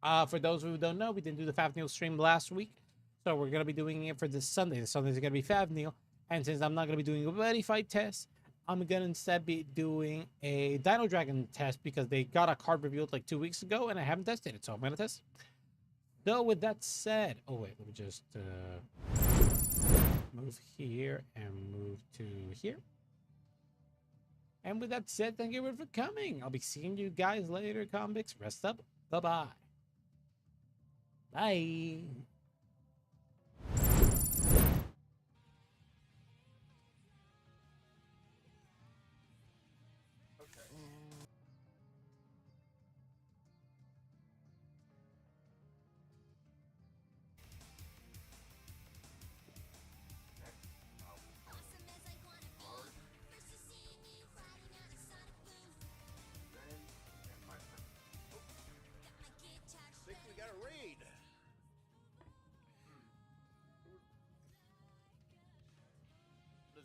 Speaker 1: For those who don't know, we didn't do the Fafnil stream last week. So we're going to be doing it for this Sunday. This Sunday is going to be Fafnil. And since I'm not going to be doing a buddy fight test, I'm going to instead be doing a Dino Dragon test because they got a card revealed like 2 weeks ago and I haven't tested it. So I'm going to test. So with that said, oh wait, let me just move here and move to here. And with that said, thank you for coming. I'll be seeing you guys later, Konvicts. Rest up. Bye-bye. Bye.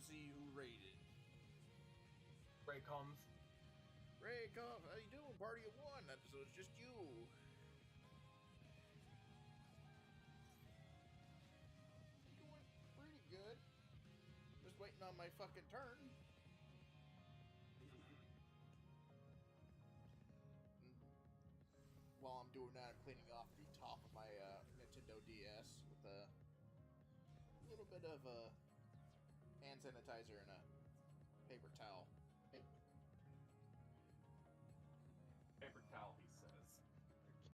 Speaker 2: See who rated.
Speaker 3: Ray-Konv.
Speaker 2: Ray-Konv, how you doing? Party of one, so it's just you. Doing pretty good. Just waiting on my fucking turn. While I'm doing that, I'm cleaning off the top of my Nintendo DS with a little bit of hand sanitizer and a paper towel.